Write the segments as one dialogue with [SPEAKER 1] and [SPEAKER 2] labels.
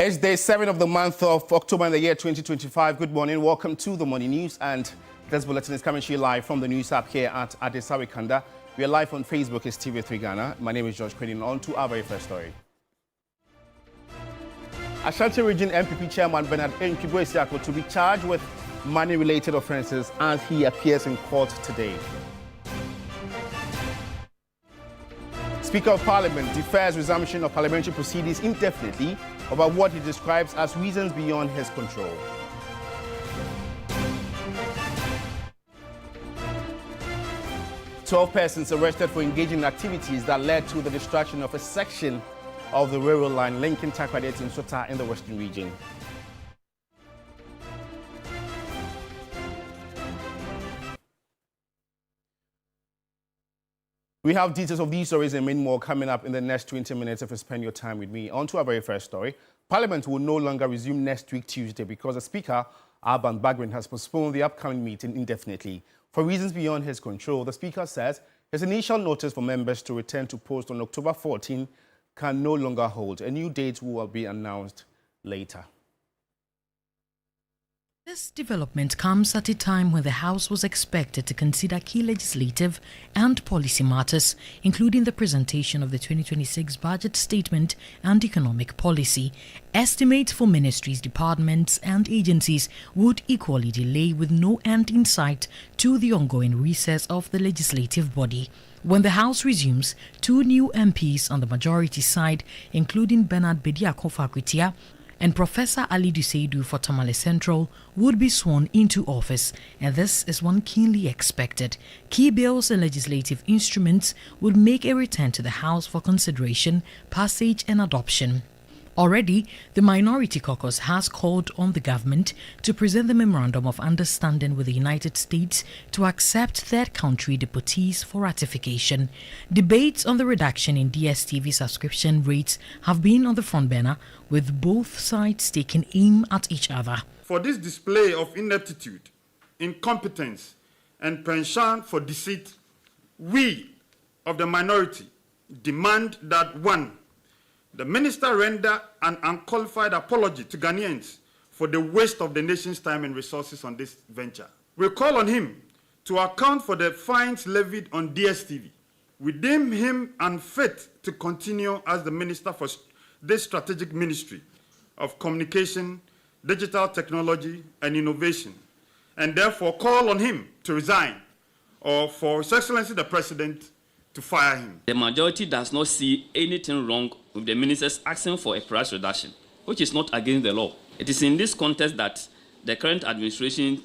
[SPEAKER 1] It's day 7 of the month of October in the year 2025. Good morning. Welcome to the Morning News. And this bulletin is coming to you live from the news app here at Adesawe Kanda. We are live on Facebook. It's TV3 Ghana. My name is George Quinn. On to our very first story. Ashanti Region MPP Chairman Bernard Enchiboesiako to be charged with money-related offences as he appears in court today. Speaker of Parliament defers resumption of parliamentary proceedings indefinitely over what he describes as reasons beyond his control. Twelve persons arrested for engaging in activities that led to the destruction of a section of the railroad line linking Takoradi to Nsota in the Western region. We have details of these stories and many more coming up in the next 20 minutes if you spend your time with me. On to our very first story. Parliament will no longer resume next week Tuesday because the Speaker, Alban Bagrin, has postponed the upcoming meeting indefinitely. For reasons beyond his control, the Speaker says his initial notice for members to return to post on October 14 can no longer hold. A new date will be announced later.
[SPEAKER 2] This development comes at a time when the House was expected to consider key legislative and policy matters, including the presentation of the 2026 budget statement and economic policy. Estimates for ministries, departments and agencies would equally delay with no end in sight to the ongoing recess of the legislative body. When the House resumes, 2 new MPs on the majority side, including Bernard Bediako Fakwitia and Professor Ali Duseidu for Tamale Central, would be sworn into office, and this is one keenly expected. Key bills and legislative instruments would make a return to the House for consideration, passage and adoption. Already, the Minority Caucus has called on the government to present the Memorandum of Understanding with the United States to accept third country deportees for ratification. Debates on the reduction in DSTV subscription rates have been on the front burner, with both sides taking aim at each other.
[SPEAKER 3] For this display of ineptitude, incompetence, and penchant for deceit, we of the minority demand that 1. The minister render an unqualified apology to Ghanaians for the waste of the nation's time and resources on this venture. We call on him to account for the fines levied on DSTV. We deem him unfit to continue as the minister for this strategic ministry of communication, digital technology, and innovation, and therefore call on him to resign or for His Excellency the President to fire him.
[SPEAKER 4] The majority does not see anything wrong with the ministers asking for a price reduction, which is not against the law. It is in this context that the current administration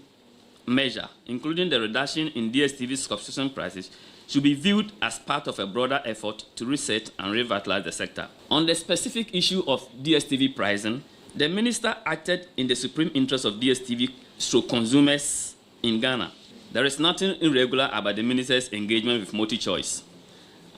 [SPEAKER 4] measure, including the reduction in DSTV subscription prices, should be viewed as part of a broader effort to reset and revitalize the sector. On the specific issue of DSTV pricing, the minister acted in the supreme interest of DSTV consumers in Ghana. There is nothing irregular about the minister's engagement with MultiChoice,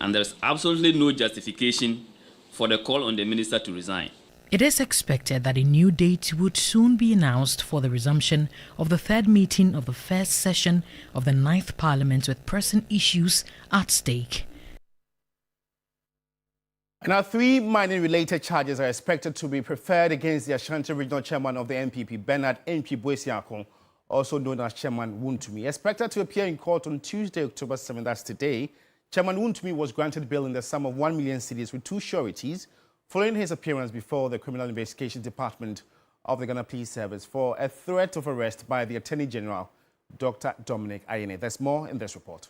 [SPEAKER 4] and there is absolutely no justification for the call on the minister to resign.
[SPEAKER 2] It is expected that a new date would soon be announced for the resumption of the third meeting of the first session of the 9th Parliament, with pressing issues at stake.
[SPEAKER 1] Now, 3 mining-related charges are expected to be preferred against the Ashanti Regional Chairman of the MPP, Bernard Enchiboesiako, also known as Chairman Wontumi. Expected to appear in court on Tuesday, October 7, that's today, Chairman Wontumi was granted bail in the sum of 1 million cedis with 2 sureties following his appearance before the Criminal Investigation Department of the Ghana Police Service for a threat of arrest by the Attorney General, Dr. Dominic Ayine. There's more in this report.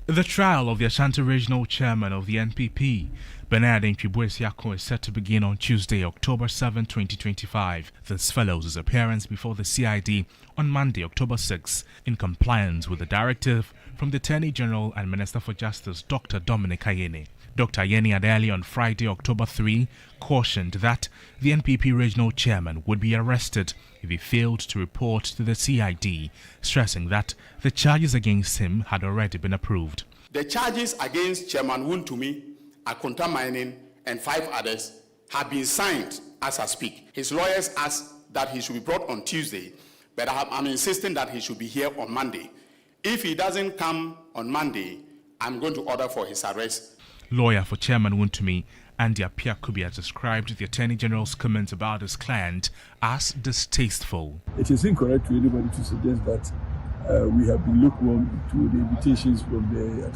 [SPEAKER 5] The trial of the Ashanti Regional Chairman of the NPP, Bernard Enchiboesiako, is set to begin on Tuesday, October 7, 2025. This follows his appearance before the CID on Monday, October 6, in compliance with the directive from the Attorney General and Minister for Justice, Dr. Dominic Ayine. Dr. Ayine had early on Friday, October 3, cautioned that the NPP regional chairman would be arrested if he failed to report to the CID, stressing that the charges against him had already been approved.
[SPEAKER 6] The charges against Chairman Wontumi, Akonta Mining, and 5 others have been signed as I speak. His lawyers asked that he should be brought on Tuesday, but I'm insisting that he should be here on Monday. If he doesn't come on Monday, I'm going to order for his arrest.
[SPEAKER 5] Lawyer for Chairman Wontumi, Andy Apiakubi has described the Attorney General's comment about his client as distasteful.
[SPEAKER 7] It is incorrect to anybody to suggest that we have been lukewarm to the invitations from the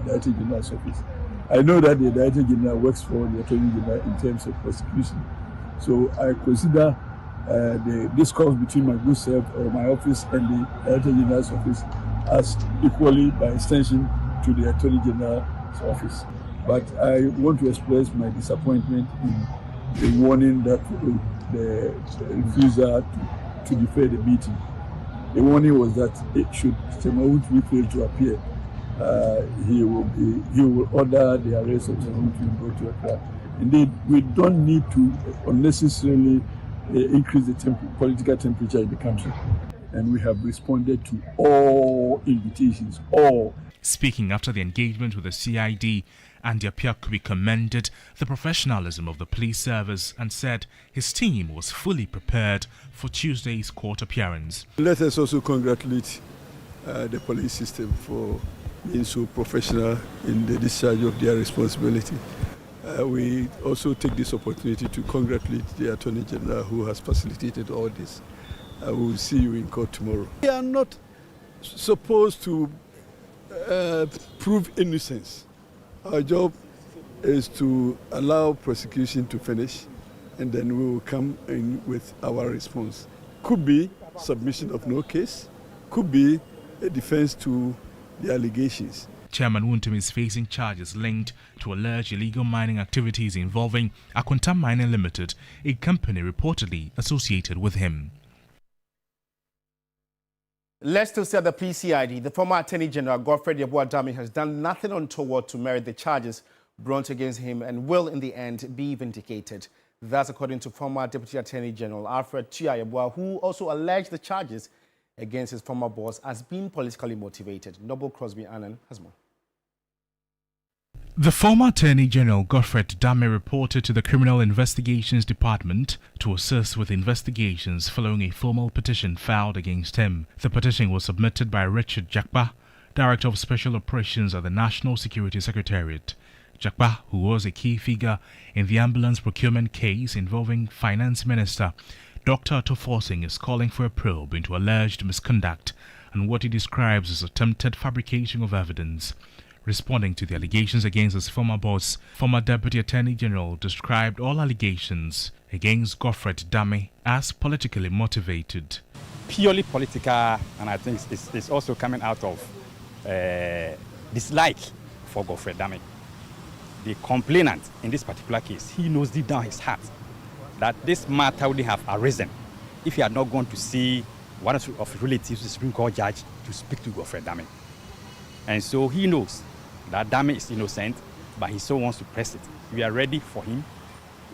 [SPEAKER 7] Director General's office. I know that the Director General works for the Attorney General in terms of prosecution. So I consider the discourse between my good self or my office and the Director General's office as equally, by extension, to the Attorney General's office. But I want to express my disappointment in the warning that the refusal to defer the meeting. The warning was that it should Chema fail to appear. He will order the arrest of Chema to go to Accra. Indeed, we don't need to unnecessarily increase the political temperature in the country. And we have responded to all invitations, all.
[SPEAKER 5] Speaking after the engagement with the CID, Andy Apiakubi commended the professionalism of the police service and said his team was fully prepared for Tuesday's court appearance.
[SPEAKER 7] Let us also congratulate the police system for being so professional in the discharge of their responsibility. We also take this opportunity to congratulate the Attorney General who has facilitated all this. We will see you in court tomorrow. We are not supposed to prove innocence. Our job is to allow prosecution to finish, and then we will come in with our response. Could be submission of no case, could be a defense to the allegations.
[SPEAKER 5] Chairman Wuntumi is facing charges linked to alleged illegal mining activities involving Akwanta Mining Limited, a company reportedly associated with him.
[SPEAKER 1] Let's still say the PCID. The former Attorney General Godfred Yeboah-Dame has done nothing untoward to merit the charges brought against him and will in the end be vindicated. That's according to former Deputy Attorney General Alfred Tua Yeboah, who also alleged the charges against his former boss as being politically motivated. Noble Crosby Annan has more.
[SPEAKER 5] The former Attorney General Godfred Dame reported to the Criminal Investigations Department to assist with investigations following a formal petition filed against him. The petition was submitted by Richard Jakpa, Director of Special Operations at the National Security Secretariat. Jakpa, who was a key figure in the ambulance procurement case involving Finance Minister Dr. Toforsing, is calling for a probe into alleged misconduct and what he describes as attempted fabrication of evidence. Responding to the allegations against his former boss, former Deputy Attorney General described all allegations against Godfred Dame as politically motivated.
[SPEAKER 8] Purely political, and I think it's also coming out of dislike for Godfred Dame. The complainant in this particular case, he knows deep down his heart that this matter would have arisen if he had not gone to see one of his relatives, the Supreme Court judge, to speak to Godfred Dame. And so he knows that Dame is innocent, but he still wants to press it. We are ready for him.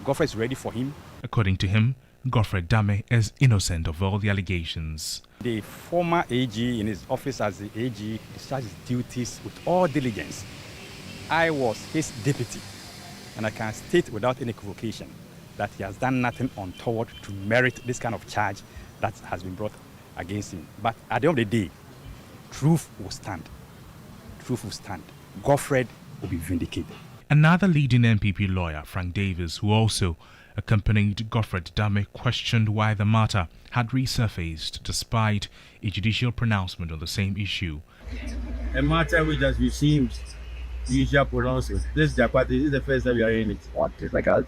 [SPEAKER 8] Godfred is ready for him.
[SPEAKER 5] According to him, Godfred Dame is innocent of all the allegations.
[SPEAKER 8] The former AG in his office as the AG discharged his duties with all diligence. I was his deputy, and I can state without any equivocation that he has done nothing untoward to merit this kind of charge that has been brought against him. But at the end of the day, truth will stand. Truth will stand. Godfred will be vindicated.
[SPEAKER 5] Another leading MPP lawyer, Frank Davis, who also accompanied Godfred Dame, questioned why the matter had resurfaced despite a judicial pronouncement on the same issue.
[SPEAKER 9] A matter which has received judicial pronouncement. This is the first time we are hearing it.
[SPEAKER 10] What? It's like a...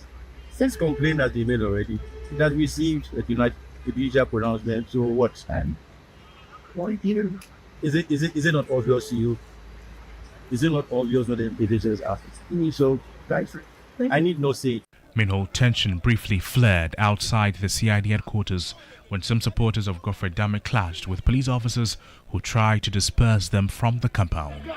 [SPEAKER 9] This complaint has been made already. It has received a judicial pronouncement. So what?
[SPEAKER 10] What you?
[SPEAKER 9] Is it not obvious to you? Is it not obvious what the petition is asking? So, guys, I need no say.
[SPEAKER 5] Meanwhile, tension briefly flared outside the CID headquarters when some supporters of Godfred Dame clashed with police officers who tried to disperse them from the compound.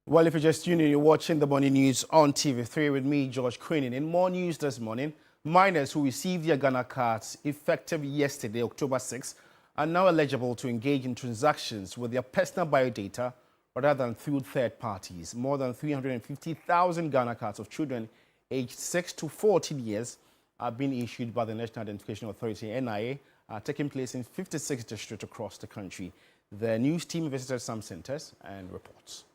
[SPEAKER 1] Well, if you're just tuning in, you're watching the morning news on TV3 with me, George Queenan. In more news this morning, minors who received their Ghana cards effective yesterday, October 6, are now eligible to engage in transactions with their personal biodata rather than through third parties. More than 350,000 Ghana cards of children aged 6 to 14 years are being issued by the National Identification Authority, NIA, are taking place in 56 districts across the country. The news team visited some centers and reports.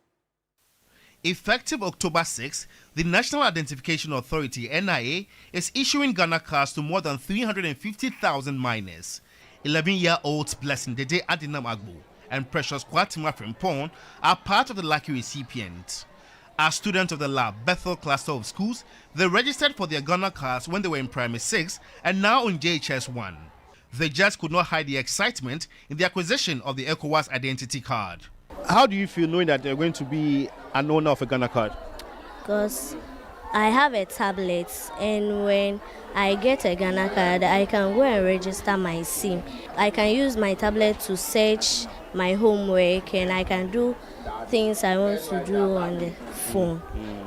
[SPEAKER 1] Effective October 6, the National Identification Authority (NIA) is issuing Ghana cards to more than 350,000 minors. 11-year-olds Blessing Dede Adinam Agbo and Precious Kwatima Frimpong are part of the lucky recipients. As students of the lab Bethel cluster of schools, they registered for their Ghana cards when they were in primary 6 and now on JHS 1. They just could not hide the excitement in the acquisition of the ECOWAS identity card. How do you feel knowing that you're going to be an owner of a Ghana card?
[SPEAKER 11] Because I have a tablet, and when I get a Ghana card, I can go and register my SIM. I can use my tablet to search my homework, and I can do things I want to do on the phone.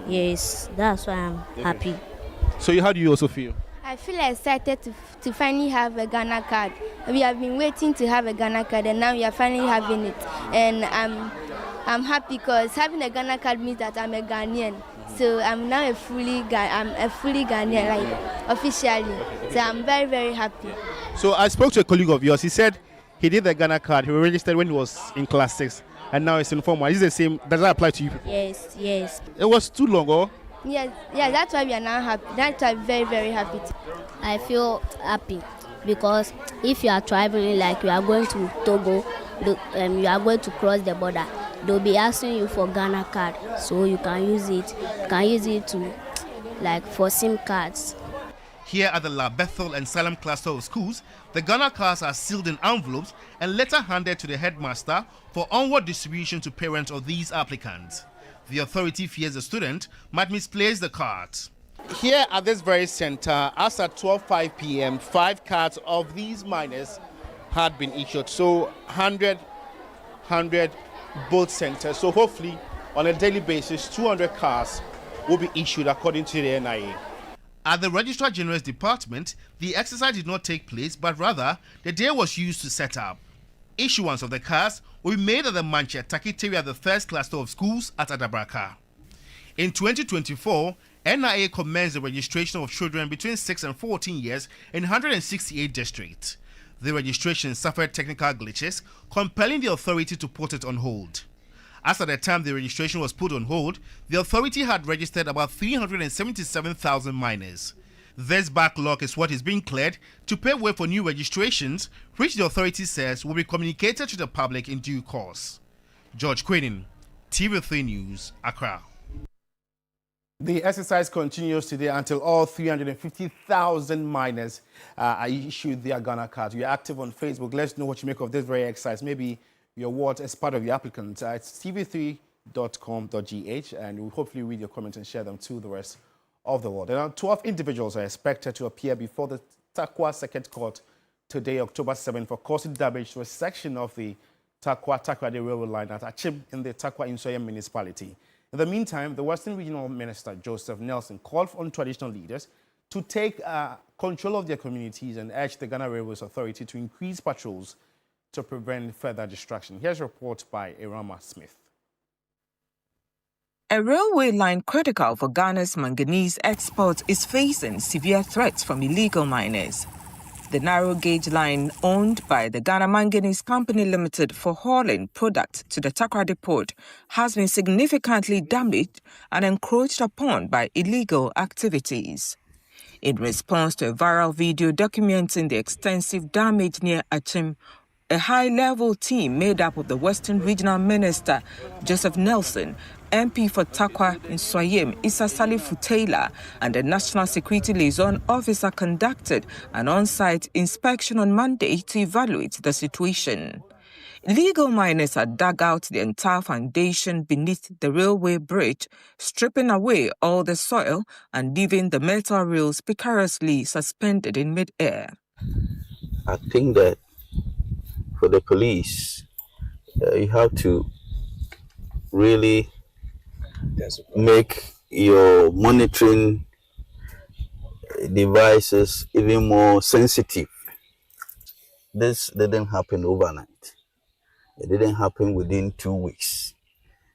[SPEAKER 11] Yes, that's why I'm happy.
[SPEAKER 1] So how do you also feel?
[SPEAKER 12] I feel excited to finally have a Ghana card. We have been waiting to have a Ghana card, and now we are finally having it. And I'm happy because having a Ghana card means that I'm a Ghanaian. So I'm now a fully Ghanaian, like officially. So I'm very, very happy.
[SPEAKER 1] So I spoke to a colleague of yours. He said he did the Ghana card. He registered when he was in class 6, and now it's in Form 1. Is the same? Does that apply to you?
[SPEAKER 11] Yes, yes.
[SPEAKER 1] It was too long, or?
[SPEAKER 12] Yes, that's why we are now happy. That's why I'm very, very happy.
[SPEAKER 11] I feel happy because if you are traveling, like you are going to Togo, you are going to cross the border, they'll be asking you for Ghana card, so you can use it. You can use it to, like, for SIM cards.
[SPEAKER 1] Here at the La Bethel and Salem cluster of schools, the Ghana cards are sealed in envelopes and later handed to the headmaster for onward distribution to parents of these applicants. The authority fears the student might misplace the cards. Here at this very center, as at 12:05 p.m., 5 cards of these minors had been issued. So 100 both centers. So hopefully on a daily basis, 200 cards will be issued according to the NIA. At the Registrar General's department, the exercise did not take place, but rather the day was used to set up. Issuance of the cards will be made at the Manche Takiteri at the first cluster of schools at Adabraka. In 2024, NIA commenced the registration of children between 6 and 14 years in 168 districts. The registration suffered technical glitches, compelling the authority to put it on hold. As at the time the registration was put on hold, the authority had registered about 377,000 minors. This backlog is what is being cleared to pave way for new registrations, which the authority says will be communicated to the public in due course. George Quenin, TV3 News, Accra. The exercise continues today until all 350,000 minors are issued their Ghana cards. You're active on Facebook. Let's know what you make of this very exercise. Maybe your award as part of the applicant. It's tv3.com.gh, and we'll hopefully read your comments and share them to the rest of the world. And 12 individuals are expected to appear before the Takwa Circuit Court today, October 7, for causing damage to a section of the Takwa-Takoradi railway line at Achim in the Takwa-Insoye municipality. In the meantime, the Western Regional Minister, Joseph Nelson, called on traditional leaders to take control of their communities and urged the Ghana Railways Authority to increase patrols to prevent further destruction. Here's a report by Irama Smith.
[SPEAKER 13] A railway line critical for Ghana's manganese exports is facing severe threats from illegal miners. The narrow gauge line owned by the Ghana Manganese Company Limited for hauling products to the Takoradi port has been significantly damaged and encroached upon by illegal activities. In response to a viral video documenting the extensive damage near Achim, a high-level team made up of the Western Regional Minister, Joseph Nelson, MP for Takwa Nsoyem, Issa Salih Futela, and the National Security Liaison Officer conducted an on-site inspection on Monday to evaluate the situation. Illegal miners had dug out the entire foundation beneath the railway bridge, stripping away all the soil and leaving the metal rails precariously suspended in mid-air.
[SPEAKER 14] I think that for the police, you have to really make your monitoring devices even more sensitive. This didn't happen overnight. It didn't happen within 2 weeks.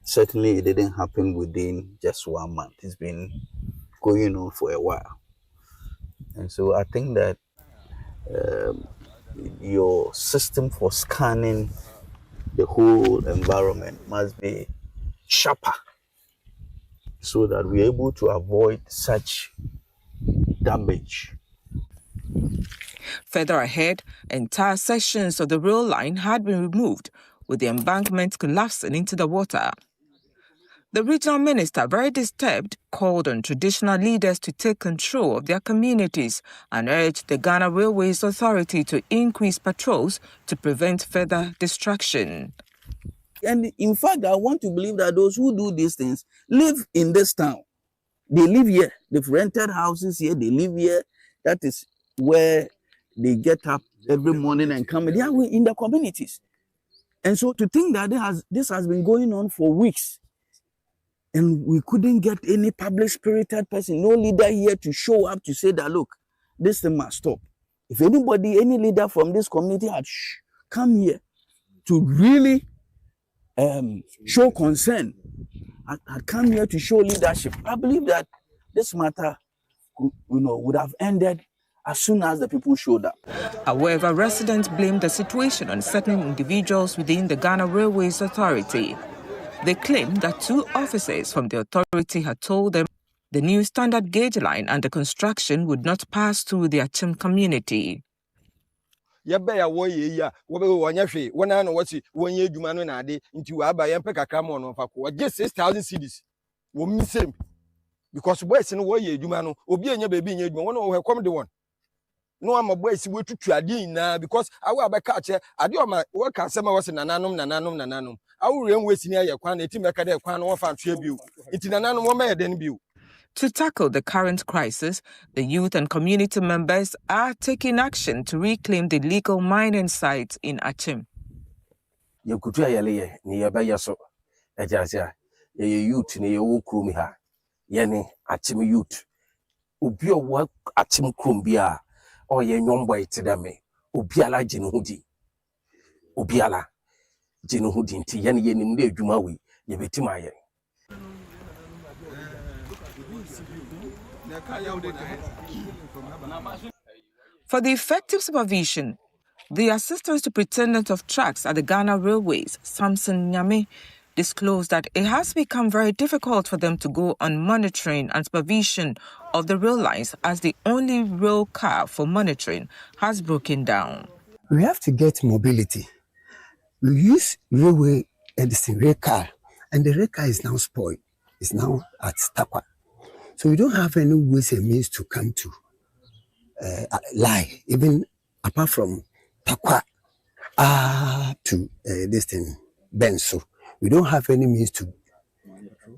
[SPEAKER 14] Certainly, it didn't happen within just 1 month. It's been going on for a while. And so I think that your system for scanning the whole environment must be sharper. so that we're able to avoid such damage.
[SPEAKER 13] Further ahead, entire sections of the rail line had been removed, with the embankment collapsing into the water. The regional minister, very disturbed, called on traditional leaders to take control of their communities and urged the Ghana Railways Authority to increase patrols to prevent further destruction.
[SPEAKER 15] And in fact, I want to believe that those who do these things live in this town. They live here. They've rented houses here. They live here. That is where they get up every morning and come. They are in the communities. And so to think that this has been going on for weeks, and we couldn't get any public-spirited person, no leader here to show up to say that, look, this thing must stop. If anybody, any leader from this community had come here to really show concern, had come here to show leadership, I believe that this matter, would have ended as soon as the people showed up.
[SPEAKER 13] However, residents blamed the situation on certain individuals within the Ghana Railways Authority. They claimed that 2 officers from the authority had told them the new standard gauge line under construction would not pass through the Achim community.
[SPEAKER 16] Because boys in way you man, obi enya baby nya one of come the one. No am boys we tutu ade na because I will back catch ade o ma work asema was nananom. I will rem we senior ya kwan eti meka de kwan no fa ntwe biu. Iti nananom wo ma den biu.
[SPEAKER 13] To tackle the current crisis, the youth and community members are taking action to reclaim the legal mining sites in Achim.
[SPEAKER 16] Ye kutu ayele ni ye ba yeso. Ejasia ye youth ni ye wo krum ha. Yeni Achim youth. Obi o Achim krum bia o ye nyombo itidame. Obiala jinuhudi. Obiala jinuhudi nti yeni nimde adwuma we ye betima ye.
[SPEAKER 13] For the effective supervision, the Assistant Superintendent of Tracks at the Ghana Railways, Samson Nyame, disclosed that it has become very difficult for them to go on monitoring and supervision of the rail lines as the only rail car for monitoring has broken down.
[SPEAKER 17] We have to get mobility. We use railway and the rail car, and the rail car is now spoiled. It's now at Takwa. So we don't have any ways and means to come to lie, even apart from Takwa to this thing, Benso. We don't have any means to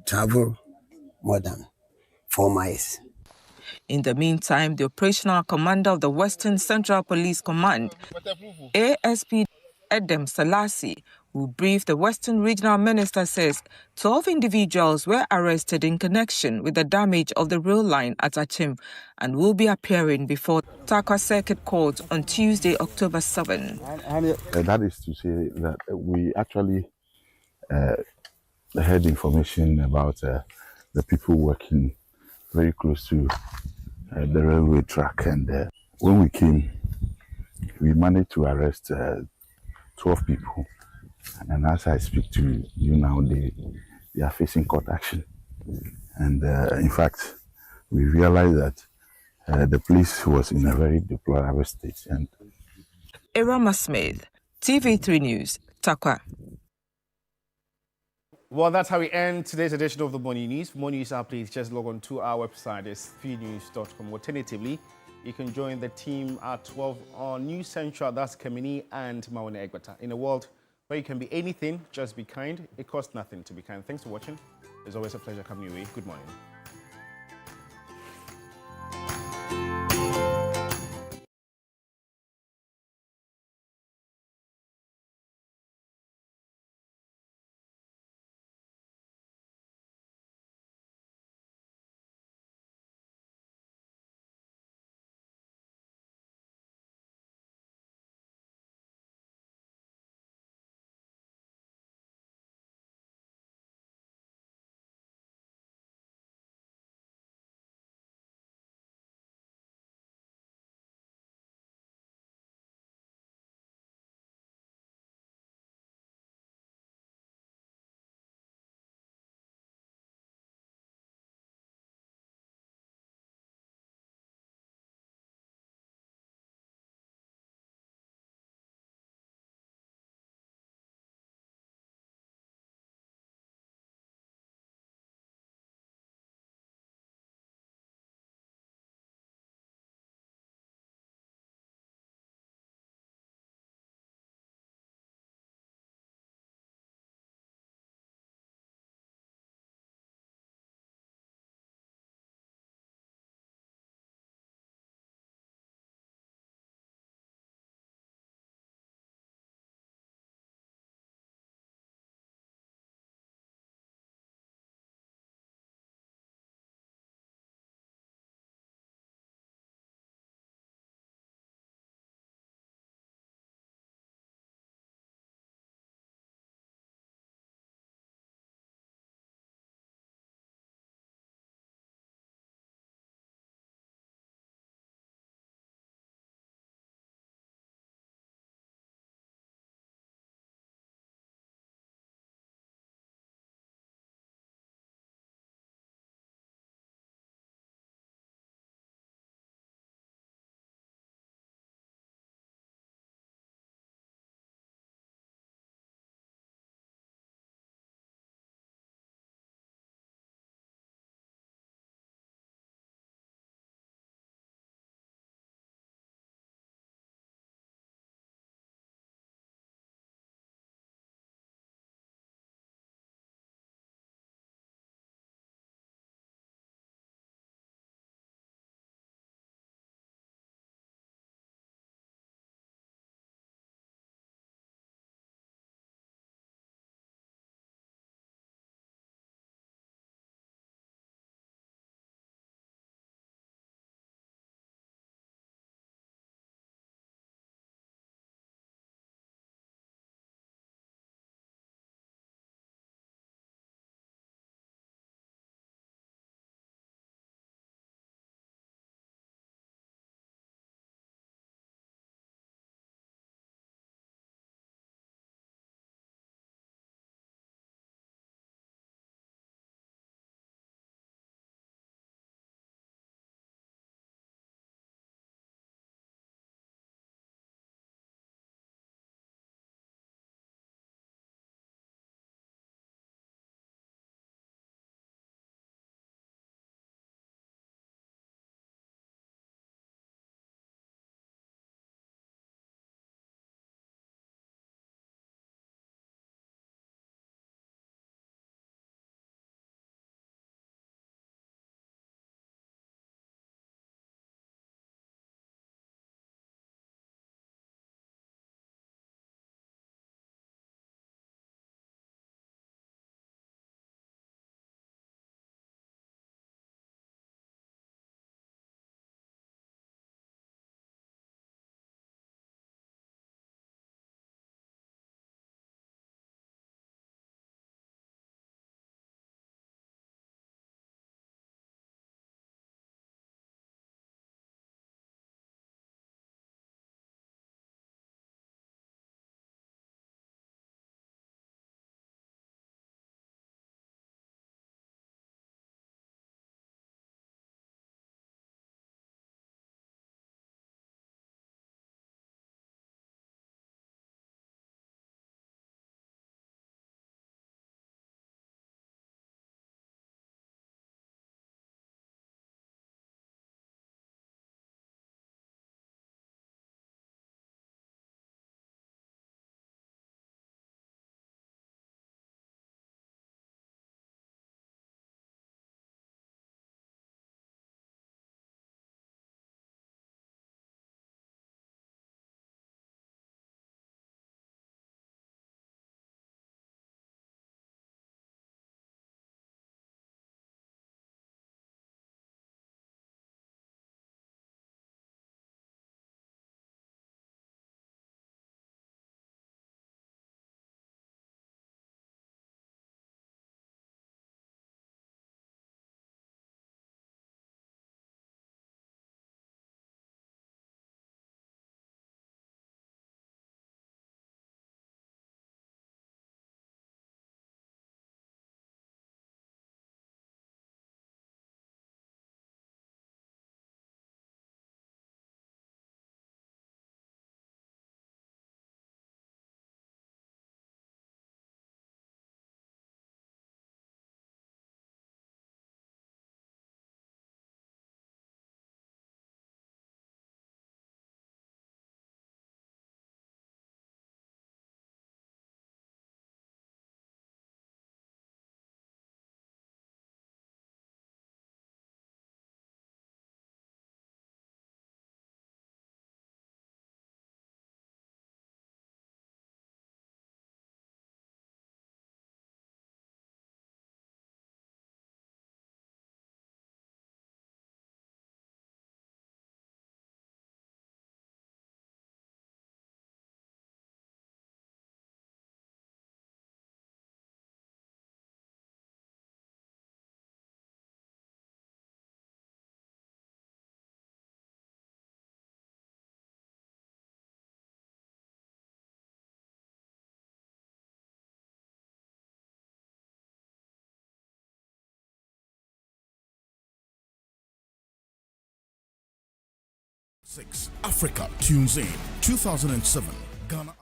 [SPEAKER 17] travel more than 4 miles.
[SPEAKER 13] In the meantime, the operational commander of the Western Central Police Command, ASP Edem Selassie, who briefed the Western Regional Minister, says 12 individuals were arrested in connection with the damage of the rail line at Achim and will be appearing before Takwa Circuit Court on Tuesday, October 7.
[SPEAKER 18] That is to say that we actually heard information about the people working very close to the railway track, and when we came, we managed to arrest 12 people, and as I speak to you now, they are facing court action. And in fact, we realized that the police was in a very deplorable state. And
[SPEAKER 13] Irama Smith, TV3 News, Takwa.
[SPEAKER 1] Well, that's how we end today's edition of the Morning News. For more news updates, just log on to our website, it's freenews.com. Alternatively, you can join the team at 12 on News Central. That's Kamini and Mawane Egbata. In a world where you can be anything, just be kind. It costs nothing to be kind. Thanks for watching. It's always a pleasure coming your way. Good morning.
[SPEAKER 19] 6. Africa tunes in. 2007. Ghana.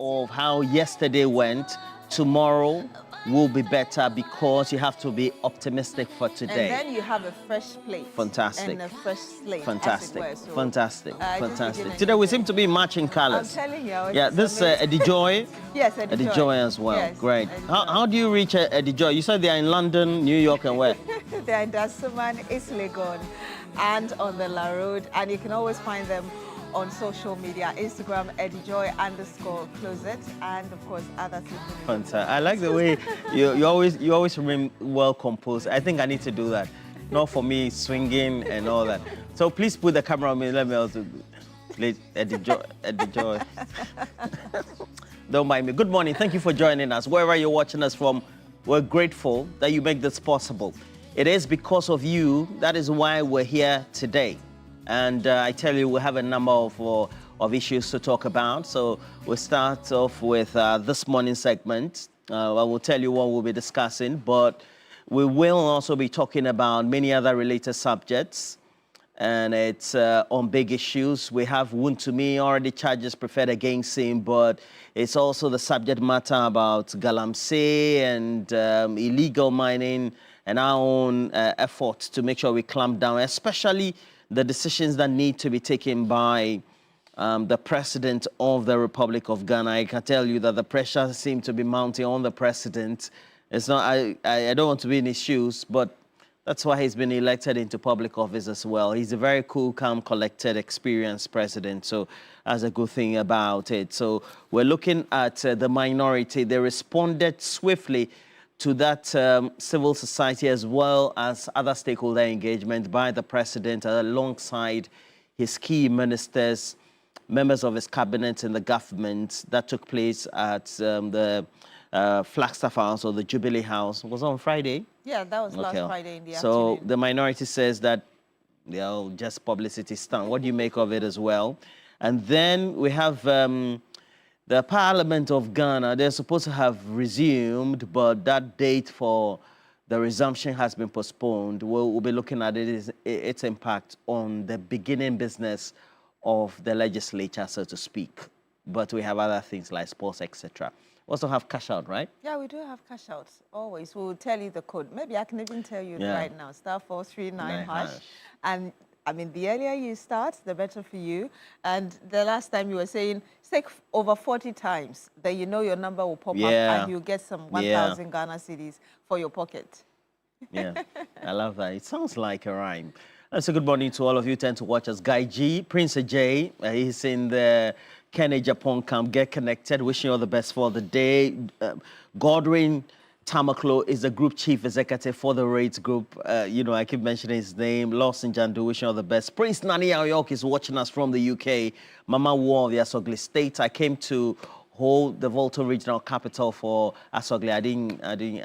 [SPEAKER 20] Of how yesterday went, tomorrow will be better because you have to be optimistic for today.
[SPEAKER 21] And then you have a fresh plate.
[SPEAKER 20] Fantastic.
[SPEAKER 21] And a fresh slate.
[SPEAKER 20] Fantastic.
[SPEAKER 21] As it were. So,
[SPEAKER 20] fantastic. Fantastic. Today we seem to be matching colors.
[SPEAKER 21] I'm telling you.
[SPEAKER 20] Yeah, this Eddie Joy.
[SPEAKER 21] Yes, Eddie Joy
[SPEAKER 20] as well.
[SPEAKER 21] Yes,
[SPEAKER 20] great. How do you reach Eddie Joy? You said they are in London, New York, and where?
[SPEAKER 21] They are in Dasuman, East Legon, and on the La Road. And you can always find them on social media, Instagram, @EddieJoy_closet, and of course other people.
[SPEAKER 20] Fantastic. I like the way you always remain well composed. I think I need to do that. Not for me swinging and all that. So please put the camera on me. Let me also play Eddie Joy. Don't mind me. Good morning. Thank you for joining us. Wherever you're watching us from, we're grateful that you make this possible. It is because of you. That is why we're here today. And I tell you, we have a number of issues to talk about. So we'll start off with this morning's segment. I will tell you what we'll be discussing, but we will also be talking about many other related subjects. And it's on big issues. We have Wontumi, already charges preferred against him, but it's also the subject matter about Galamsey and illegal mining and our own efforts to make sure we clamp down, especially the decisions that need to be taken by the President of the Republic of Ghana. I can tell you that the pressure seems to be mounting on the President. It's not, I don't want to be in his shoes, but that's why he's been elected into public office as well. He's a very cool, calm, collected, experienced president, so that's a good thing about it. So we're looking at the minority. They responded swiftly to that civil society as well as other stakeholder engagement by the president alongside his key ministers, members of his cabinet and the government. That took place at the Flagstaff House or the Jubilee House. Was it on Friday?
[SPEAKER 21] Yeah, that was last Friday in the
[SPEAKER 20] afternoon.
[SPEAKER 21] afternoon.
[SPEAKER 20] The minority says that they'll just publicity stunt. What do you make of it as well? And then we have the Parliament of Ghana. They're supposed to have resumed, but that date for the resumption has been postponed. We'll be looking at its impact on the beginning business of the legislature, so to speak. But we have other things like sports, etc. We also have cash out, right?
[SPEAKER 21] Yeah, we do have cash outs, always. We'll tell you the code. Maybe I can even tell you right now. *439#. And I mean, the earlier you start, the better for you. And the last time you were saying, say over 40 times, then you know your number will pop up and you'll get some 1,000 Ghana cedis for your pocket.
[SPEAKER 20] Yeah, I love that. It sounds like a rhyme. So good morning to all of you. Tend to watch us. Guy G, Prince Ajay, he's in the Kenya Japan camp. Get connected. Wishing you all the best for the day. Godwin Tamaklo is the group chief executive for the Raids Group. I keep mentioning his name. Lawson Jandu, wishing all the best. Prince Nani Aoyok is watching us from the UK. Mama War of the Asogli State. I came to hold the Volta Regional Capital for Asogli. I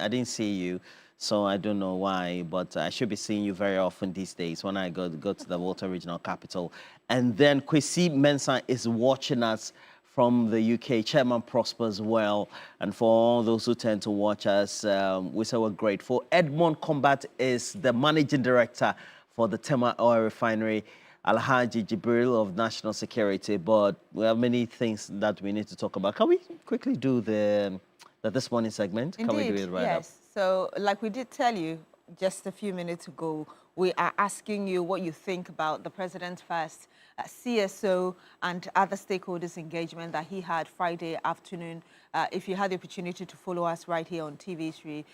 [SPEAKER 20] didn't see you. So I don't know why, but I should be seeing you very often these days when I go to the Volta Regional Capital. And then Kwesi Mensah is watching us from the UK. Chairman Prosper as well. And for all those who tend to watch us, we say we're grateful. Edmond Combat is the managing director for the Tema Oil Refinery. Alhaji Jibril of National Security. But we have many things that we need to talk about. Can we quickly do this morning segment?
[SPEAKER 21] Indeed,
[SPEAKER 20] can we do it right up?
[SPEAKER 21] So, like we did tell you just a few minutes ago, we are asking you what you think about the President First CSO and other stakeholders' engagement that he had Friday afternoon. If you had the opportunity to follow us right here on TV3,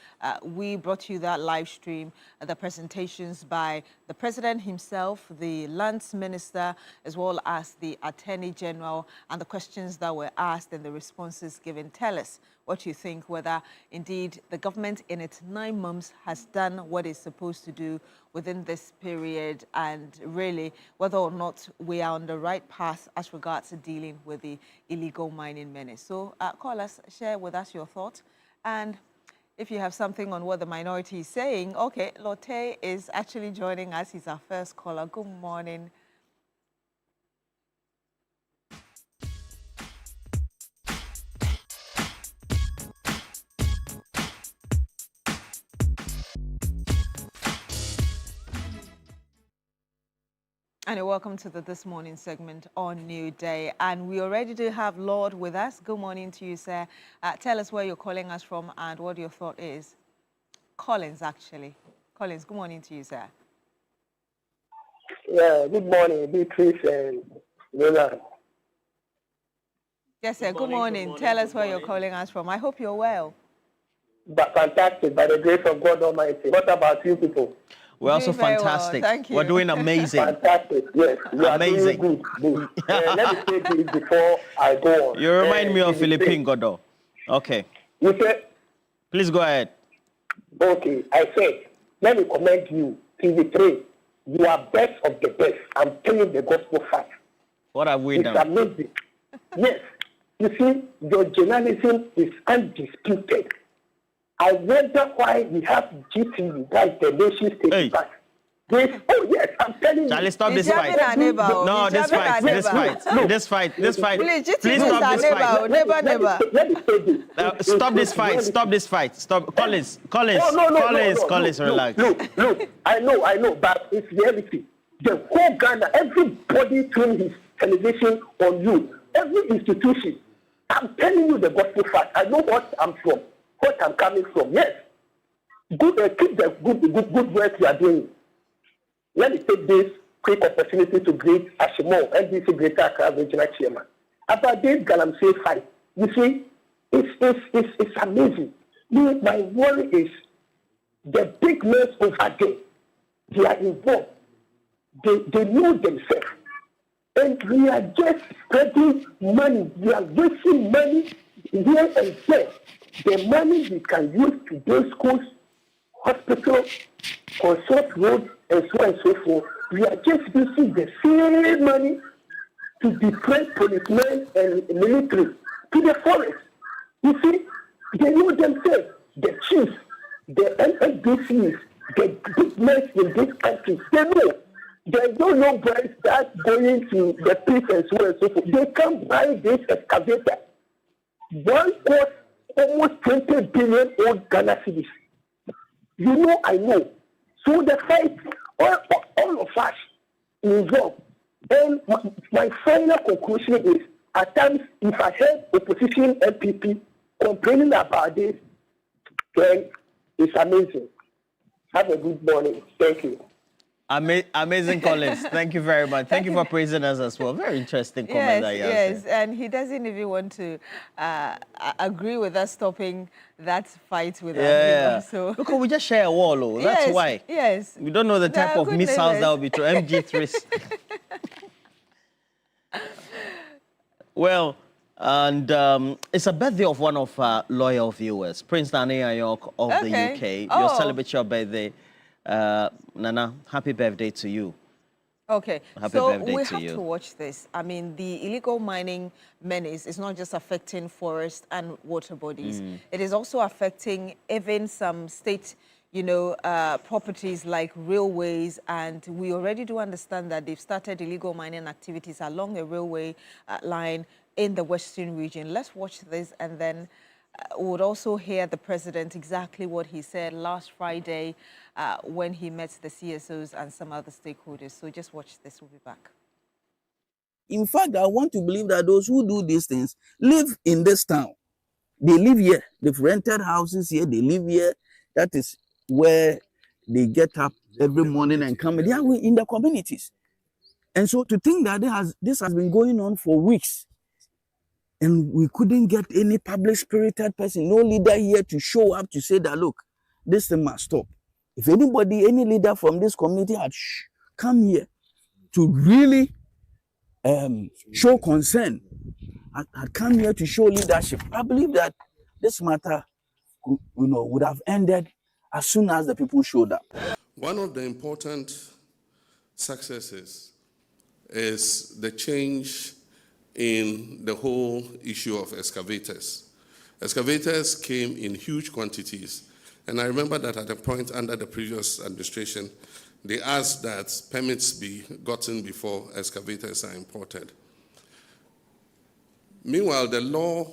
[SPEAKER 21] we brought you that live stream, the presentations by the President himself, the Lands Minister, as well as the Attorney General, and the questions that were asked and the responses given. Tell us what you think, whether indeed the government in its 9 months has done what it's supposed to do within this period, and really whether or not we are on the right path as regards to dealing with the illegal mining menace. So call us, share with us your thoughts, and if you have something on what the minority is saying. Okay, Lotte is actually joining us. He's our first caller. Good morning. And welcome to the This Morning segment on New Day. And we already do have Lord with us. Good morning to you, sir. Tell us where you're calling us from and what your thought is. Collins, actually. Collins, good morning to you, sir.
[SPEAKER 10] Yeah, good morning, Beatrice and Roland.
[SPEAKER 21] Yes, sir. Good morning. Tell us where you're calling us from. I hope you're well.
[SPEAKER 10] But fantastic, by the grace of God Almighty. What about you people?
[SPEAKER 20] We're also fantastic.
[SPEAKER 21] Thank you.
[SPEAKER 20] We're doing amazing.
[SPEAKER 10] Fantastic, yes. You
[SPEAKER 20] amazing.
[SPEAKER 10] Are doing good. Let me say this before I go on.
[SPEAKER 20] You remind me of Philippine Godot. Okay.
[SPEAKER 10] You said?
[SPEAKER 20] Please go ahead.
[SPEAKER 10] Okay, I said, let me commend you, TV3. You are best of the best. I'm telling the gospel fact.
[SPEAKER 20] What have we done?
[SPEAKER 10] It's amazing. Yes. You see, your journalism is undisputed. I wonder why we have GTV, that's the nation state pass. Oh yes, I'm telling you.
[SPEAKER 20] Stop this fight. No, this fight. Please stop this fight.
[SPEAKER 10] Let me say this.
[SPEAKER 20] Stop this fight. Stop this fight. Stop. Collins, relax.
[SPEAKER 10] Look. I know, but it's reality. The whole Ghana, everybody turned his television on you. Every institution. I'm telling you the gospel fact. I know what I'm from, what I'm coming from. Yes. Good, keep the good work you are doing. Let me take this quick opportunity to greet Ashimo, NDC Greater Accra Regional Chairman. About this Galamsey fight, you see, it's amazing. My worry is the big men over there, they are involved. They know themselves. And we are just spreading money. We are wasting money here and there. The money we can use to build schools, hospitals, construct roads, and so on and so forth. We are just using the same money to deploy policemen and military to the forest. You see, they know themselves, the chiefs, the NSDCs, the big men in this country, they know. There's no price that going to the police and so on and so forth. They can buy this excavator. One cost almost 20 billion old Ghana cedis. You know, I know. So the fight, all of us involved. And my final conclusion is, at times, if I heard opposition MPP complaining about this, then it's amazing. Have a good morning. Thank you.
[SPEAKER 20] Amazing, Collins. Thank you very much. Thank you for praising us as well. Very interesting comment.
[SPEAKER 21] Yes, and he doesn't even want to agree with us stopping that fight with us. So
[SPEAKER 20] look, we just share a wall, oh. That's why.
[SPEAKER 21] Yes.
[SPEAKER 20] We don't know the type of missiles that will be through MG3s. Well, and it's a birthday of one of our loyal viewers, Prince Nane Ayok of the UK. You'll celebrate your birthday. Nana, happy birthday to you.
[SPEAKER 21] Okay,
[SPEAKER 20] happy birthday
[SPEAKER 21] we
[SPEAKER 20] to
[SPEAKER 21] have
[SPEAKER 20] you.
[SPEAKER 21] to watch this. I mean, the illegal mining menace is not just affecting forest and water bodies. It is also affecting even some state, properties like railways, and we already do understand that they've started illegal mining activities along a railway line in the Western region. Let's watch this, and then we would also hear the president exactly what he said last Friday when he met the CSOs and some other stakeholders. So just watch this. We'll be back.
[SPEAKER 15] In fact, I want to believe that those who do these things live in this town. They live here. They've rented houses here. They live here. That is where they get up every morning and come. They are in the communities. And so to think that this has been going on for weeks, and we couldn't get any public-spirited person, no leader here to show up to say that, look, this thing must stop. If anybody, any leader from this community had come here to really show concern, had come here to show leadership, I believe that this matter, would have ended as soon as the people showed up.
[SPEAKER 3] One of the important successes is the change in the whole issue of excavators. Excavators came in huge quantities. And I remember that at a point under the previous administration, they asked that permits be gotten before excavators are imported. Meanwhile, the law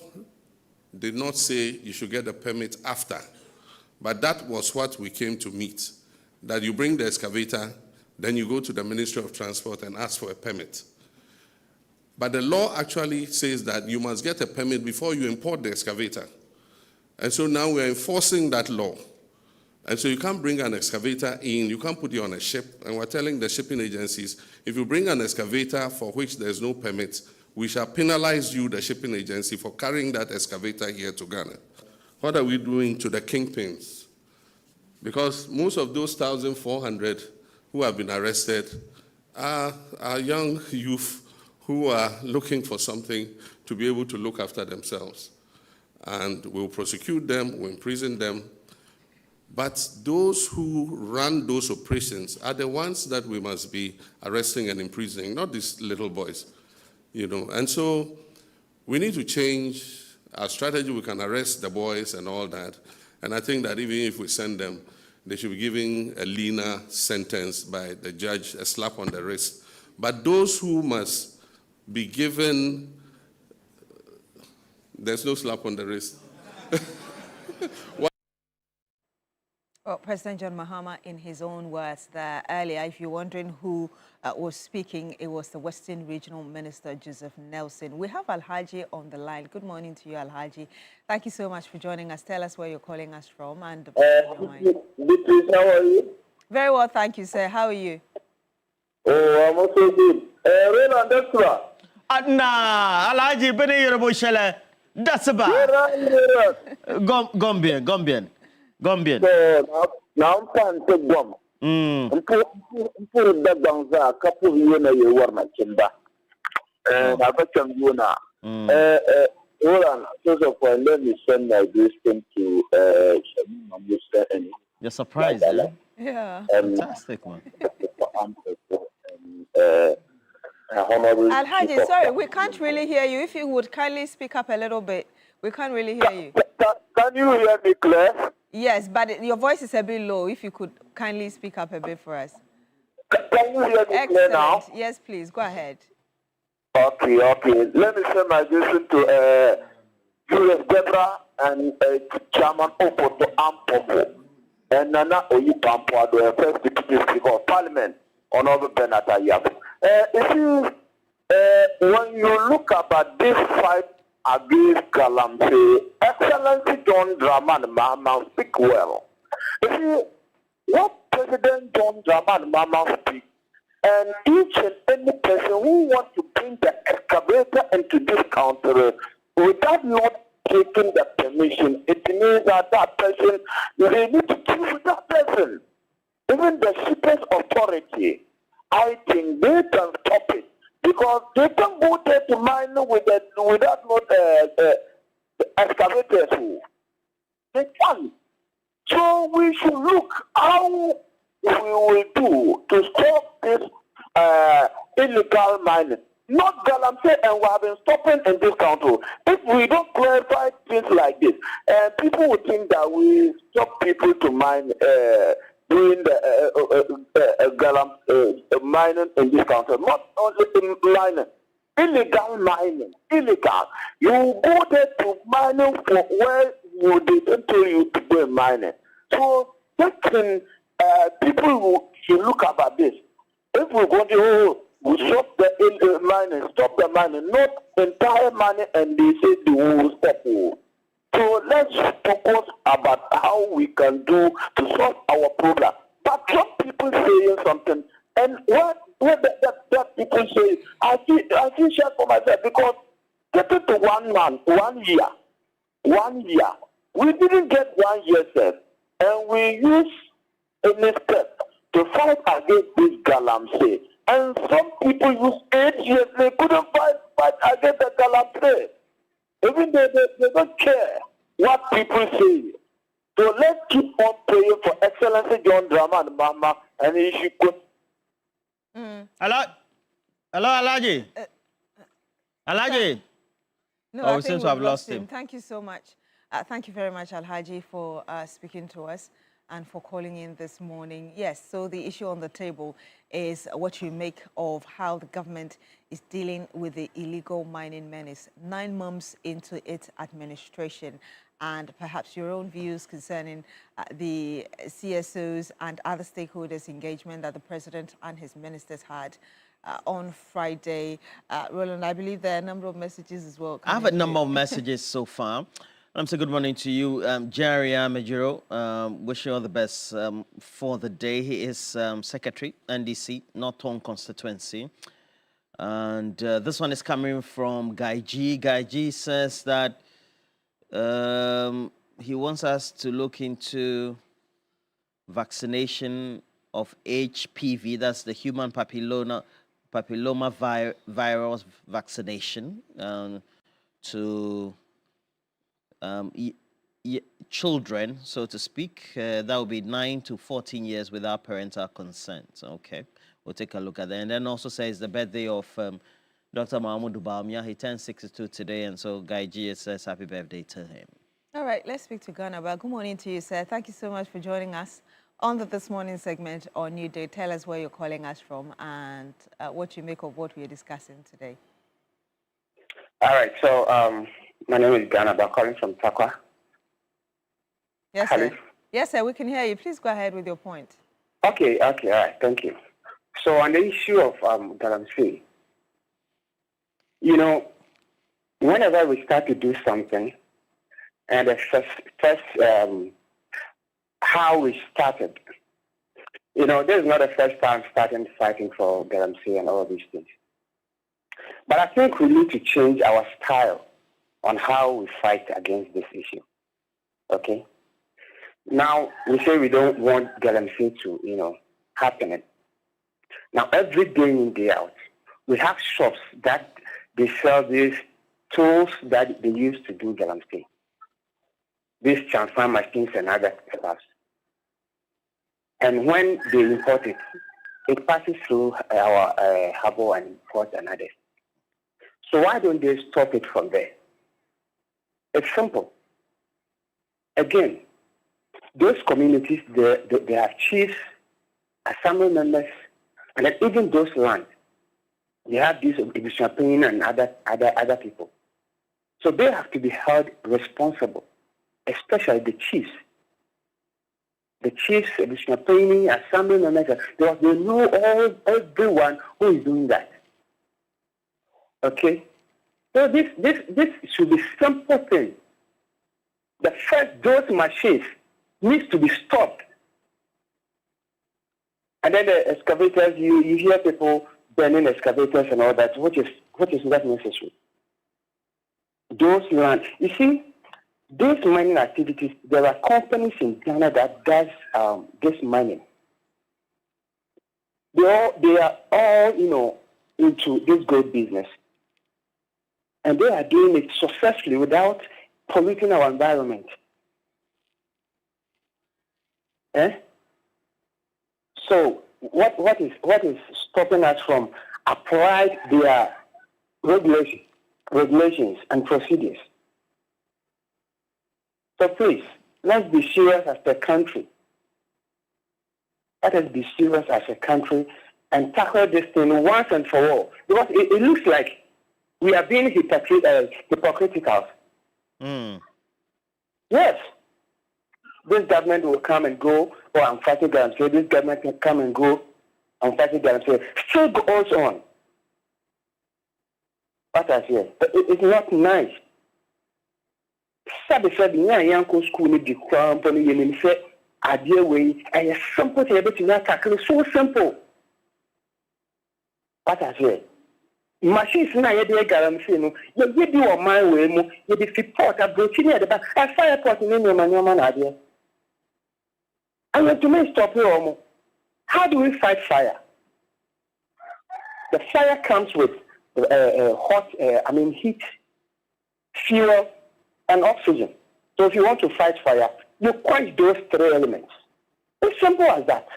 [SPEAKER 3] did not say you should get a permit after, but that was what we came to meet, that you bring the excavator, Then you go to the Ministry of Transport and ask for a permit. But the law actually says that you must get a permit before you import the excavator. And so now we're enforcing that law. And so you can't bring an excavator in, you can't put it on a ship, and we're telling the shipping agencies, if you bring an excavator for which there's no permit, we shall penalize you, the shipping agency, for carrying that excavator here to Ghana. What are we doing to the kingpins? Because most of those 1,400 who have been arrested are young youth who are looking for something to be able to look after themselves. And we'll prosecute them, we'll imprison them. But those who run those operations are the ones that we must be arresting and imprisoning, not these little boys, And so we need to change our strategy. We can arrest the boys and all that. And I think that even if we send them, they should be given a leaner sentence by the judge, a slap on the wrist. But those who must be given, there's no slap on the wrist.
[SPEAKER 21] Well, President John Mahama, in his own words there earlier, if you're wondering who was speaking, it was the Western Regional Minister, Joseph Nelson. We have Alhaji on the line. Good morning to you, Alhaji. Thank you so much for joining us. Tell us where you're calling us from. And
[SPEAKER 4] how are you?
[SPEAKER 21] Very well, thank you, sir. How are you?
[SPEAKER 4] Oh, I'm also good. Renan, that's right.
[SPEAKER 20] Nah, Alhaji, bene yoroboshele. That's about. Gombian.
[SPEAKER 4] So now I'm trying to gum. Put the guns a couple of years were not chimba. And I got some yuna. Hold on, first of all, let me send my greeting to
[SPEAKER 20] You're surprised, eh?
[SPEAKER 21] Yeah.
[SPEAKER 20] Fantastic, man.
[SPEAKER 21] Alhaji, sorry, we can't really hear you. If you would kindly speak up a little bit. We can't really hear you.
[SPEAKER 4] Can you hear me clear?
[SPEAKER 21] Yes, but your voice is a bit low. If you could kindly speak up a bit for us.
[SPEAKER 4] Can you hear me clear now?
[SPEAKER 21] Yes, please. Go ahead.
[SPEAKER 4] Okay. Let me send my greeting to Julius Debra and Chairman Opoto Ampopo and Nana Oyipampo, the first deputy speaker of Parliament, Honorable Bernard Ayabu. When you look about this fight against Galamsey, Excellency John Dramani Mahama speak well. You see, what President John Dramani Mahama speak, and each and any person who wants to bring the excavator into this country without not taking the permission, it means that that person, they need to deal with that person. Even the shippers authority, I think they can stop it. Because they can go there to mine without excavators. They can. So we should look how we will do to stop this illegal mining. Not Galamsey, and we have been stopping in this country. If we don't clarify things like this, people would think that we stop people to mine doing the mining in this country. Not only mining, illegal mining, illegal. You go there to mining for where they don't tell you to go mining. So that can, people should look about this. If we go to we stop the mining, not entire mining, and they say they will stop. So let's focus about how we can do to solve our problem. But some people saying something, and what that people say, I feel share for myself, because get it to 1 month, 1 year. We didn't get 1 year, sir, and we use any step to fight against this Galamsey. And some people use 8 years, they couldn't fight against the Galamsey. Even they don't care what people say. So let's keep on praying for Excellency John Dramani Mahama, and he should go.
[SPEAKER 20] Hello, Alhaji. Alhaji.
[SPEAKER 21] No,
[SPEAKER 20] oh,
[SPEAKER 21] I think
[SPEAKER 20] I've lost him.
[SPEAKER 21] Thank you so much. Thank you very much, Alhaji, for speaking to us. and for calling in this morning. Yes, so the issue on the table is what you make of how the government is dealing with the illegal mining menace 9 months into its administration, and perhaps your own views concerning the CSOs and other stakeholders' engagement that the president and his ministers had on Friday. Roland, I believe there are a number of messages as well.
[SPEAKER 20] I have a number of messages so far. I'm saying good morning to you, Jerry Amejiro. Wish you all the best for the day. He is Secretary, NDC, Norton Constituency. And this one is coming from Guy G. Guy G says that he wants us to look into vaccination of HPV, that's the human papilloma virus vaccination, to children, so to speak. That would be 9 to 14 years without parental consent. Okay, we'll take a look at that. And then also says the birthday of Dr. Mahmoud Bawumia. He turned 62 today, and so Guy G says happy birthday to him.
[SPEAKER 21] All right, let's speak to Ghana. But good morning to you, sir. Thank you so much for joining us on the This Morning segment on New Day. Tell us where you're calling us from and what you make of what we're discussing today.
[SPEAKER 2] All right, so my name is Ghana, but calling from Takwa.
[SPEAKER 21] Yes, sir. Yes, sir, we can hear you. Please go ahead with your point.
[SPEAKER 2] Okay, all right, thank you. So on the issue of Galamsey, you know, whenever we start to do something, and the first how we started, you know, this is not the first time starting fighting for Galamsey and all these things. But I think we need to change our style on how we fight against this issue. Okay? Now, we say we don't want Galamsey to, you know, happen. Now, every day in, day out, we have shops that they sell these tools that they use to do Galamsey. These transfer machines and other stuff. And when they import it, it passes through our harbor and port and others. So why don't they stop it from there? It's simple. Again, those communities, they have chiefs, assembly members, and then even those lands, they have these Ibishapin and other people. So they have to be held responsible, especially the chiefs. The chiefs, Ibishapin, assembly members, they know everyone who is doing that. Okay? So this should be simple thing. The first, those machines needs to be stopped. And then the excavators, you hear people burning excavators and all that, which is not necessary. Those lands, you see, these mining activities, there are companies in Ghana that does this mining. They are all, you know, into this gold business. And they are doing it successfully without polluting our environment. So what is stopping us from applying their regulations and procedures? So please, let's be serious as a country. Let us be serious as a country and tackle this thing once and for all. Because it looks like we are being hypocritical. Yes. This government will come and go, or I'm fighting Galamsey. This government can come and go, I'm fighting Galamsey. Still goes on. What I say? It's not nice. Sabi yanko school ni di company yenim say idea way and simple to able to tackle so simple. What I say? Machines na ye dey Galamsey no ye di o man way mu ye di support abrochi ni the back a fire port ni nyoma na ade. And you to me stop here. How do we fight fire? The fire comes with heat, fuel, and oxygen. So if you want to fight fire, you quench those 3 elements. It's simple as that.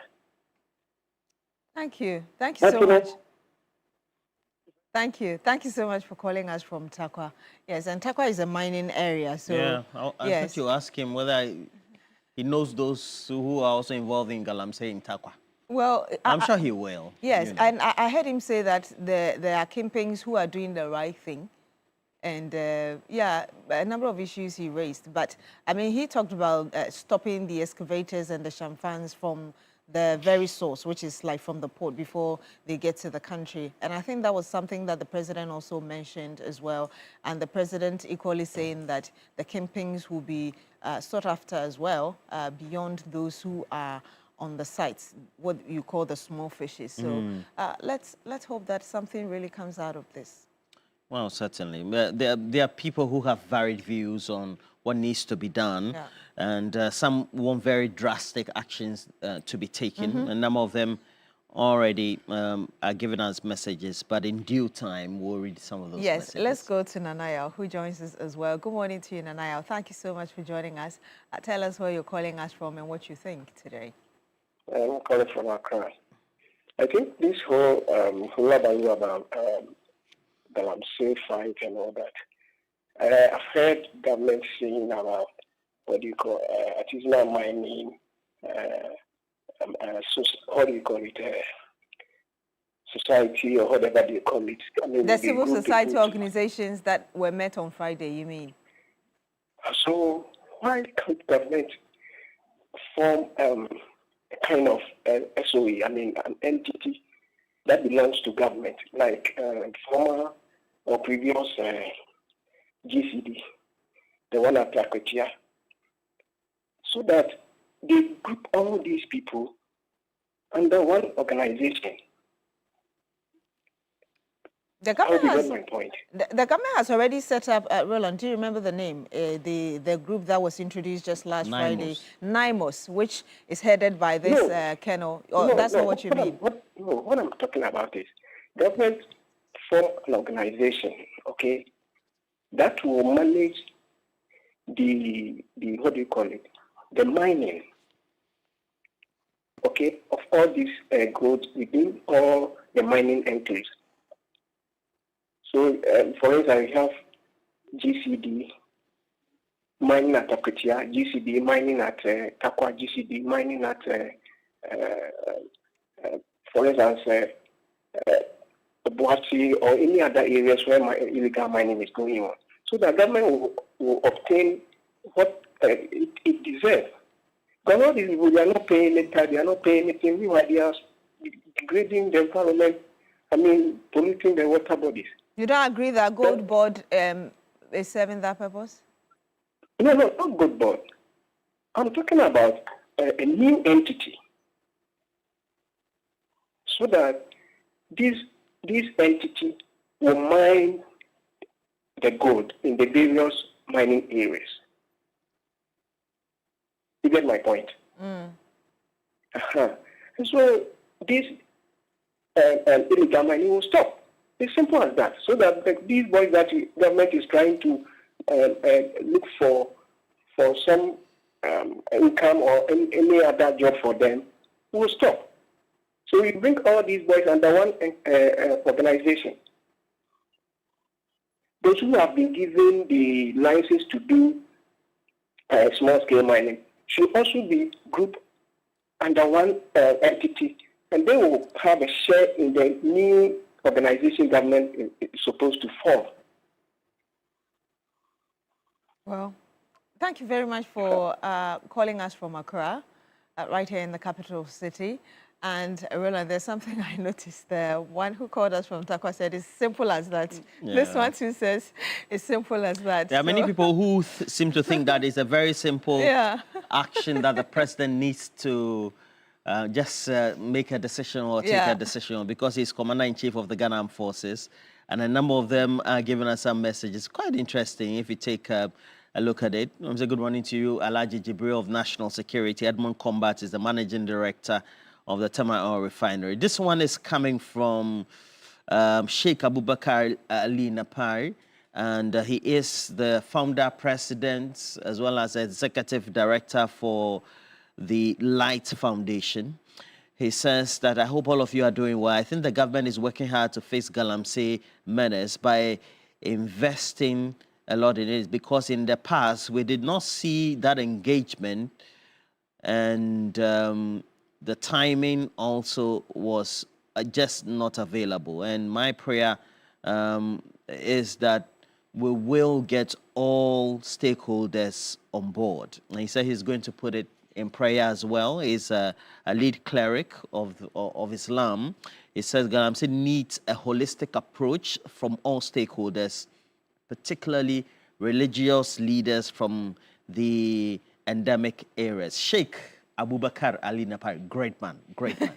[SPEAKER 21] Thank you. Thank you so much. Thank you. Thank you so much for calling us from Takwa. Yes, and Takwa is a mining area. So
[SPEAKER 20] yeah, I thought you asked him whether he knows those who are also involved in Galamsey in Takwa.
[SPEAKER 21] Well,
[SPEAKER 20] I'm sure he will.
[SPEAKER 21] Yes,
[SPEAKER 20] you know.
[SPEAKER 21] and I heard him say that there are kingpins who are doing the right thing. And yeah, a number of issues he raised. But I mean, he talked about stopping the excavators and the champagnes from the very source, which is like from the port before they get to the country. And I think that was something that the president also mentioned as well. And the president equally saying that the kingpins will be sought after as well, beyond those who are on the sites, what you call the small fishes. So let's hope that something really comes out of this.
[SPEAKER 20] Well, certainly. There are people who have varied views on what needs to be done, and some want very drastic actions to be taken. A number of them already are giving us messages, but in due time, we'll read some of those messages.
[SPEAKER 21] Yes, let's go to Nanaya, who joins us as well. Good morning to you, Nanaya. Thank you so much for joining us. Tell us where you're calling us from and what you think today.
[SPEAKER 10] I'm calling from Accra. I think this whole hullabaloo about Galamsey fight and all that. I've heard government saying about what do you call artisanal mining, what do you call it, society or whatever they call it. I mean,
[SPEAKER 21] the civil society organizations that were met on Friday, you mean?
[SPEAKER 10] So why can't government form a kind of SOE, I mean, an entity that belongs to government, like former or previous GCD, the one at Lakotia, so that they group all these people under one organization.
[SPEAKER 21] The government has already set up, Roland, do you remember the name? The group that was introduced just last Friday, NIMOS, which is headed by this Colonel. That's not what you mean.
[SPEAKER 10] What I'm talking about is government form an organization, okay, that will manage the what do you call it, the mining, okay, of all these goods within all the mining enclaves. So, for instance, we have GCD mining at Akutia, GCD mining at Takwa, GCD mining at, for instance, Boachi or any other areas where illegal mining is going on. So the government will obtain what it deserves. But all these people, they are not paying any tax, they are not paying anything. Meanwhile, they are degrading the environment, I mean, polluting the water bodies.
[SPEAKER 21] You don't agree that Gold Board is serving that purpose?
[SPEAKER 10] No, not Gold Board. I'm talking about a new entity. So that this entity will mine the gold in the various mining areas. You get my point? So this illegal mining will stop. It's simple as that. So that these boys that the government is trying to look for some income or any other job for them will stop. So we bring all these boys under one organization. Those who have been given the license to do small-scale mining should also be grouped under one entity, and they will have a share in the new organization government is supposed to form.
[SPEAKER 21] Well, thank you very much for calling us from Accra, right here in the capital city. And Roland, there's something I noticed there. One who called us from Takwa said it's simple as that. Yeah. This one too says it's simple as that.
[SPEAKER 20] There are many people who seem to think that it's a very simple action that the president needs to just make a decision or take a decision because he's commander-in-chief of the Ghana Armed Forces. And a number of them are giving us some messages. Quite interesting if you take a look at it. Say good morning to you, Alhaji Jibril of National Security. Edmund Combat is the managing director of the Tamar Oil Refinery. This one is coming from Sheikh Abubakar Ali Napari, and he is the founder, president, as well as executive director for the Light Foundation. He says that I hope all of you are doing well. I think the government is working hard to face Galamsey menace by investing a lot in it, because in the past we did not see that engagement and the timing also was just not available. And my prayer is that we will get all stakeholders on board. And he said he's going to put it in prayer as well. He's a lead cleric of Islam. He says Galamsey needs a holistic approach from all stakeholders, particularly religious leaders from the endemic areas. Sheikh Abubakar Ali Napari, great man, great man.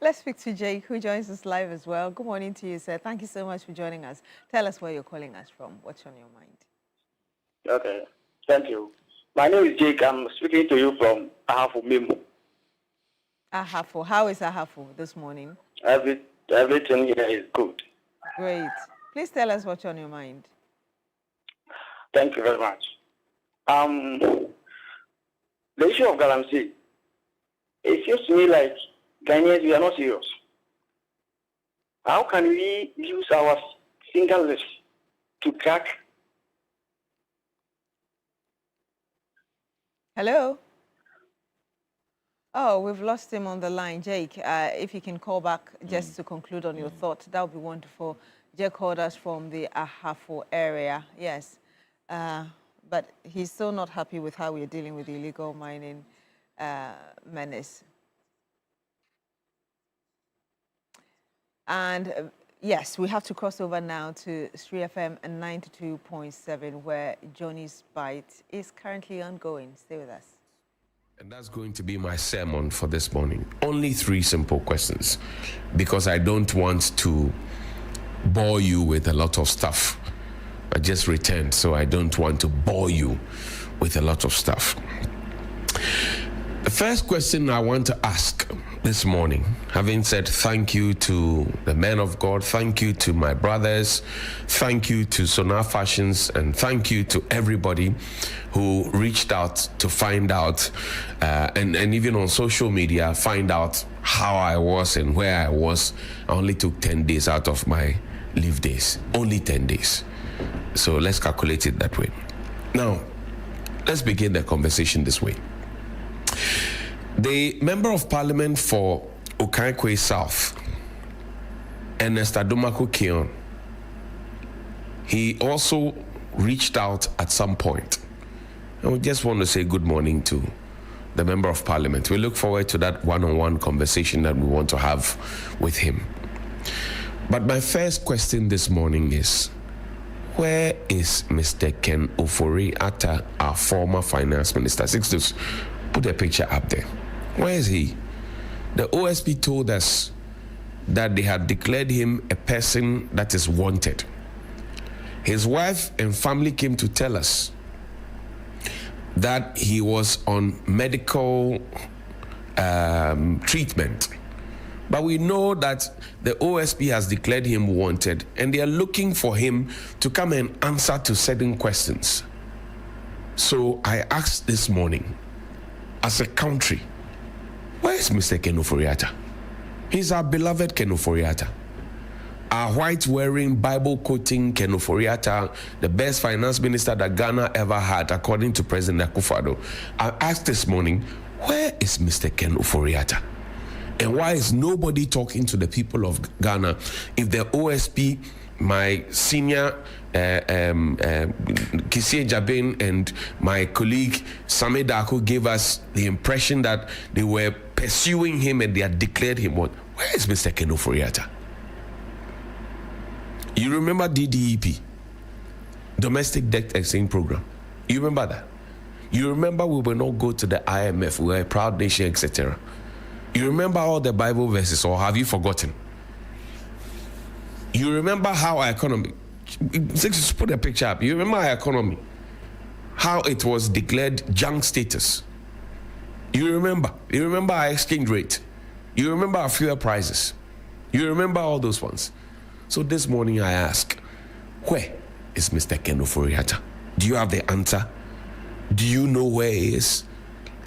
[SPEAKER 21] Let's speak to Jake, who joins us live as well. Good morning to you, sir. Thank you so much for joining us. Tell us where you're calling us from. What's on your mind?
[SPEAKER 4] Okay, thank you. My name is Jake. I'm speaking to you from Ahafo, Mimo.
[SPEAKER 21] Ahafo. How is Ahafo this morning?
[SPEAKER 4] Everything here is good.
[SPEAKER 21] Great. Please tell us what's on your mind.
[SPEAKER 4] Thank you very much. The issue of Galamsey, it seems to me like Ghanaians, we are not serious. How can we use our single lips to crack?
[SPEAKER 21] Hello? Oh, we've lost him on the line. Jake, if you can call back just to conclude on your thought, that would be wonderful. Jake called us from the Ahafo area, yes. But he's still not happy with how we're dealing with the illegal mining menace. And yes, we have to cross over now to 3FM and 92.7, where Johnny's Bite is currently ongoing. Stay with us.
[SPEAKER 6] And that's going to be my sermon for this morning. Only 3 simple questions, because I don't want to bore you with a lot of stuff. I just returned, so I don't want to bore you with a lot of stuff. The first question I want to ask this morning, having said thank you to the men of God, thank you to my brothers, thank you to Sonar Fashions, and thank you to everybody who reached out to find out, and even on social media, find out how I was and where I was. I only took 10 days out of my leave days, only 10 days. So let's calculate it that way. Now, let's begin the conversation this way. The Member of Parliament for Okaikwe South, Ernest Adomako Keon, he also reached out at some point. And we just want to say good morning to the Member of Parliament. We look forward to that one-on-one conversation that we want to have with him. But my first question this morning is, where is Mr. Ken Ofori-Atta, our former finance minister? Sixtus, put a picture up there. Where is he? The OSP told us that they had declared him a person that is wanted. His wife and family came to tell us that he was on medical treatment. But we know that the OSP has declared him wanted, and they are looking for him to come and answer to certain questions. So I asked this morning, as a country, where is Mr. Ken Ofori-Atta? He's our beloved Ken Ofori-Atta. Our white-wearing, Bible-quoting Ken Ofori-Atta, the best finance minister that Ghana ever had, according to President Akufo-Addo. I asked this morning, where is Mr. Ken Ofori-Atta? And why is nobody talking to the people of Ghana? If the OSP, my senior Kisie Jabin and my colleague Same Dako gave us the impression that they were pursuing him and they had declared him what? Where is Mr. Ken Ofori-Atta? You remember DDEP, Domestic Debt Exchange Program? You remember that? You remember we will not go to the IMF, we are a proud nation, etc. You remember all the Bible verses, or have you forgotten? You remember how our economy, just put a picture up. You remember our economy, how it was declared junk status. You remember our exchange rate. You remember our fuel prices. You remember all those ones. So this morning I ask, where is Mr. Ken Ofori-Atta? Do you have the answer? Do you know where he is?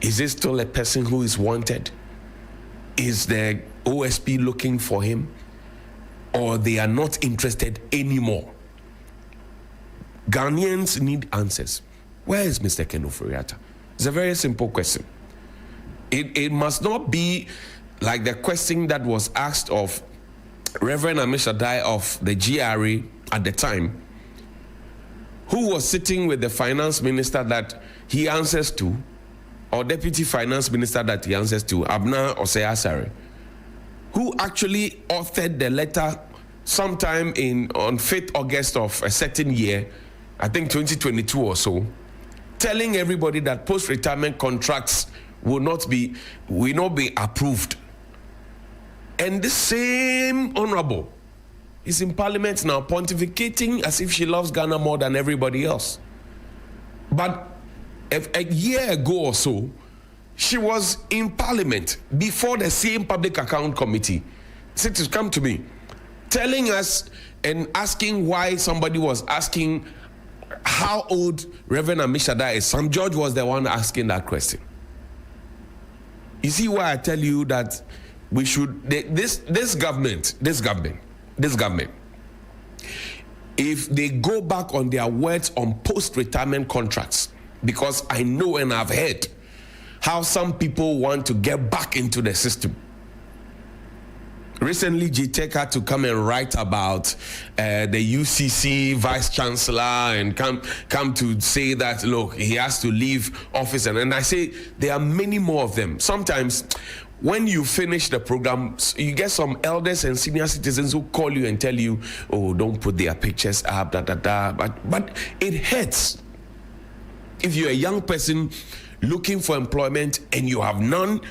[SPEAKER 6] Is he still a person who is wanted? Is the OSP looking for him? Or they are not interested anymore? Ghanaians need answers. Where is Mr. Ken Ofori-Atta? It's a very simple question. It must not be like the question that was asked of Reverend Amishadai of the GRA at the time, who was sitting with the finance minister that he answers to, or deputy finance minister that he answers to, Abna Osei-Asare, who actually authored the letter sometime on 5th August of a certain year, I think 2022 or so, telling everybody that post-retirement contracts will not be approved. And the same honorable is in parliament now pontificating as if she loves Ghana more than everybody else. But a year ago or so, she was in parliament before the same public account committee. Said to come to me, telling us and asking why somebody was asking how old Reverend Amishadai is. Sam George was the one asking that question. You see why I tell you that we should, this government, if they go back on their words on post-retirement contracts, because I know and I've heard how some people want to get back into the system. Recently, G-Tech had to come and write about the UCC vice chancellor and come to say that, look, he has to leave office. And I say there are many more of them. Sometimes when you finish the program, you get some elders and senior citizens who call you and tell you, oh, don't put their pictures up, But it hurts. If you're a young person looking for employment and you have none,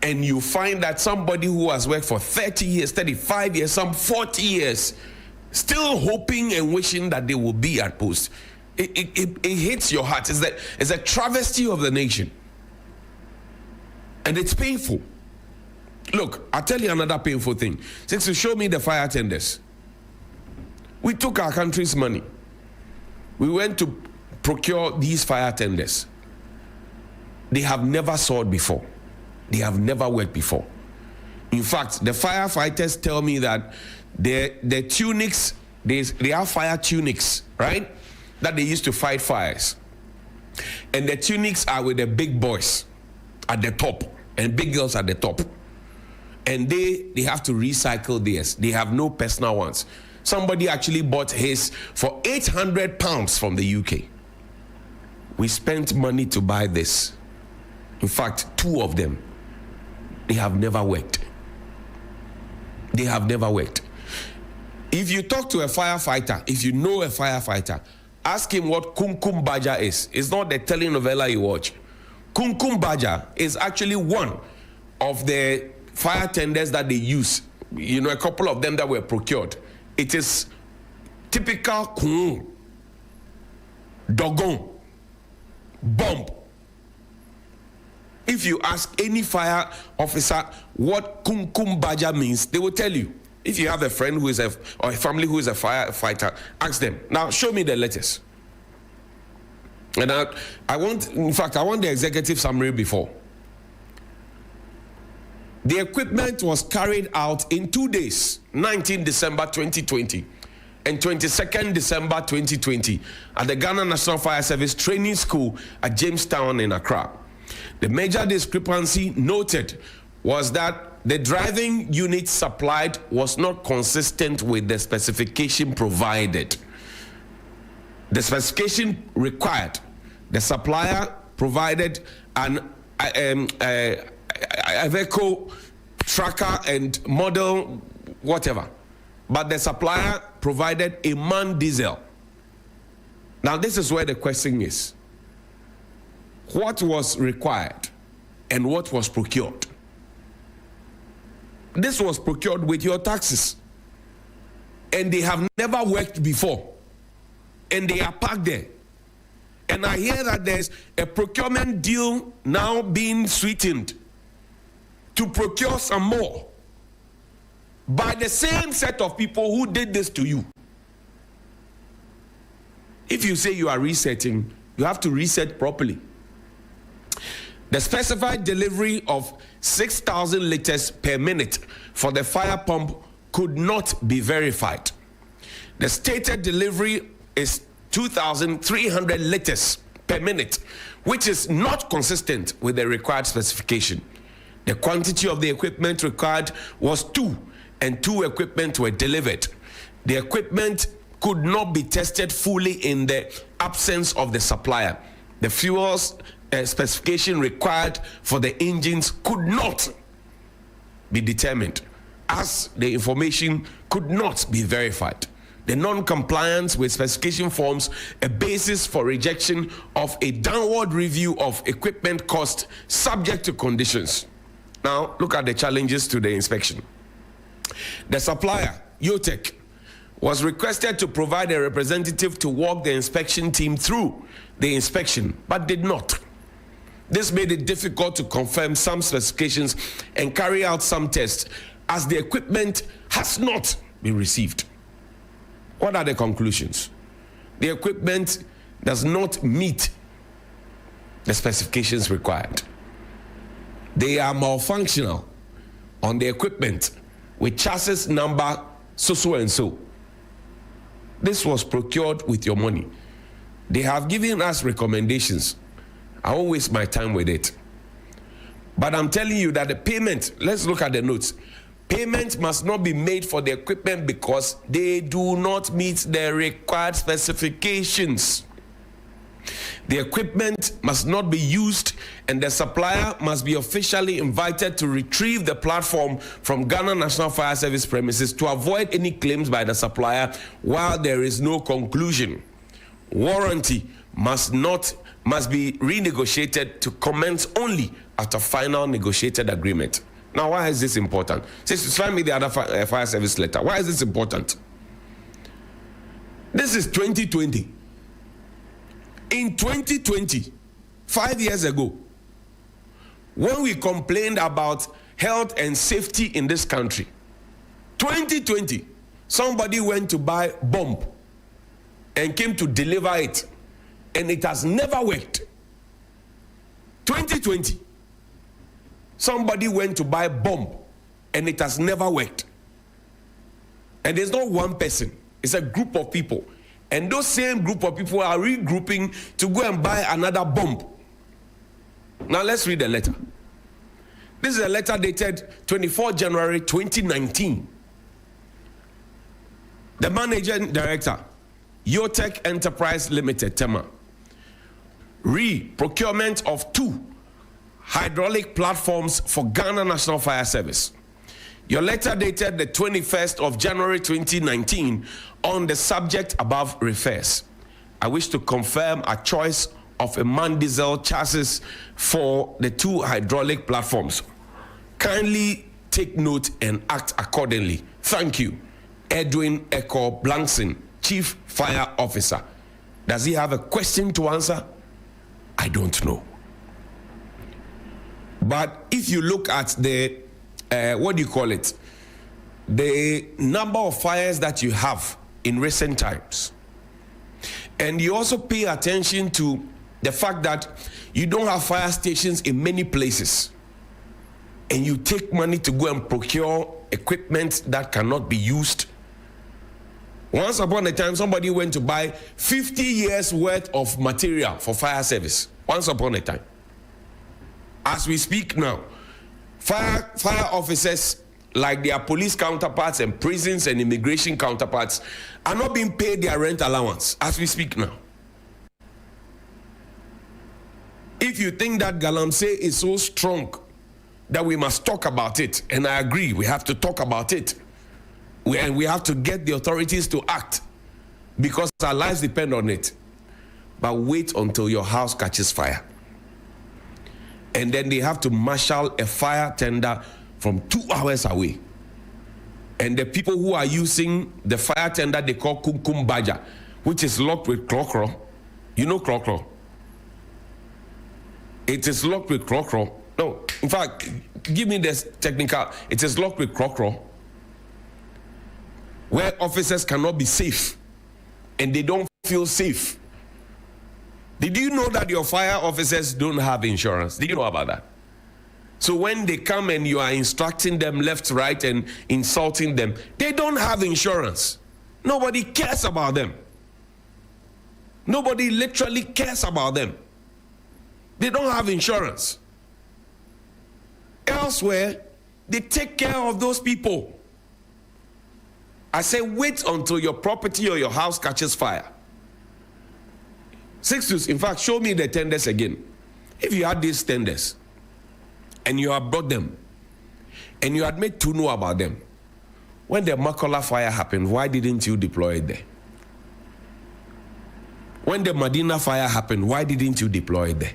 [SPEAKER 6] and you find that somebody who has worked for 30 years, 35 years, some 40 years, still hoping and wishing that they will be at post, it hits your heart. It's a travesty of the nation. And it's painful. Look, I'll tell you another painful thing. Since you show me the fire tenders, we took our country's money. We went to procure these fire tenders. They have never sold before. They have never worked before. In fact, the firefighters tell me that the tunics, they have fire tunics, right? That they used to fight fires. And the tunics are with the big boys at the top and big girls at the top. And they have to recycle theirs. They have no personal ones. Somebody actually bought his for £800 from the UK. We spent money to buy this. In fact, 2 of them. They have never worked. They have never worked. If you talk to a firefighter, if you know a firefighter, ask him what Kumkum Baja is. It's not the telenovela you watch. Kumkum Baja is actually one of the fire tenders that they use. You know, a couple of them that were procured. It is typical Kun, Dogon, bomb. If you ask any fire officer what Kumkum Baja means, they will tell you. If you have a friend who is or a family who is a firefighter, ask them. Now, show me the letters. And I want the executive summary before. The equipment was carried out in 2 days, 19 December 2020 and 22nd December 2020 at the Ghana National Fire Service Training School at Jamestown in Accra. The major discrepancy noted was that the driving unit supplied was not consistent with the specification provided. The specification required the supplier provided an Iveco tracker and model, whatever. But the supplier provided a MAN diesel. Now, this is where the question is. What was required and what was procured? This was procured with your taxes. And they have never worked before. And they are parked there. And I hear that there's a procurement deal now being sweetened to procure some more by the same set of people who did this to you. If you say you are resetting, you have to reset properly. The specified delivery of 6,000 liters per minute for the fire pump could not be verified. The stated delivery is 2,300 liters per minute, which is not consistent with the required specification. The quantity of the equipment required was 2, and 2 equipment were delivered. The equipment could not be tested fully in the absence of the supplier. The fuels specification required for the engines could not be determined, as the information could not be verified. The non-compliance with specification forms a basis for rejection of a downward review of equipment cost subject to conditions. Now, look at the challenges to the inspection. The supplier, Yotech, was requested to provide a representative to walk the inspection team through the inspection, but did not. This made it difficult to confirm some specifications and carry out some tests, as the equipment has not been received. What are the conclusions? The equipment does not meet the specifications required. They are malfunctional on the equipment with chassis number so and so. This was procured with your money. They have given us recommendations. I won't waste my time with it. But I'm telling you that the payment, let's look at the notes. Payment must not be made for the equipment because they do not meet the required specifications. The equipment must not be used, and the supplier must be officially invited to retrieve the platform from Ghana National Fire Service premises to avoid any claims by the supplier while there is no conclusion. Warranty must be renegotiated to commence only after final negotiated agreement. Now, why is this important? Since find me the other fire service letter. Why is this important? This is 2020. In 2020, 5 years ago, when we complained about health and safety in this country, 2020, somebody went to buy bomb and came to deliver it, and it has never worked. 2020, somebody went to buy bomb and it has never worked. And there's not one person, it's a group of people. And those same group of people are regrouping to go and buy another bomb. Now let's read the letter. This is a letter dated 24 January 2019. The managing director, Yotech Enterprise Limited, Tema. Procurement of 2 hydraulic platforms for Ghana National Fire Service. Your letter dated the 21st of January 2019 on the subject above refers. I wish to confirm a choice of a man diesel chassis for the 2 hydraulic platforms. Kindly take note and act accordingly. Thank you. Edwin Echo Blankson, Chief Fire Officer. Does he have a question to answer? I don't know. But if you look at the the number of fires that you have in recent times, and you also pay attention to the fact that you don't have fire stations in many places, and you take money to go and procure equipment that cannot be used. Once upon a time, somebody went to buy 50 years worth of material for fire service. Once upon a time. As we speak now, fire officers, like their police counterparts and prisons and immigration counterparts, are not being paid their rent allowance as we speak now. If you think that Galamsey is so strong that we must talk about it, and I agree, we have to talk about it, and we have to get the authorities to act because our lives depend on it. But wait until your house catches fire. And then they have to marshal a fire tender from 2 hours away. And the people who are using the fire tender they call Kumkum Baja, which is locked with Krokro. You know Krokro? It is locked with Krokro. No, in fact, give me this technical. It is locked with Krokro, where officers cannot be safe and they don't feel safe. Did you know that your fire officers don't have insurance? Did you know about that? So when they come and you are instructing them left, right, and insulting them, they don't have insurance. Nobody cares about them. Nobody literally cares about them. They don't have insurance. Else elsewhere, they take care of those people. I say wait until your property or your house catches fire. In fact, show me the tenders again. If you had these tenders and you have brought them and you had made to know about them, when the Makola fire happened, why didn't you deploy it there? When the Medina fire happened, why didn't you deploy it there?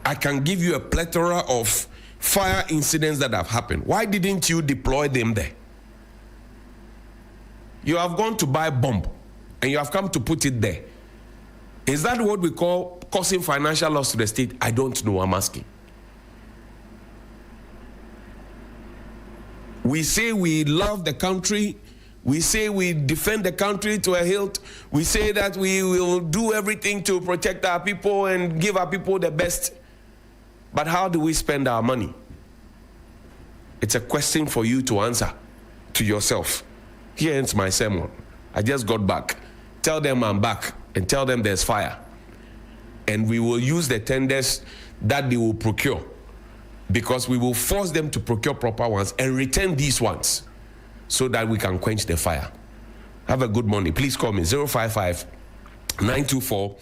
[SPEAKER 6] I can give you a plethora of fire incidents that have happened. Why didn't you deploy them there? You have gone to buy a bomb and you have come to put it there. Is that what we call causing financial loss to the state? I don't know, I'm asking. We say we love the country. We say we defend the country to a hilt. We say that we will do everything to protect our people and give our people the best. But how do we spend our money? It's a question for you to answer to yourself. Here ends my sermon. I just got back. Tell them I'm back and tell them there's fire. And we will use the tenders that they will procure, because we will force them to procure proper ones and return these ones so that we can quench the fire. Have a good morning. Please call me 055 924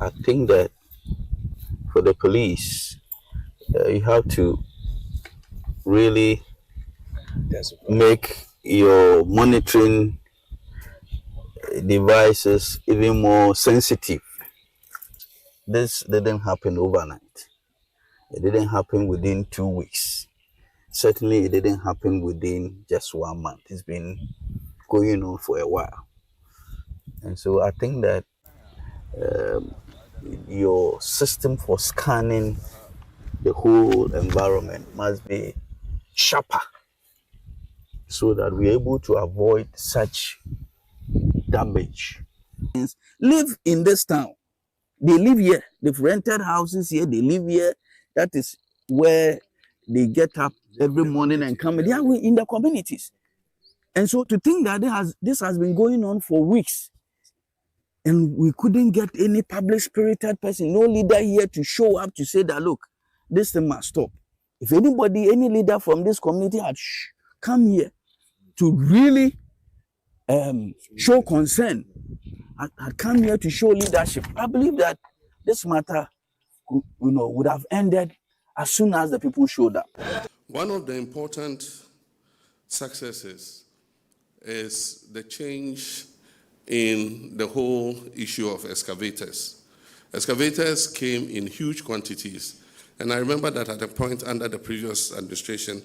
[SPEAKER 14] I think that for the police, you have to really make your monitoring devices even more sensitive. This didn't happen overnight. It didn't happen within 2 weeks. Certainly, it didn't happen within just 1 month. It's been going on for a while. And so I think that your system for scanning the whole environment must be sharper so that we're able to avoid such damage. Live in this town. They live here. They've rented houses here. They live here. That is where they get up every morning and come. They are in the communities. And so to think that this has been going on for weeks and we couldn't get any public-spirited person, no leader here to show up to say that, look, this thing must stop. If anybody, any leader from this community had come here to really show concern, had come here to show leadership, I believe that this matter would have ended as soon as the people showed up.
[SPEAKER 3] One of the important successes is the change in the whole issue of excavators. Excavators came in huge quantities. And I remember that at a point under the previous administration,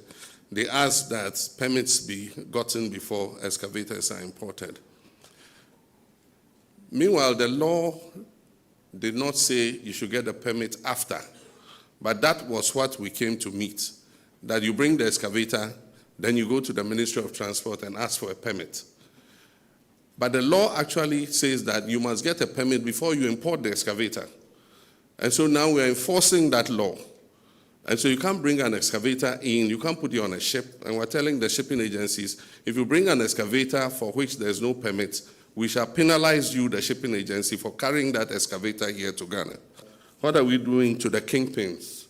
[SPEAKER 3] they asked that permits be gotten before excavators are imported. Meanwhile, the law did not say you should get a permit after, but that was what we came to meet, that you bring the excavator, then you go to the Ministry of Transport and ask for a permit. But the law actually says that you must get a permit before you import the excavator. And so now we're enforcing that law. And so you can't bring an excavator in, you can't put it on a ship, and we're telling the shipping agencies, if you bring an excavator for which there's no permit, we shall penalize you, the shipping agency, for carrying that excavator here to Ghana. What are we doing to the kingpins?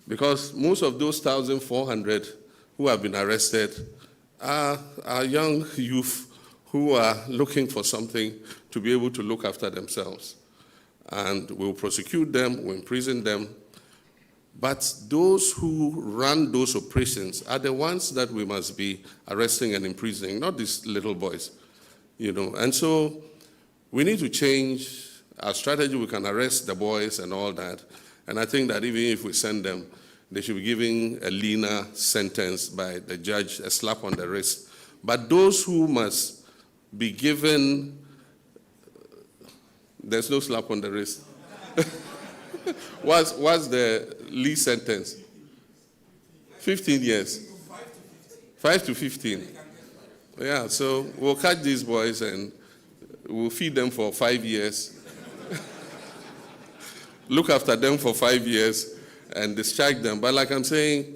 [SPEAKER 3] Because most of those 1,400 who have been arrested are young youth who are looking for something to be able to look after themselves. And we'll prosecute them, we'll imprison them. But those who run those operations are the ones that we must be arresting and imprisoning, not these little boys. And so we need to change our strategy. We can arrest the boys and all that. And I think that even if we send them, they should be given a leaner sentence by the judge, a slap on the wrist. But those who must be given, there's no slap on the wrist. What's the least sentence? 15 years. 5 to 15. Yeah, so we'll catch these boys and we'll feed them for 5 years, look after them for 5 years, and discharge them. But like I'm saying,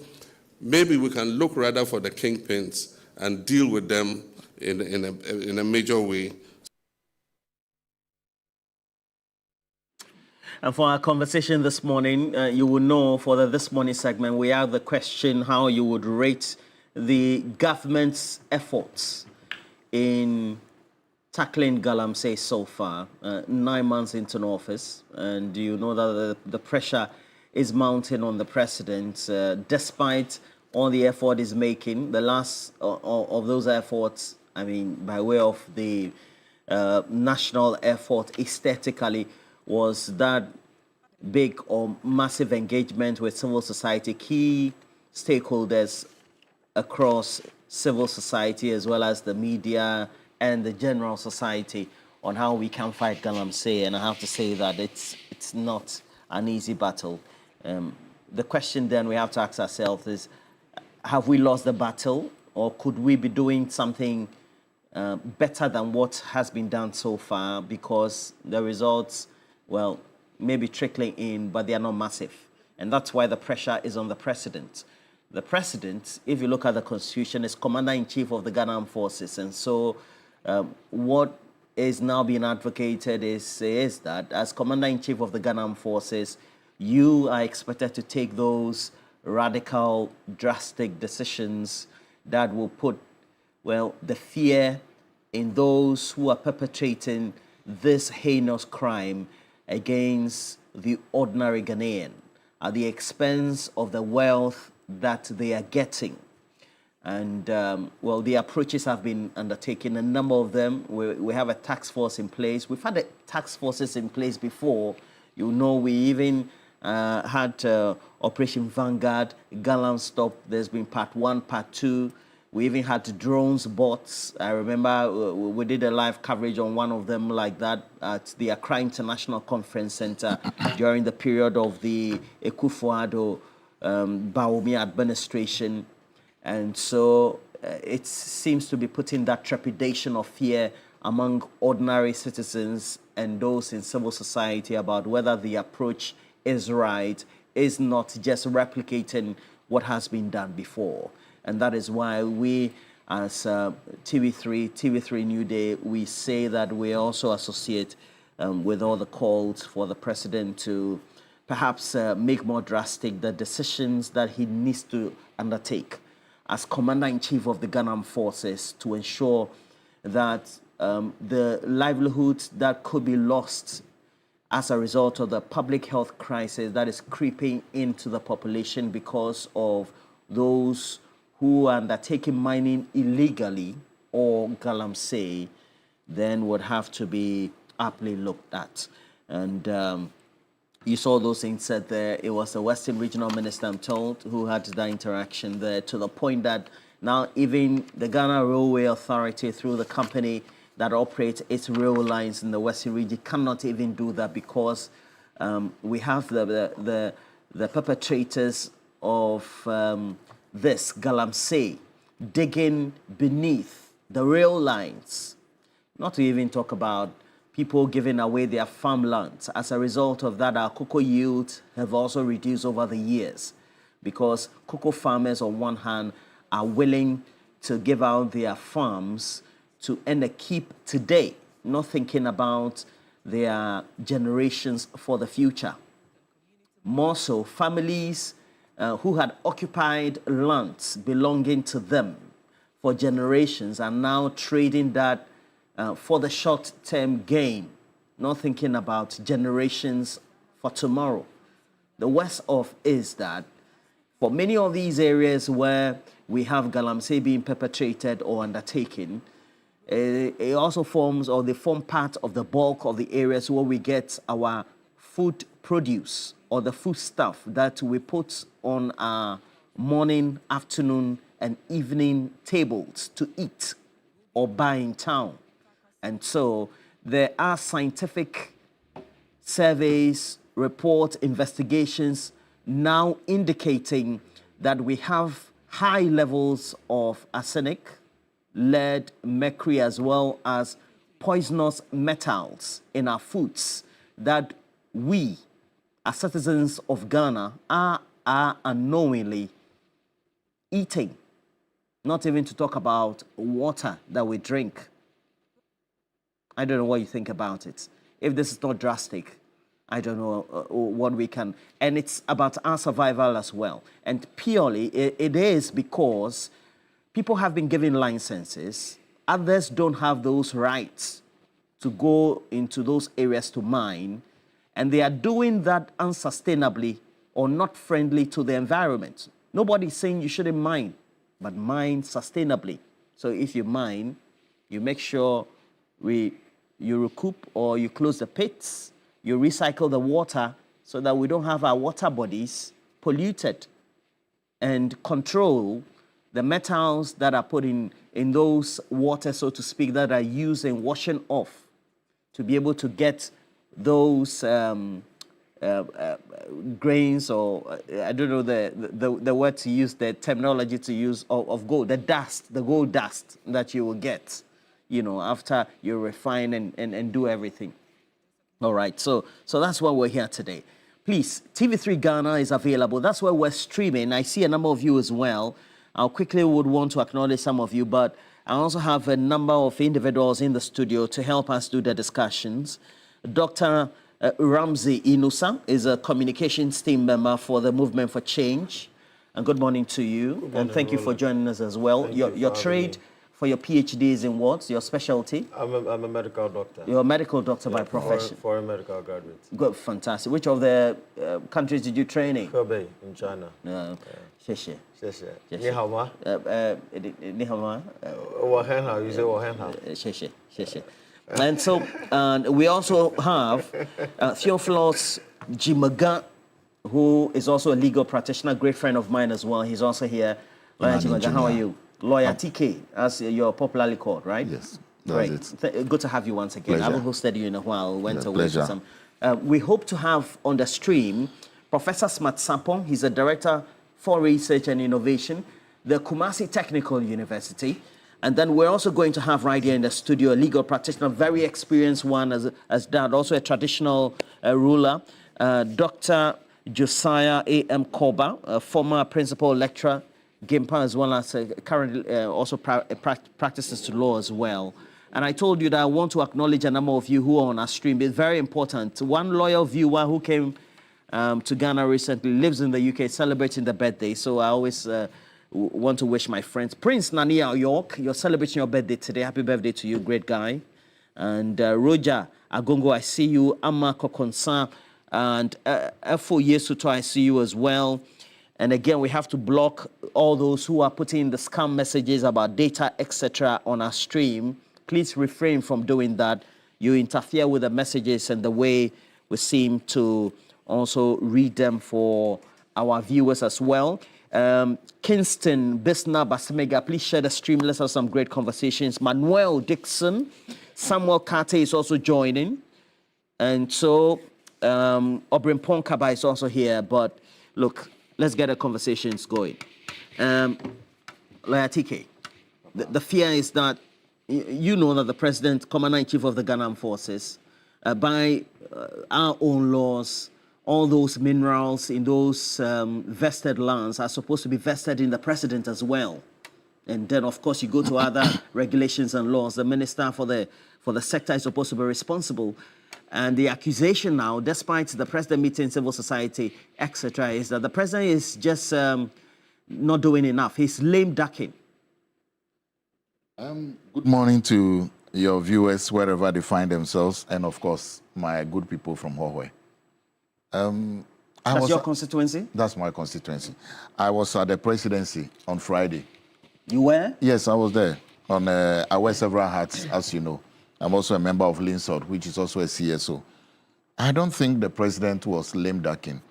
[SPEAKER 3] maybe we can look rather for the kingpins and deal with them in a major way.
[SPEAKER 20] And for our conversation this morning, you will know for the This Morning segment, we have the question how you would rate the government's efforts in tackling Galamsey so far, 9 months into office. And you know that the pressure is mounting on the president, despite all the effort he's making. The last of those efforts, I mean, by way of the national effort aesthetically, was that big or massive engagement with civil society, key stakeholders across civil society as well as the media and the general society on how we can fight Galamsey. And I have to say that it's not an easy battle. The question then we have to ask ourselves is, have we lost the battle, or could we be doing something better than what has been done so far? Because the results, well, maybe trickling in, but they are not massive. And that's why the pressure is on the president. The president, if you look at the constitution, is commander-in-chief of the Ghana Armed Forces. And so what is now being advocated is that as commander-in-chief of the Ghana Armed Forces, you are expected to take those radical, drastic decisions that will put, well, the fear in those who are perpetrating this heinous crime, against the ordinary Ghanaian at the expense of the wealth that they are getting. And, well, the approaches have been undertaken, a number of them. We have a task force in place. We've had task forces in place before. You know, we even had Operation Vanguard, Gallant Stop. There's been part 1, part 2. We even had drones, bots. I remember we did a live coverage on one of them like that at the Accra International Conference Center during the period of the Akufo-Addo Bawumia administration. And so it seems to be putting that trepidation of fear among ordinary citizens and those in civil society about whether the approach is right, is not just replicating what has been done before. And that is why we, as TV3 Newday, we say that we also associate with all the calls for the president to perhaps make more drastic the decisions that he needs to undertake as Commander-in-Chief of the Ghana Armed Forces to ensure that the livelihoods that could be lost as a result of the public health crisis that is creeping into the population because of those who are undertaking mining illegally or galamsey, then would have to be aptly looked at. And you saw those things said there. It was the Western Regional Minister, I'm told, who had that interaction there, to the point that now even the Ghana Railway Authority, through the company that operates its rail lines in the Western region, cannot even do that because we have the perpetrators of this galamsey digging beneath the rail lines, not to even talk about people giving away their farmlands. As a result of that, our cocoa yields have also reduced over the years because cocoa farmers, on one hand, are willing to give out their farms to earn a keep today, not thinking about their generations for the future. More so, families who had occupied lands belonging to them for generations are now trading that for the short-term gain, not thinking about generations for tomorrow. The worst of is that for many of these areas where we have galamsey being perpetrated or undertaken, it also forms, or they form part of the bulk of the areas where we get our food produce or the food stuff that we put on our morning, afternoon, and evening tables to eat or buy in town. And so there are scientific surveys, reports, investigations now indicating that we have high levels of arsenic, lead, mercury, as well as poisonous metals in our foods that we, as citizens of Ghana, are unknowingly eating. Not even to talk about water that we drink. I don't know what you think about it. If this is not drastic, I don't know what we can. And it's about our survival as well. And purely, it is because people have been given licenses. Others don't have those rights to go into those areas to mine. And they are doing that unsustainably or not friendly to the environment. Nobody's saying you shouldn't mine, but mine sustainably. So if you mine, you make sure you recoup or you close the pits, you recycle the water so that we don't have our water bodies polluted, and control the metals that are put in those water, so to speak, that are used in washing off to be able to get those grains, or I don't know the word to use, the terminology to use of gold, the gold dust that you will get, you know, after you refine and do everything. All right, so that's why we're here today. Please, TV3 Ghana is available. That's where we're streaming. I see a number of you as well. I quickly would want to acknowledge some of you, but I also have a number of individuals in the studio to help us do the discussions. Dr. Ramsey Inusa is a communications team member for the Movement for Change. And good morning to you. And thank you for joining us as well. Your trade for your PhDs in what? Your specialty?
[SPEAKER 7] I'm a medical doctor.
[SPEAKER 20] You're a medical doctor by profession?
[SPEAKER 7] Foreign medical graduate.
[SPEAKER 20] Good, fantastic. Which of the countries did you train in?
[SPEAKER 7] Hebei in China.
[SPEAKER 20] No. Xie
[SPEAKER 7] xie. Ni hao ma?
[SPEAKER 20] Ni hao ma?
[SPEAKER 7] You say
[SPEAKER 20] Xie. And so we also have Theophilus Jimaga, who is also a legal practitioner, great friend of mine as well. He's also here. Lawyer Jimaga, how are you? Lawyer TK, as you're popularly called, right?
[SPEAKER 22] Yes,
[SPEAKER 20] great.
[SPEAKER 22] Good
[SPEAKER 20] to have you once again.
[SPEAKER 22] Pleasure.
[SPEAKER 20] I haven't hosted you in a while. Went away
[SPEAKER 22] Pleasure.
[SPEAKER 20] for some. We hope to have on the stream Professor Smart Sapong. He's a director for research and innovation, the Kumasi Technical University. And then we're also going to have right here in the studio a legal practitioner, very experienced one as that, also a traditional ruler, Dr. Josiah A.M. Koba, a former principal lecturer, GIMPA, as well as currently also practices to law as well. And I told you that I want to acknowledge a number of you who are on our stream. It's very important. One loyal viewer who came to Ghana recently, lives in the UK, celebrating the birthday. So I always want to wish my friends. Prince Nania York, you're celebrating your birthday today. Happy birthday to you, great guy. And Roger Agongo, I see you. Amma Kokonsa and F4 Yesuto, I see you as well. And again, we have to block all those who are putting the scam messages about data, etc. on our stream. Please refrain from doing that. You interfere with the messages and the way we seem to also read them for our viewers as well. Kingston, Bisna, Basemega, please share the stream. Let's have some great conversations. Manuel Dixon, Samuel Kate is also joining. And so, Obrin Ponkaba is also here. But look, let's get the conversations going. Lawyer TK, the fear is that you know that the president, Commander-in-Chief of the Ghana Armed Forces, by our own laws, all those minerals in those vested lands are supposed to be vested in the president as well. And then, of course, you go to other regulations and laws. The minister for the sector is supposed to be responsible. And the accusation now, despite the president meeting civil society, etc., is that the president is just not doing enough. He's lame ducking.
[SPEAKER 22] Good morning to your viewers wherever they find themselves, and of course, my good people from Hohwe.
[SPEAKER 20] That's your constituency?
[SPEAKER 22] That's my constituency. I was at the presidency on Friday.
[SPEAKER 20] You were?
[SPEAKER 22] Yes, I was there. I wear several hats, as you know. I'm also a member of Linsod, which is also a CSO. I don't think the president was lame ducking.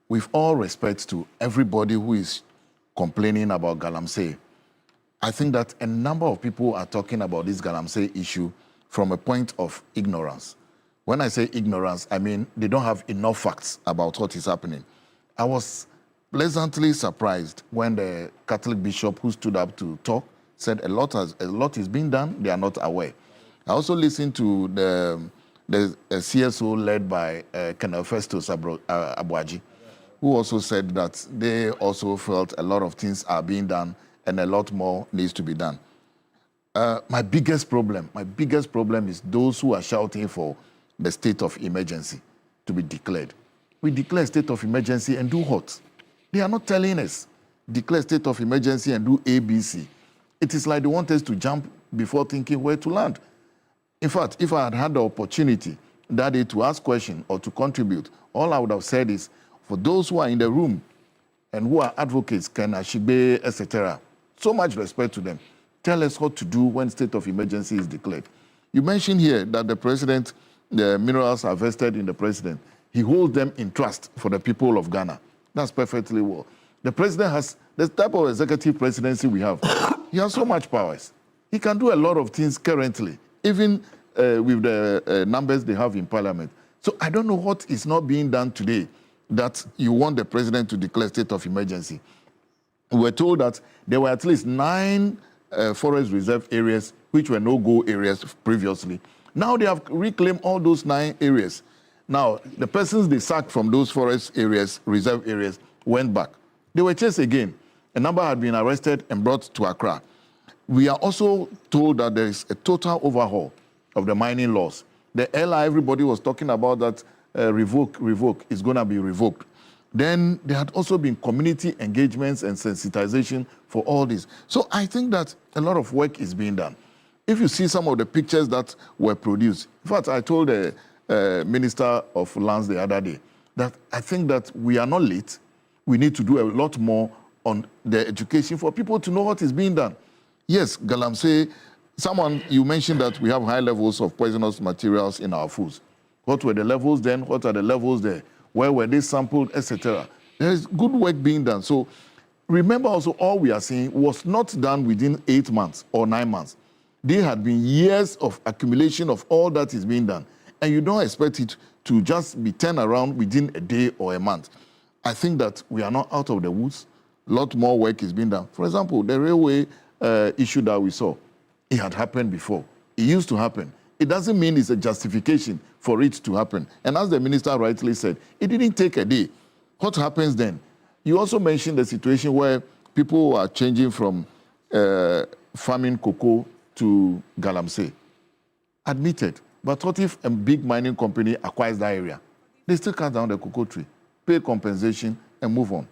[SPEAKER 22] With all respect to everybody who is complaining about Galamsey, I think that a number of people are talking about this Galamsey issue from a point of ignorance. When I say ignorance, I mean they don't have enough facts about what is happening. I was pleasantly surprised when the Catholic bishop who stood up to talk said a lot is being done, they are not aware. I also listened to the CSO led by Colonel Festus Abuaji, who also said that they also felt a lot of things are being done and a lot more needs to be done. My biggest problem is those who are shouting for the state of emergency to be declared. We declare state of emergency and do what? They are not telling us. Declare state of emergency and do ABC. It is like they want us to jump before thinking where to land. In fact, if I had had the opportunity that day to ask questions or to contribute, all I would have said is, for those who are in the room and who are advocates, Ken Ashigbe, etc., so much respect to them. Tell us what to do when state of emergency is declared. You mentioned here that the president, the minerals are vested in the president. He holds them in trust for the people of Ghana. That's perfectly well. The president has, the type of executive presidency we have, he has so much powers. He can do a lot of things currently, even with the numbers they have in parliament. So I don't know what is not being done today that you want the president to declare state of emergency. We were told that there were at least 9 forest reserve areas which were no-go areas previously. Now they have reclaimed all those 9 areas. Now, the persons they sacked from those forest areas, reserve areas, went back. They were chased again. A number had been arrested and brought to Accra. We are also told that there is a total overhaul of the mining laws. The LI, everybody was talking about that revoke is going to be revoked. Then there had also been community engagements and sensitization for all this. So I think that a lot of work is being done. If you see some of the pictures that were produced, in fact, I told the Minister of Lands the other day that I think that we are not late. We need to do a lot more on the education for people to know what is being done. Yes, Galamsey, you mentioned that we have high levels of poisonous materials in our foods. What were the levels then? What are the levels there? Where were they sampled, etc.? There is good work being done. So remember also, all we are saying was not done within 8 months or 9 months. There had been years of accumulation of all that is being done. And you don't expect it to just be turned around within a day or a month. I think that we are not out of the woods. A lot more work is being done. For example, the railway issue that we saw, it had happened before. It used to happen. It doesn't mean it's a justification for it to happen. And as the minister rightly said, it didn't take a day. What happens then? You also mentioned the situation where people are changing from farming cocoa to Galamsey. Admitted. But what if a big mining company acquires that area? They still cut down the cocoa tree, pay compensation, and move on.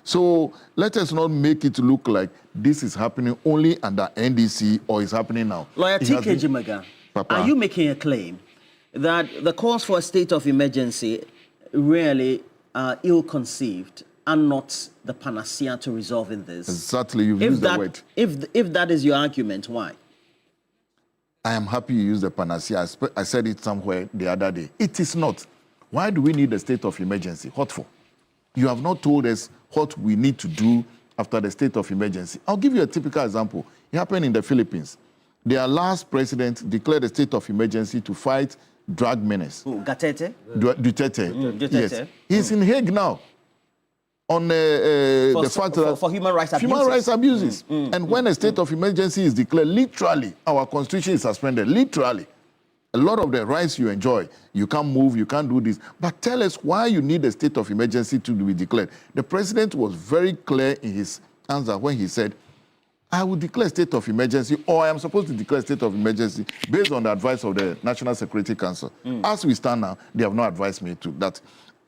[SPEAKER 22] So let us not make it look like this is happening only under NDC or is happening now.
[SPEAKER 8] Lawyer TK Jimaga, are you making a claim that the calls for a state of emergency really are ill-conceived and not the panacea to resolving this?
[SPEAKER 22] Exactly, you've used the word.
[SPEAKER 8] If that is your argument, why?
[SPEAKER 22] I am happy you used the panacea. I said it somewhere the other day. It is not. Why do we need a state of emergency? What for? You have not told us what we need to do after the state of emergency. I'll give you a typical example. It happened in the Philippines. Their last president declared a state of emergency to fight drug menace.
[SPEAKER 8] Duterte?
[SPEAKER 22] Duterte. Yes. He's in Hague now on the fact that
[SPEAKER 8] for human rights abuses.
[SPEAKER 22] Human rights abuses. And when a state of emergency is declared, literally, our constitution is suspended. Literally. A lot of the rights you enjoy, you can't move, you can't do this. But tell us why you need a state of emergency to be declared. The president was very clear in his answer when he said, I will declare state of emergency, or I am supposed to declare state of emergency based on the advice of the National Security Council. As we stand now, they have not advised me to that.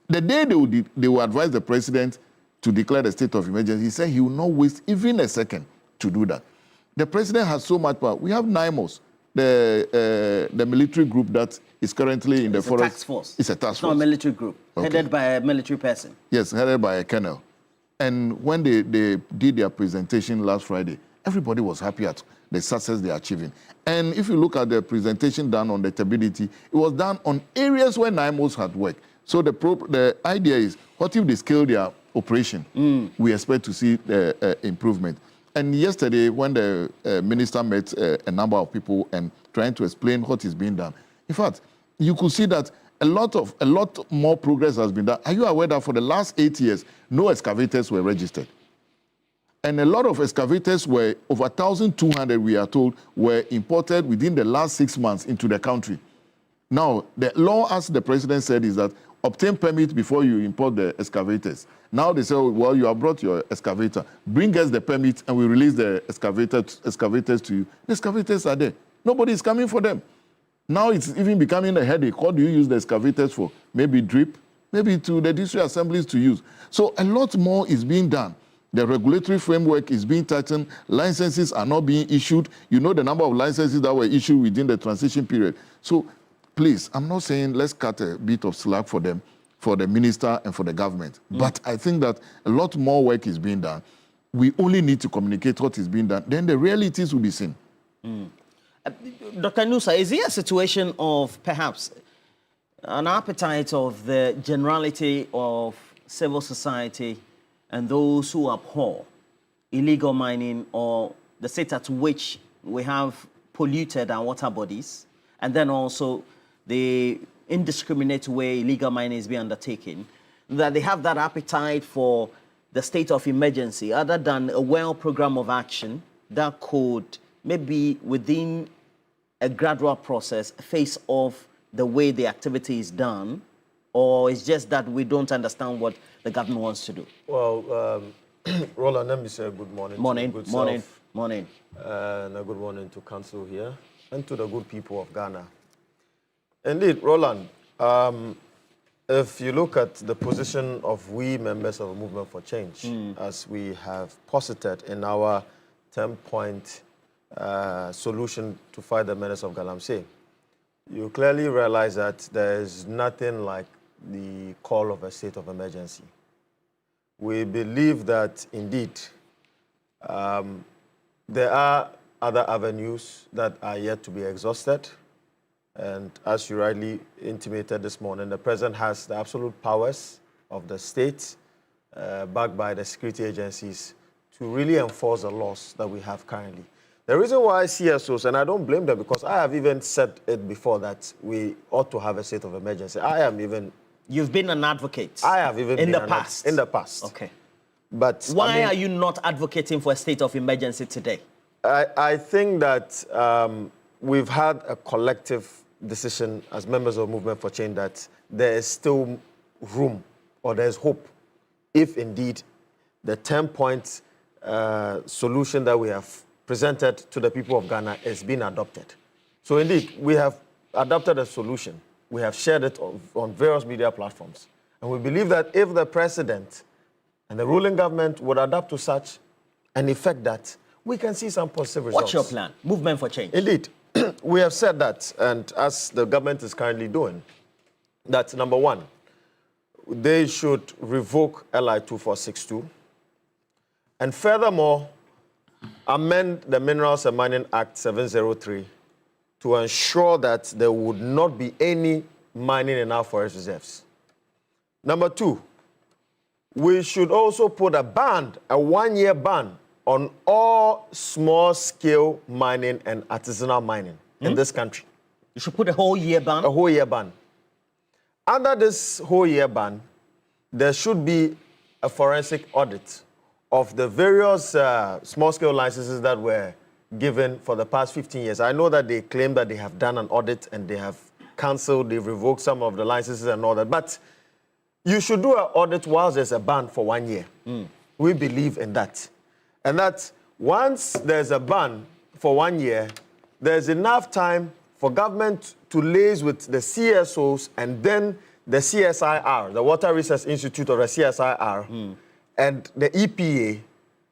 [SPEAKER 22] The day they will advise the president to declare the state of emergency, he said he will not waste even a second to do that. The president has so much power. We have NIMOS, the military group that is currently in the forest.
[SPEAKER 8] It's a task force.
[SPEAKER 22] It's a task force.
[SPEAKER 8] It's not a military group, headed by a military person.
[SPEAKER 22] Yes, headed by a colonel. And when they did their presentation last Friday, everybody was happy at the success they are achieving. And if you look at the presentation done on the stability, it was done on areas where NIMOS had worked. So the idea is, what if they scale their operation? We expect to see improvement. And yesterday, when the minister met a number of people and trying to explain what is being done, in fact, you could see that a lot more progress has been done. Are you aware that for the last 8 years, no excavators were registered? And a lot of excavators were, over 1,200, we are told, were imported within the last 6 months into the country. Now, the law, as the president said, is that obtain permit before you import the excavators. Now they say, well, you have brought your excavator. Bring us the permit and we release the excavators to you. The excavators are there. Nobody is coming for them. Now it's even becoming a headache. What do you use the excavators for? Maybe drip, maybe to the district assemblies to use. So a lot more is being done. The regulatory framework is being tightened. Licenses are not being issued. You know the number of licenses that were issued within the transition period. So please, I'm not saying let's cut a bit of slack for them, for the minister and for the government. But I think that a lot more work is being done. We only need to communicate what is being done. Then the realities will be seen.
[SPEAKER 8] Dr. Nusa, is there a situation of perhaps an appetite of the generality of civil society and those who abhor illegal mining or the state at which we have polluted our water bodies, and then also the indiscriminate way illegal mining is being undertaken, that they have that appetite for the state of emergency other than a well program of action that could maybe within a gradual process face off the way the activity is done, or it's just that we don't understand what the government wants to do?
[SPEAKER 7] Well, Roland, let me say good morning.
[SPEAKER 8] Morning,
[SPEAKER 7] to good
[SPEAKER 8] morning,
[SPEAKER 7] self,
[SPEAKER 8] morning.
[SPEAKER 7] And a good morning to council here and to the good people of Ghana. Indeed, Roland, If you look at the position of we members of the Movement for Change, as we have posited in our 10-point solution to fight the menace of Galamsey, you clearly realize that there is nothing like the call of a state of emergency. We believe that, indeed, there are other avenues that are yet to be exhausted. And as you rightly intimated this morning, the president has the absolute powers of the state, backed by the security agencies, to really enforce the laws that we have currently. The reason why CSOs, and I don't blame them, because I have even said it before that we ought to have a state of emergency.
[SPEAKER 8] You've been an advocate.
[SPEAKER 7] I have even
[SPEAKER 8] in
[SPEAKER 7] been
[SPEAKER 8] the past.
[SPEAKER 7] In the past.
[SPEAKER 8] Okay.
[SPEAKER 7] But
[SPEAKER 8] why are you not advocating for a state of emergency today?
[SPEAKER 7] I think that we've had a collective decision as members of Movement for Change that there is still room, or there's hope, if indeed the 10-point solution that we have presented to the people of Ghana is being adopted. So indeed, we have adopted a solution. We have shared it on various media platforms. And we believe that if the president and the ruling government would adapt to such an effect, that we can see some positive results.
[SPEAKER 8] What's your plan? Movement for Change.
[SPEAKER 7] Indeed. We have said that, and as the government is currently doing, that number one, they should revoke LI 2462, and furthermore, amend the Minerals and Mining Act 703 to ensure that there would not be any mining in our forest reserves. Number two, we should also put a ban, a one-year ban, on all small-scale mining and artisanal mining in this country.
[SPEAKER 8] You should put a whole year ban?
[SPEAKER 7] A whole year ban. Under this whole year ban, there should be a forensic audit of the various small-scale licenses that were given for the past 15 years. I know that they claim that they have done an audit and they have cancelled, they've revoked some of the licenses and all that, but you should do an audit whilst there's a ban for 1 year. We believe in that. And that once there's a ban for 1 year, there's enough time for government to liaise with the CSOs and then the CSIR, the Water Research Institute of the CSIR, and the EPA,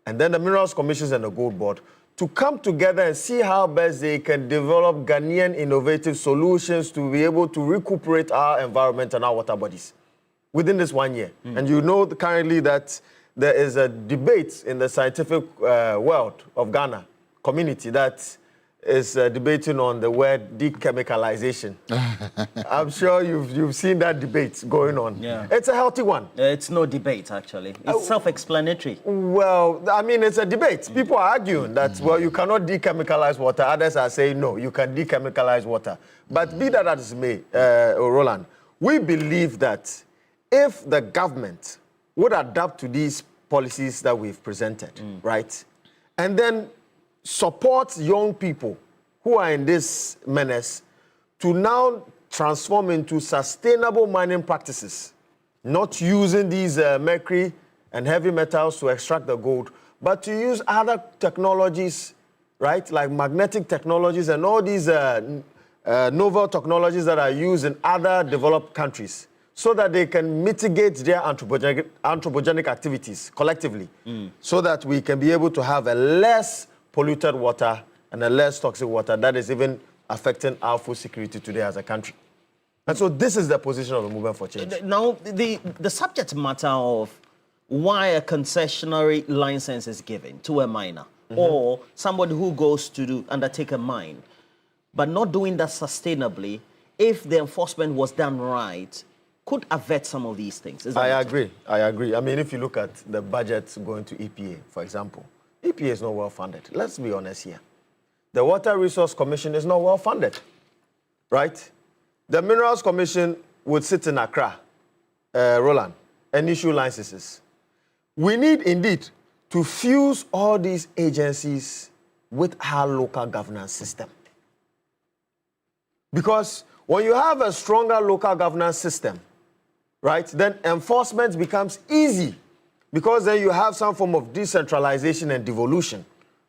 [SPEAKER 7] and then the Minerals Commissions and the Gold Board, to come together and see how best they can develop Ghanaian innovative solutions to be able to recuperate our environment and our water bodies within this 1 year. And you know currently that there is a debate in the scientific world of Ghana community that is debating on the word dechemicalization. I'm sure you've seen that debate going on.
[SPEAKER 8] Yeah.
[SPEAKER 7] It's a healthy one.
[SPEAKER 8] It's no debate, actually. It's self-explanatory.
[SPEAKER 7] Well, I mean, it's a debate. People are arguing that, well, you cannot dechemicalize water. Others are saying, no, you can dechemicalize water. But be that as it may, Roland, we believe that if the government would adapt to these policies that we've presented, right, and then support young people who are in this menace to now transform into sustainable mining practices, not using these mercury and heavy metals to extract the gold, but to use other technologies, right, like magnetic technologies and all these novel technologies that are used in other developed countries, so that they can mitigate their anthropogenic activities collectively, so that we can be able to have a less polluted water and a less toxic water that is even affecting our food security today as a country. And so this is the position of the Movement for Change.
[SPEAKER 8] Now, the subject matter of why a concessionary license is given to a miner or somebody who goes to undertake a mine, but not doing that sustainably, if the enforcement was done right, could avert some of these things.
[SPEAKER 7] I agree. I mean, if you look at the budget going to EPA, for example, EPA is not well funded. Let's be honest here. The Water Resource Commission is not well funded, right? The Minerals Commission would sit in Accra, Roland, and issue licenses. We need indeed to fuse all these agencies with our local governance system. Because when you have a stronger local governance system, right, then enforcement becomes easy, because then you have some form of decentralization and devolution,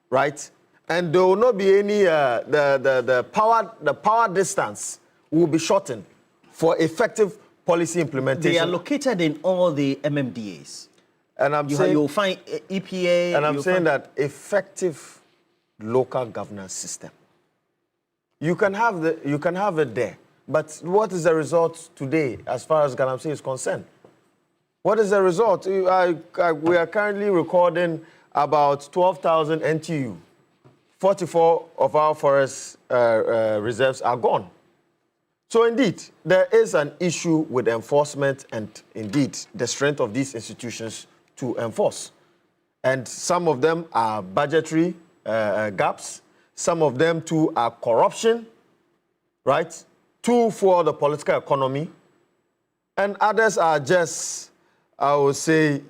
[SPEAKER 7] right? And there will not be any, the power distance will be shortened for effective policy implementation.
[SPEAKER 8] They are located in all the MMDAs.
[SPEAKER 7] And I'm saying
[SPEAKER 8] you'll find EPA.
[SPEAKER 7] And I'm saying that effective local governance system. You can have it there, but what is the result today as far as Galamsey is concerned? What is the result? We are currently recording about 12,000 NTU. 44 of our forest reserves are gone. So indeed, there is an issue with enforcement and indeed the strength of these institutions to enforce. And some of them are budgetary gaps. Some of them too are corruption, right? Two for the political economy. And others are just, I would say,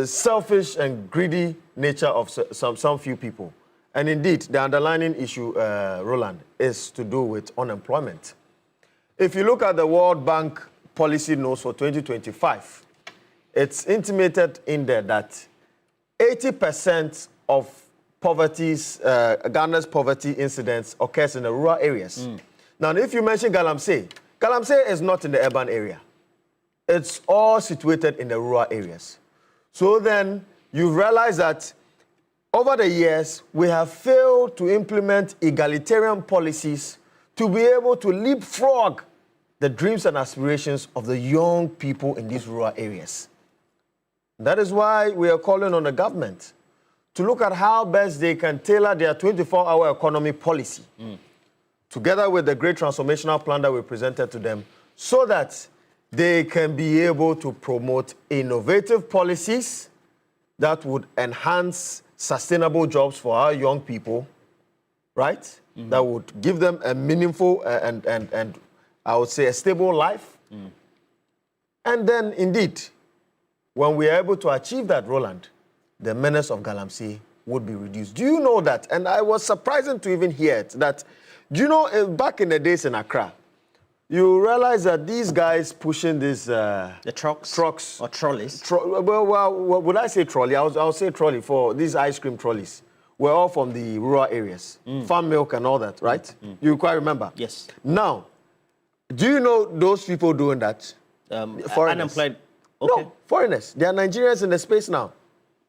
[SPEAKER 7] selfish and greedy nature of some few people. And indeed, the underlying issue, Roland, is to do with unemployment. If you look at the World Bank policy notes for 2025, it's intimated in there that 80% of Ghana's poverty incidents occurs in the rural areas. Now, if you mention Galamsey, Galamsey is not in the urban area. It's all situated in the rural areas. So then you realize that over the years, we have failed to implement egalitarian policies to be able to leapfrog the dreams and aspirations of the young people in these rural areas. That is why we are calling on the government to look at how best they can tailor their 24-hour economy policy, together with the great transformational plan that we presented to them, so that they can be able to promote innovative policies that would enhance sustainable jobs for our young people, right? That would give them a meaningful and I would say a stable life. And then indeed, when we are able to achieve that, Roland, the menace of Galamsey would be reduced. Do you know that? And I was surprised to even hear it, that, do you know, back in the days in Accra, you realize that these guys pushing these... the trucks.
[SPEAKER 8] Or trolleys.
[SPEAKER 7] Well, would I say trolley? I'll say trolley for these ice cream trolleys. We're all from the rural areas. Farm milk and all that, right? You quite remember?
[SPEAKER 8] Yes.
[SPEAKER 7] Now, do you know those people doing that? Foreigners.
[SPEAKER 8] Unemployed. Okay.
[SPEAKER 7] No, foreigners. They are Nigerians in the space now.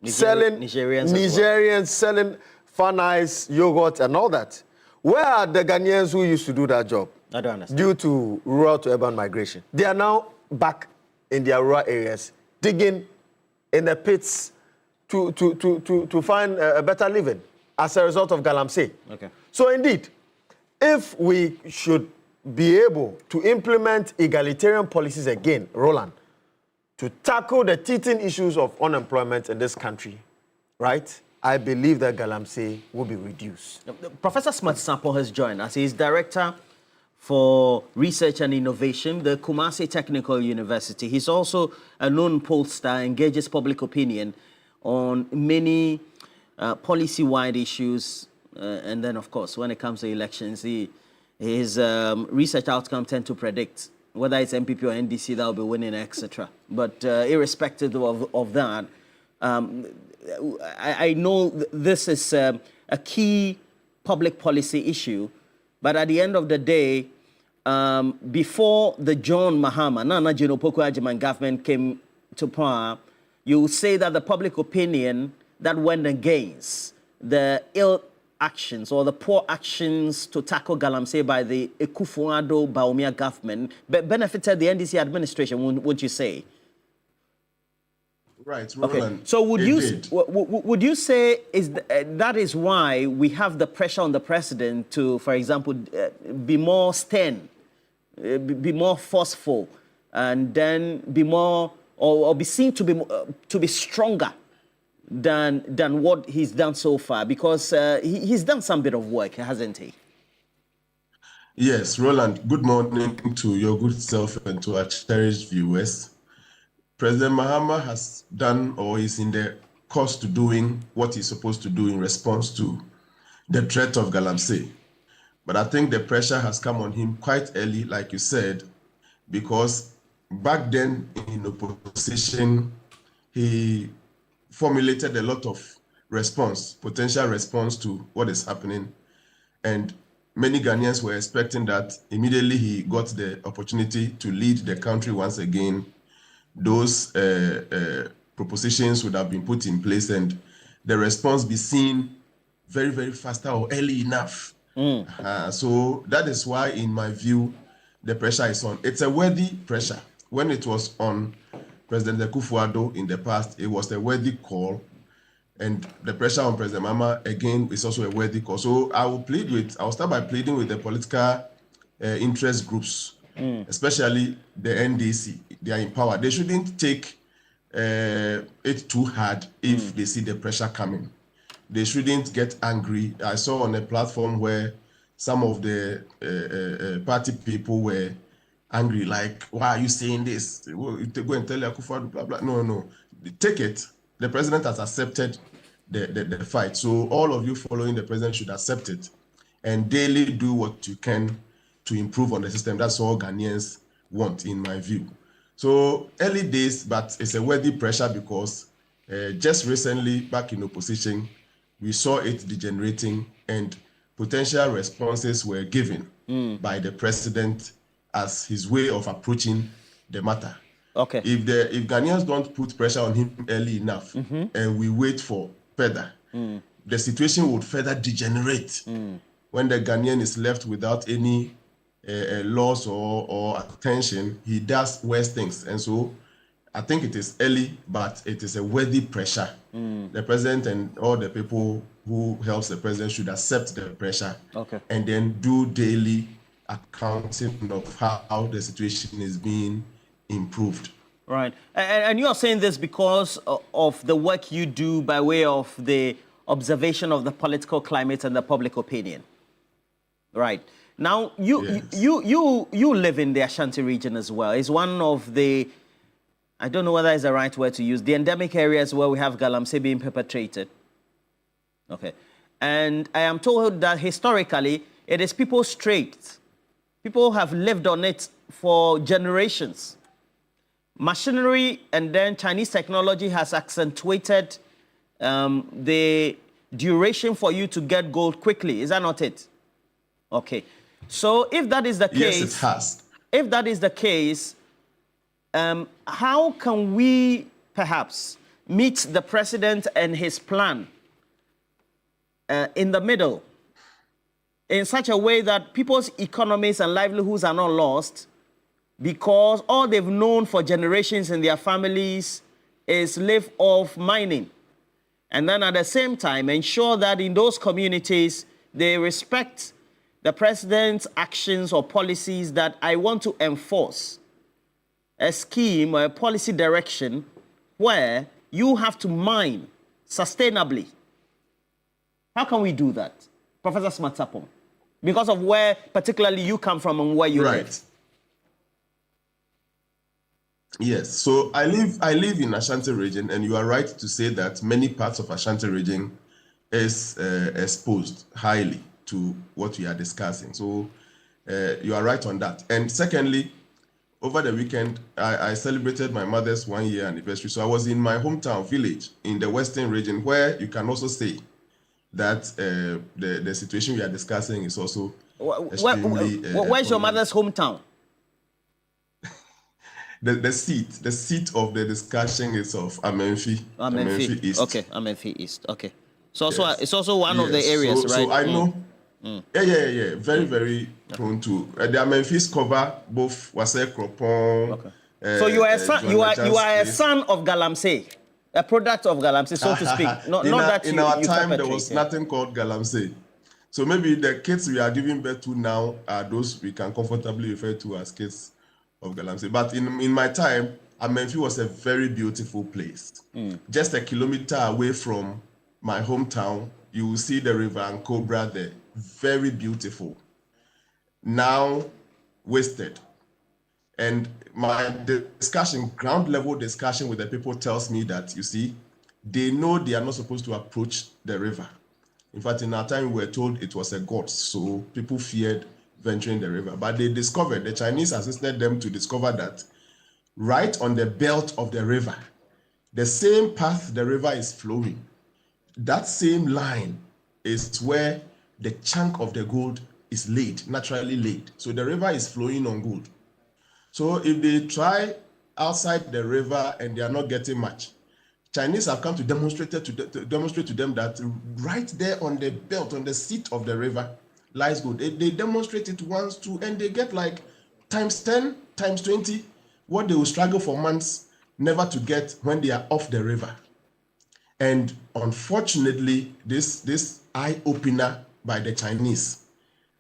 [SPEAKER 7] Nigerians selling fun ice, yogurt, and all that. Where are the Ghanaians who used to do that job?
[SPEAKER 8] I don't understand.
[SPEAKER 7] Due to rural to urban migration. They are now back in their rural areas, digging in the pits to find a better living as a result of Galamsey.
[SPEAKER 8] Okay.
[SPEAKER 7] So indeed, if we should be able to implement egalitarian policies again, Roland, to tackle the teething issues of unemployment in this country, right? I believe that Galamsey will be reduced.
[SPEAKER 8] Professor Smart Sample has joined us. He's Director for Research and Innovation, the Kumasi Technical University. He's also a known pollster, engages public opinion on many policy-wide issues. And then, of course, when it comes to elections, his research outcome tend to predict whether it's MPP or NDC that will be winning, etc. But irrespective of that, I know this is a key public policy issue, but at the end of the day, before the John Mahama, Nana Jino Poku Ajiman government came to power, you say that the public opinion that went against the ill actions or the poor actions to tackle Galamsey by the Akufo-Addo Bawumia government benefited the NDC administration, wouldn't you say?
[SPEAKER 5] Right, Roland.
[SPEAKER 8] Okay. So would you say that is why we have the pressure on the president to, for example, be more stern, be more forceful, and then be more or be seen to be stronger than what he's done so far, because he's done some bit of work, hasn't he?
[SPEAKER 5] Yes, Roland, good morning to your good self and to our cherished viewers. President Mahama has done or is in the course to doing what he's supposed to do in response to the threat of Galamsey. But I think the pressure has come on him quite early, like you said, because back then in opposition, he formulated a lot of potential response to what is happening. And many Ghanaians were expecting that immediately he got the opportunity to lead the country once again, those propositions would have been put in place and the response be seen very, very faster or early enough. So that is why, in my view, the pressure is on. It's a worthy pressure. When it was on President Akufo-Addo in the past, it was a worthy call. And the pressure on President Mahama, again, is also a worthy call. So I'll start by pleading with the political interest groups, especially the NDC. They are in power. They shouldn't take it too hard if they see the pressure coming. They shouldn't get angry. I saw on a platform where some of the party people were angry, like, why are you saying this? Go and tell Akufo-Addo, blah, blah. No. Take it. The president has accepted the fight. So all of you following the president should accept it and daily do what you can to improve on the system. That's all Ghanaians want, in my view. So early days, but it's a worthy pressure because just recently, back in opposition, we saw it degenerating and potential responses were given by the president as his way of approaching the matter.
[SPEAKER 8] Okay.
[SPEAKER 5] If Ghanaians don't put pressure on him early enough and we wait for further, the situation would further degenerate when the Ghanaian is left without any loss or attention. He does worse things. And so I think it is early, but it is a worthy pressure. The president and all the people who helps the president should accept the pressure and then do daily accounting of how the situation is being improved.
[SPEAKER 8] Right. And you are saying this because of the work you do by way of the observation of the political climate and the public opinion. Right. Now, you live in the Ashanti region as well. It's one of the, I don't know whether it's the right word to use, the endemic areas where we have galamsey being perpetrated. Okay. And I am told that historically, it is people's trade. People have lived on it for generations. Machinery and then Chinese technology has accentuated the duration for you to get gold quickly. Is that not it? Okay. So if that is the case,
[SPEAKER 5] yes, it has.
[SPEAKER 8] If that is the case, how can we perhaps meet the president and his plan in the middle in such a way that people's economies and livelihoods are not lost, because all they've known for generations in their families is live off mining. And then at the same time, ensure that in those communities, they respect the president's actions or policies that I want to enforce a scheme or a policy direction where you have to mine sustainably. How can we do that? Professor Smatsapong, because of where particularly you come from and where you live.
[SPEAKER 5] Yes, so I live in Ashanti region, and you are right to say that many parts of Ashanti region is exposed highly to what we are discussing. So you are right on that. And secondly, over the weekend, I celebrated my mother's 1-year anniversary. So I was in my hometown village in the western region, where you can also say that the situation we are discussing is also extremely...
[SPEAKER 8] Where's your mother's hometown?
[SPEAKER 5] The seat of the discussion is of Amenfi. Amenfi East.
[SPEAKER 8] Okay, Amenfi East. Okay. So also, it's also one of the areas, right?
[SPEAKER 5] So I know. Yeah. Very, very prone to. The Amenfis cover both Wase Kropon.
[SPEAKER 8] Okay. So you are a son. You are a son of Galamsey, a product of Galamsey, so to speak.
[SPEAKER 5] In our time, there was nothing called Galamsey. So maybe the kids we are giving birth to now are those we can comfortably refer to as kids of Galamsey. But in my time, Amenfi was a very beautiful place. Just a kilometer away from my hometown, you will see the river and Cobra there. Very beautiful. Now wasted. And my discussion, ground level discussion with the people tells me that, you see, they know they are not supposed to approach the river. In fact, in our time, we were told it was a god, so people feared venturing the river. But they discovered, the Chinese assisted them to discover that right on the belt of the river, the same path the river is flowing, that same line is where the chunk of the gold is laid, naturally laid. So the river is flowing on gold. So if they try outside the river and they are not getting much, Chinese have come to demonstrate to them that right there on the belt, on the seat of the river, lies gold. They demonstrate it once, two, and they get like times 10, times 20, what they will struggle for months never to get when they are off the river. And unfortunately, this eye-opener by the Chinese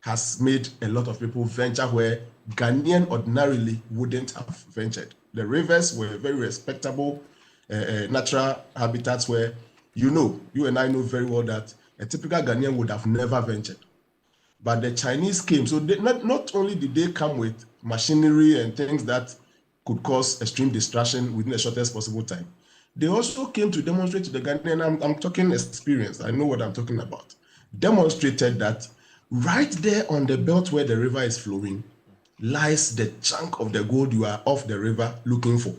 [SPEAKER 5] has made a lot of people venture where Ghanaian ordinarily wouldn't have ventured. The rivers were very respectable natural habitats where, you and I know very well that a typical Ghanaian would have never ventured. But the Chinese came, so not only did they come with machinery and things that could cause extreme destruction within the shortest possible time, they also came to demonstrate to the Ghanaian, I'm talking experience, I know what I'm talking about, demonstrated that right there on the belt where the river is flowing lies the chunk of the gold you are off the river looking for.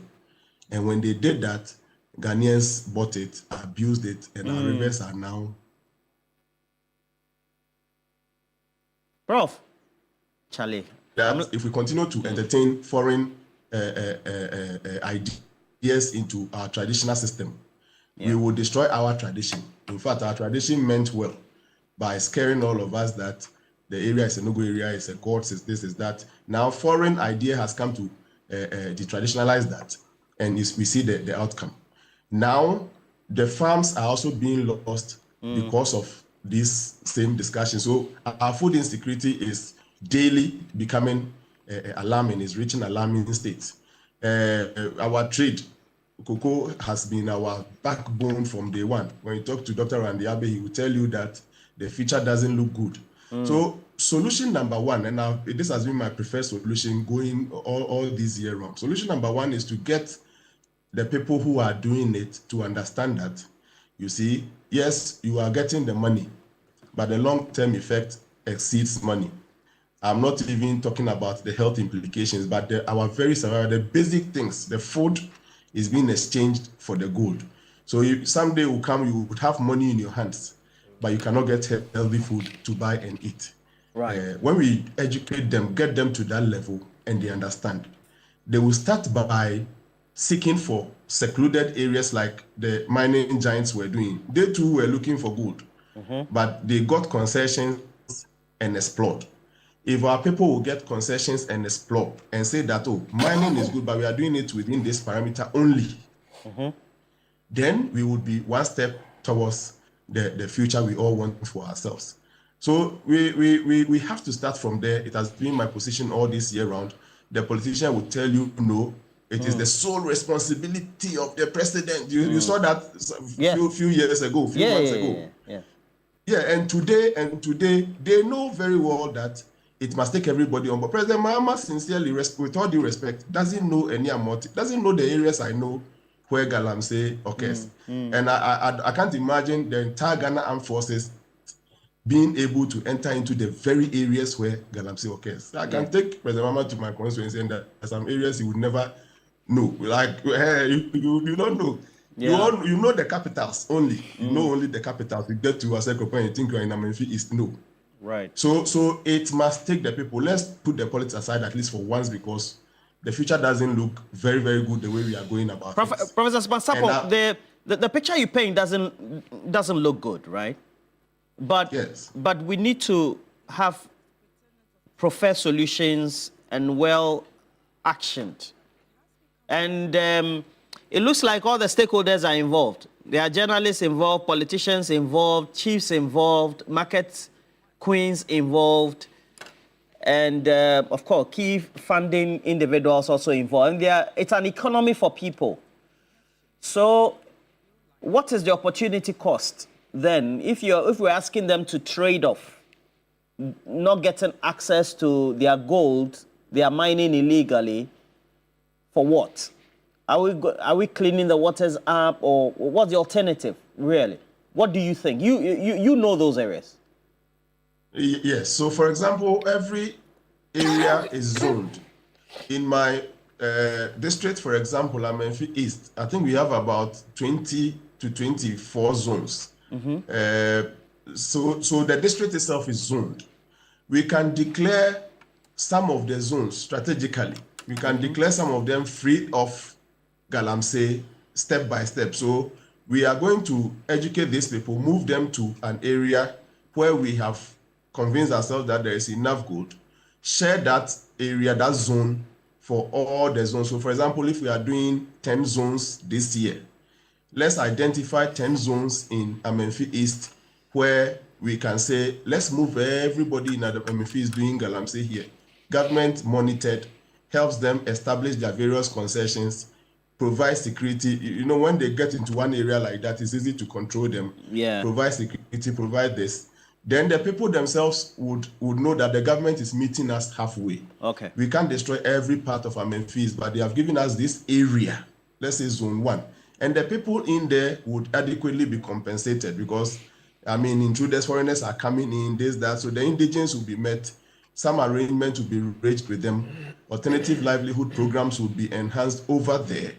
[SPEAKER 5] And when they did that, Ghanaians bought it, abused it, and our rivers are now.
[SPEAKER 8] Prof. Charlie.
[SPEAKER 5] If we continue to entertain foreign ideas into our traditional system, we will destroy our tradition. In fact, our tradition meant well by scaring all of us that the area is a no-go area, it's a court, it's this, it's that. Now, foreign idea has come to detraditionalize that, and we see the outcome. Now, the farms are also being lost because of this same discussion. So our food insecurity is daily becoming alarming, is reaching alarming states. Our trade, cocoa has been our backbone from day one. When you talk to Dr. Randy Abe, he will tell you that the future doesn't look good. So solution number one, and this has been my preferred solution going all these years round. Solution number one is to get the people who are doing it to understand that, you see, yes, you are getting the money, but the long-term effect exceeds money. I'm not even talking about the health implications, but our very survival, the basic things, the food is being exchanged for the gold. So someday will come, you would have money in your hands, but you cannot get healthy food to buy and eat.
[SPEAKER 8] Right.
[SPEAKER 5] When we educate them, get them to that level, and they understand, they will start by seeking for secluded areas like the mining giants were doing. They too were looking for gold, but they got concessions and explored. If our people will get concessions and explore and say that, oh, mining is good, but we are doing it within this parameter only, then we would be one step towards the future we all want for ourselves. So we have to start from there. It has been my position all this year round. The politician will tell you, no, it is the sole responsibility of the president. You saw that a few years ago, few months ago. And today, they know very well that it must take everybody on. But President Mahama, sincerely, with all due respect, doesn't know any amount, doesn't know the areas I know where Galamsey occurs. And I can't imagine the entire Ghana Armed Forces being able to enter into the very areas where Galamsey occurs. I can take President Mahama to my constituency and that some areas he would never know. Like, you don't know. You know the capitals only. You know only the capitals. You get to Asekopa and you think you're in Amenfi East. No.
[SPEAKER 8] Right.
[SPEAKER 5] So it must take the people. Let's put the politics aside at least for once, because the future doesn't look very, very good the way we are going about it.
[SPEAKER 8] Professor Spansapo, the picture you paint doesn't look good, right? But but we need to have preferred solutions and well actioned. And it looks like all the stakeholders are involved. There are journalists involved, politicians involved, chiefs involved, market queens involved, and of course, key funding individuals also involved. And it's an economy for people. So what is the opportunity cost then if we're asking them to trade off not getting access to their gold, they are mining illegally, for what? Are we cleaning the waters up, or what's the alternative, really? What do you think? You know those areas.
[SPEAKER 5] Yes. So, for example, every area is zoned. In my district, for example, Amenfi East, I think we have about 20 to 24 zones. So the district itself is zoned. we can declare some of the zones strategically. We can declare some of them free of Galamsey step by step. So we are going to educate these people, move them to an area where we have convinced ourselves that there is enough gold, share that area, that zone for all the zones. So for example, if we are doing 10 zones this year, let's identify 10 zones in Amenfi East where we can say, let's move everybody in Amenfi East doing Galamsey here. Government monitored, helps them establish their various concessions, provide security. You know, when they get into one area like that, it's easy to control them.
[SPEAKER 8] Yeah.
[SPEAKER 5] Provide security, provide this. Then the people themselves would know that the government is meeting us halfway.
[SPEAKER 8] Okay.
[SPEAKER 5] We can't destroy every part of Amenfi, but they have given us this area, let's say zone 1. And the people in there would adequately be compensated because, I mean, intruders, foreigners are coming in, this, that. So the indigents will be met. Some arrangement will be reached with them. Alternative livelihood programs will be enhanced over there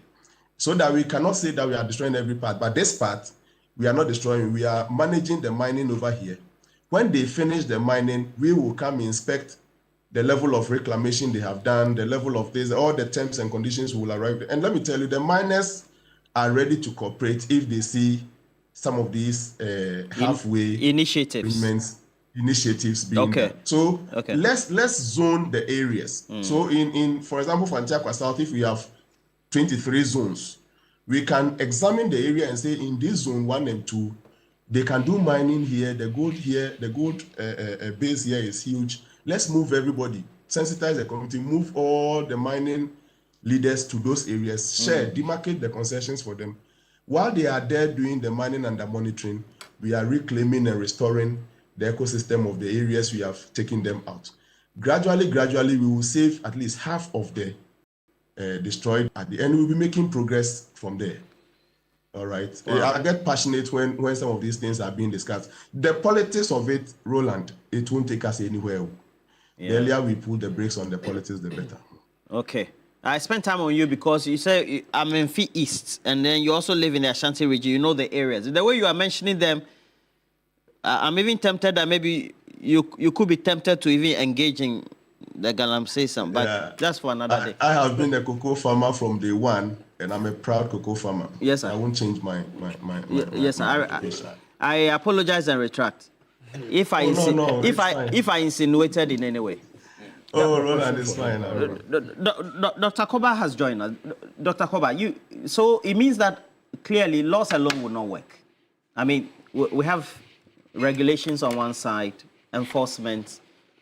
[SPEAKER 5] so that we cannot say that we are destroying every part. But this part, we are not destroying. We are managing the mining over here. When they finish the mining, we will come inspect the level of reclamation they have done, the level of this, all the terms and conditions will arrive. And let me tell you, the miners are ready to cooperate if they see some of these halfway
[SPEAKER 8] initiatives
[SPEAKER 5] being done. So let's zone the areas. So in for example, for Antiaqua South, if we have 23 zones, we can examine the area and say in this zone 1 and 2, they can do mining here, the gold base here is huge. Let's move everybody, sensitize the community, move all the mining leaders to those areas, share, demarcate the concessions for them. While they are there doing the mining and the monitoring, we are reclaiming and restoring the ecosystem of the areas we have taken them out. Gradually, we will save at least half of the destroyed at the end. We'll be making progress from there. All right. Wow. I get passionate when some of these things are being discussed. The politics of it, Roland, it won't take us anywhere. Yeah. The earlier we pull the brakes on the politics, the better.
[SPEAKER 8] Okay. I spent time on you because you say I'm in Fi East, and then you also live in the Ashanti region. You know the areas. The way you are mentioning them, I'm even tempted that maybe you could be tempted to even engage in the Galamsey, but that's for another day.
[SPEAKER 5] I have been a cocoa farmer from day one, and I'm a proud cocoa farmer.
[SPEAKER 8] Yes, sir.
[SPEAKER 5] I won't change my
[SPEAKER 8] yes, sir. I apologize and retract if I if I insinuated in any way.
[SPEAKER 5] Oh, Roland is fine.
[SPEAKER 8] Dr. Koba has joined us. Dr. Koba, so it means that clearly laws alone will not work. I mean, we have regulations on one side, enforcement,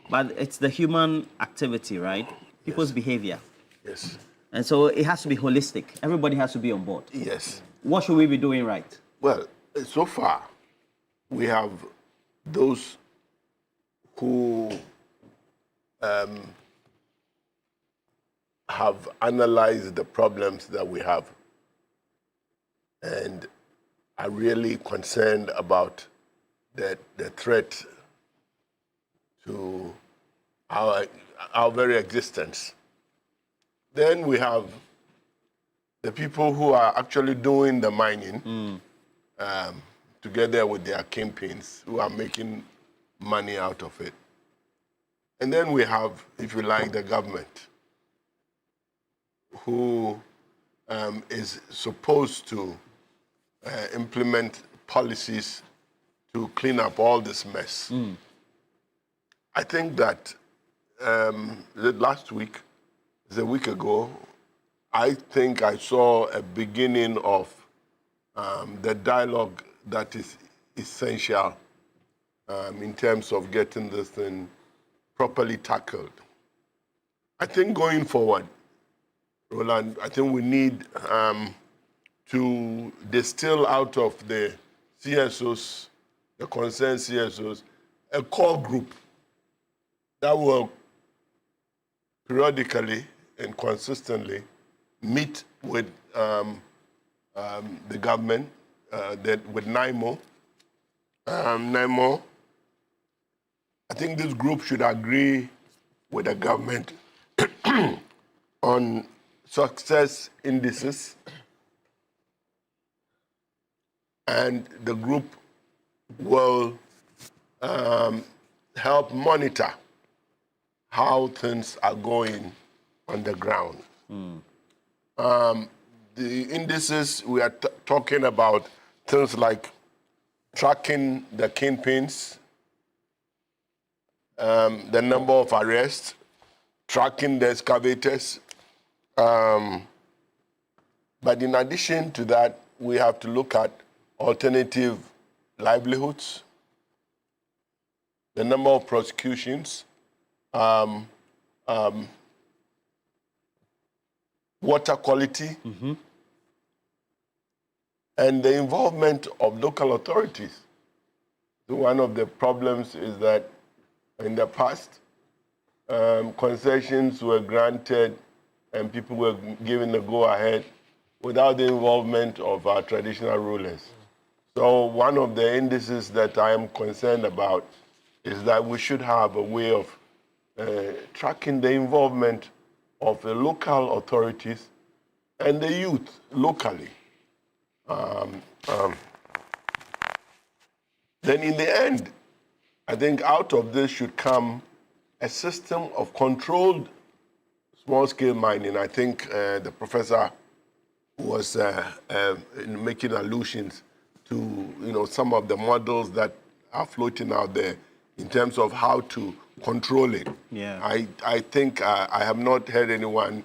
[SPEAKER 8] but it's the human activity, right? People's behavior.
[SPEAKER 16] Yes.
[SPEAKER 8] And so it has to be holistic. Everybody has to be on board.
[SPEAKER 16] Yes.
[SPEAKER 8] What should we be doing right?
[SPEAKER 16] Well, so far, we have those who have analyzed the problems that we have and are really concerned about the threat to our very existence. Then we have the people who are actually doing the mining together with their kingpins who are making money out of it. And then we have, if you like, the government who is supposed to implement policies to clean up all this mess. I think that last week, a week ago, I think I saw a beginning of the dialogue that is essential in terms of getting this thing properly tackled. I think going forward, Roland, I think we need to distill out of the CSOs, the concerned CSOs, a core group that will periodically and consistently meet with the government, with NIMO. NIMO, I think this group should agree with the government on success indices, and the group will help monitor
[SPEAKER 9] how things are going on the ground. The indices, we are talking about things like tracking the kingpins, the number of arrests, tracking the excavators. But in addition to that, we have to look at alternative livelihoods, the number of prosecutions, water quality, and the involvement of local authorities. So one of the problems is that in the past, concessions were granted and people were given the go-ahead without the involvement of our traditional rulers. So one of the indices that I am concerned about is that we should have a way of tracking the involvement of the local authorities and the youth locally. Then in the end, I think out of this should come a system of controlled small-scale mining. I think the professor was making allusions to some of the models that are floating out there in terms of how to control it.
[SPEAKER 8] Yeah.
[SPEAKER 9] I think I have not heard anyone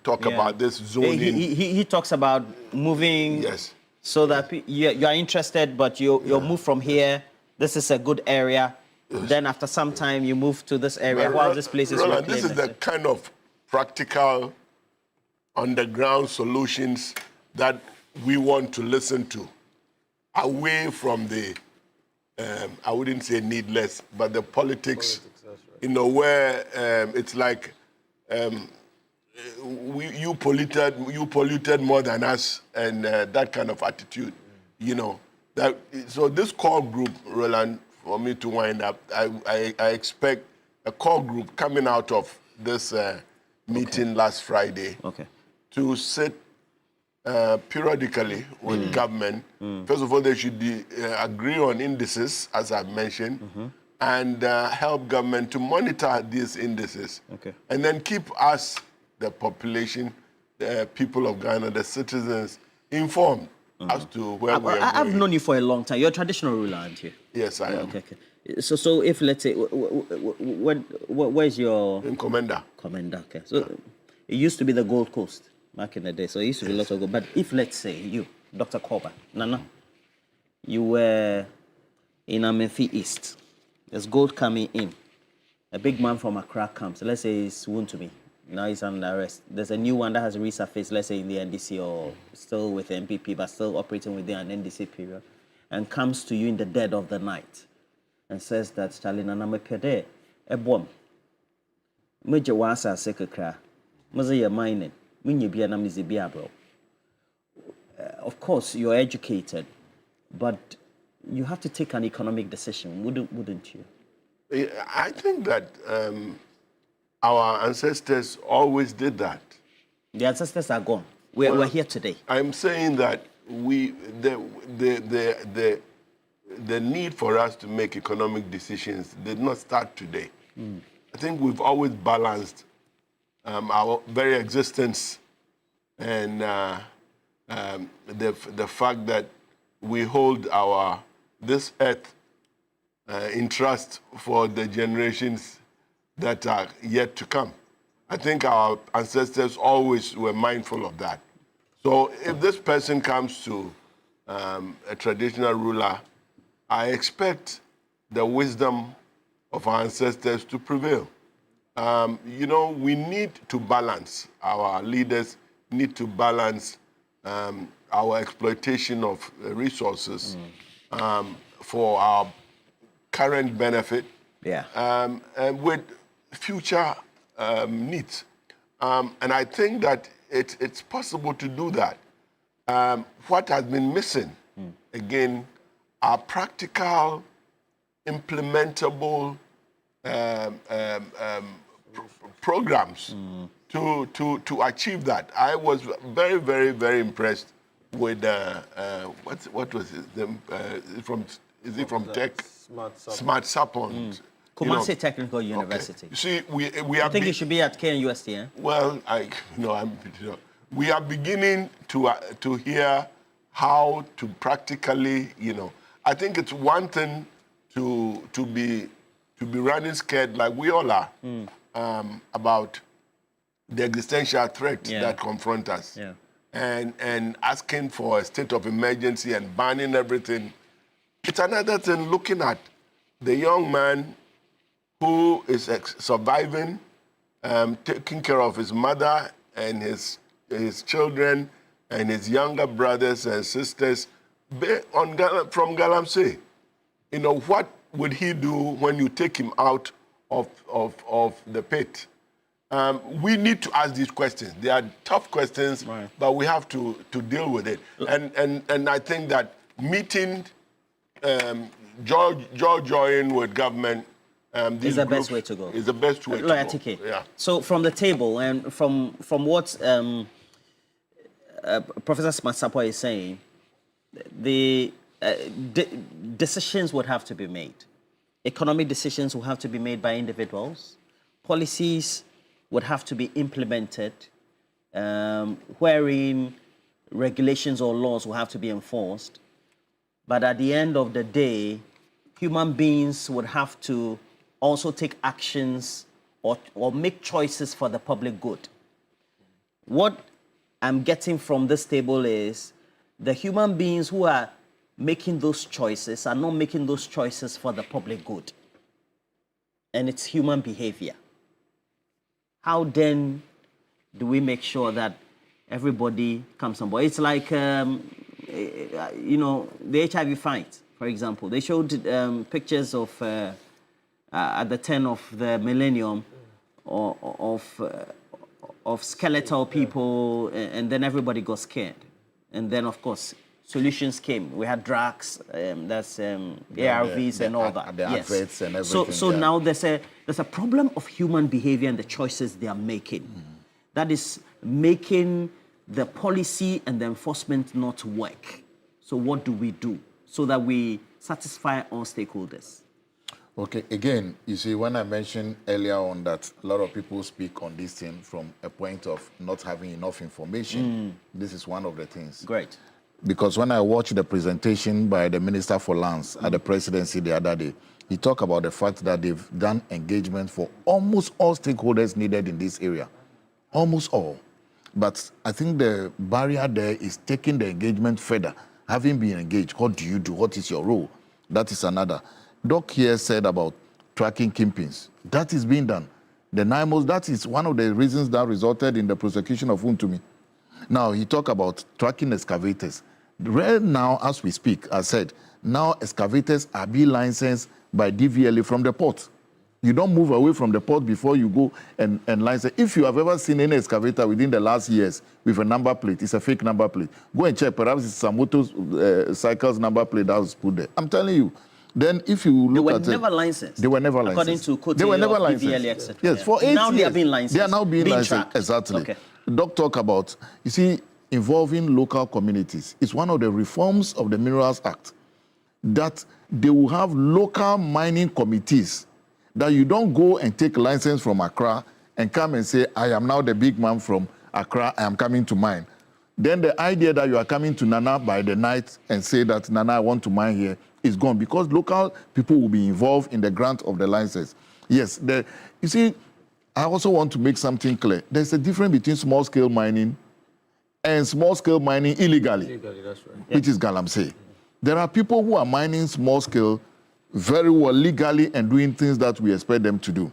[SPEAKER 9] talk about this zoning.
[SPEAKER 8] He talks about moving.
[SPEAKER 9] Yes.
[SPEAKER 8] So that you are interested, but you'll move from here. This is a good area. Yes. Then after some time, you move to this area. While this place is
[SPEAKER 9] Roland, this is the kind of practical, on-the-ground solutions that we want to listen to, away from the, I wouldn't say needless, but the politics, where it's like, you polluted more than us, and that kind of attitude, So this core group, Roland, for me to wind up, I expect a core group coming out of this meeting last Friday to sit periodically with government. First of all, they should agree on indices, as I've mentioned, and help government to monitor these indices. And then keep us, the population, the people of Ghana, the citizens, informed as to where we are going.
[SPEAKER 8] I've known you for a long time. You're a traditional ruler, aren't you?
[SPEAKER 9] Yes, I am.
[SPEAKER 8] Okay. So if, let's say, where's your...
[SPEAKER 9] In Commander.
[SPEAKER 8] Commander, okay. So it used to be the Gold Coast back in the day, so it used to be lots of gold. But if, let's say, you, Dr. Korba, Nana, you were in Amenfi East, there's gold coming in. A big man from Accra comes. Let's say it's Wuntumi. Now he's under arrest. There's a new one that has resurfaced, let's say in the NDC or still with the MPP, but still operating within an NDC period, and comes to you in the dead of the night and says that Charlie Nana Pede, a bomb. Major Wasa Sekakra, Mazaya mining, Minya Namizibia, bro. Of course, you're educated, but you have to take an economic decision, wouldn't you?
[SPEAKER 9] I think that our ancestors always did that.
[SPEAKER 8] The ancestors are gone. We're here today.
[SPEAKER 9] I'm saying that the need for us to make economic decisions did not start today. I think we've always balanced our very existence and the fact that we hold this earth in trust for the generations that are yet to come. I think our ancestors always were mindful of that. So if this person comes to a traditional ruler, I expect the wisdom of our ancestors to prevail. We need to balance. Our leaders need to balance our exploitation of resources for our current benefit and with future needs. And I think that it's possible to do that. What has been missing, again, are practical, implementable programs to achieve that. I was very, very, very impressed with what was it? Is it from Tech?
[SPEAKER 7] Smart
[SPEAKER 9] Sapon.
[SPEAKER 20] Kumasi Technical University.
[SPEAKER 9] Okay. See, we
[SPEAKER 20] I
[SPEAKER 9] are.
[SPEAKER 20] think it should be at KNUST, eh?
[SPEAKER 9] Well, we are beginning to hear how to practically, I think it's one thing to be running scared like we all are about the existential threat that confront us.
[SPEAKER 20] Yeah.
[SPEAKER 9] And asking for a state of emergency and banning everything. It's another thing looking at the young man who is surviving, taking care of his mother and his children and his younger brothers and sisters from Galamsey. What would he do when you take him out of the pit? We need to ask these questions. They are tough questions, but we have to deal with it. And I think that meeting, join with government,
[SPEAKER 20] is the best way to go.
[SPEAKER 9] Is the best way to go. Yeah.
[SPEAKER 20] So from the table and from what Professor Smatsapwa is saying, the decisions would have to be made. Economic decisions will have to be made by individuals. Policies would have to be implemented, wherein regulations or laws will have to be enforced. But at the end of the day, human beings would have to also take actions or make choices for the public good. What I'm getting from this table is the human beings who are making those choices are not making those choices for the public good. And it's human behavior. How then do we make sure that everybody comes on board? It's like, the HIV fight, for example. They showed pictures of, at the turn of the millennium, of skeletal people, and then everybody got scared. And then, of course, solutions came. We had drugs, ARVs and all that.
[SPEAKER 22] The adverts and everything.
[SPEAKER 20] So now there's a problem of human behavior and the choices they are making. That is making the policy and the enforcement not work. So what do we do so that we satisfy all stakeholders?
[SPEAKER 22] Okay, again, you see, when I mentioned earlier on that a lot of people speak on this thing from a point of not having enough information, this is one of the things.
[SPEAKER 20] Great.
[SPEAKER 22] Because when I watched the presentation by the Minister for Lands at the presidency the other day, he talked about the fact that they've done engagement for almost all stakeholders needed in this area. Almost all. But I think the barrier there is taking the engagement further. Having been engaged, what do you do? What is your role? That is another. Doc here said about tracking kingpins. That is being done. The NIMOS, that is one of the reasons that resulted in the prosecution of Untumi. Now, he talked about tracking excavators. Right now, as we speak, I said, now excavators are being licensed by DVLA from the port. You don't move away from the port before you go and license. If you have ever seen any excavator within the last years with a number plate, it's a fake number plate. Go and check. Perhaps it's some motorcycles number plate that was put there. I'm telling you. Then if you look at it...
[SPEAKER 20] They were never licensed.
[SPEAKER 22] They were never licensed.
[SPEAKER 20] According to Kote
[SPEAKER 22] they were never licensed.
[SPEAKER 20] DVLA, etc.
[SPEAKER 22] Yes, for 8 years.
[SPEAKER 20] Now they are being licensed.
[SPEAKER 22] They are now being licensed.
[SPEAKER 20] Tracked.
[SPEAKER 22] Exactly.
[SPEAKER 20] Okay.
[SPEAKER 22] Doc talk about, you see, involving local communities. It's one of the reforms of the Minerals Act that they will have local mining committees that you don't go and take license from Accra and come and say, I am now the big man from Accra, I am coming to mine. Then the idea that you are coming to Nana by the night and say that, Nana, I want to mine here, is gone because local people will be involved in the grant of the license. Yes, you see, I also want to make something clear. There's a difference between small-scale mining and small-scale mining illegally,
[SPEAKER 20] That's right.
[SPEAKER 22] which is Galamsey. There are people who are mining small-scale very well legally and doing things that we expect them to do.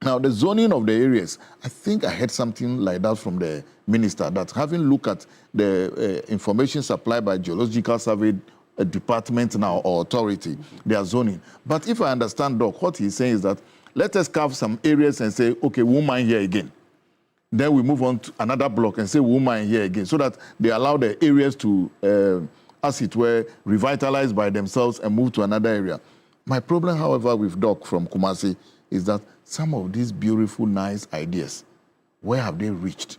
[SPEAKER 22] Now, the zoning of the areas, I think I heard something like that from the minister, that having looked at the information supplied by Geological Survey Department now, or authority, they are zoning. But if I understand, Doc, what he's saying is that let us carve some areas and say, okay, we'll mine here again. Then we move on to another block and say, we'll mine here again, so that they allow the areas to, as it were, revitalize by themselves and move to another area. My problem, however, with Doc from Kumasi is that some of these beautiful, nice ideas, where have they reached?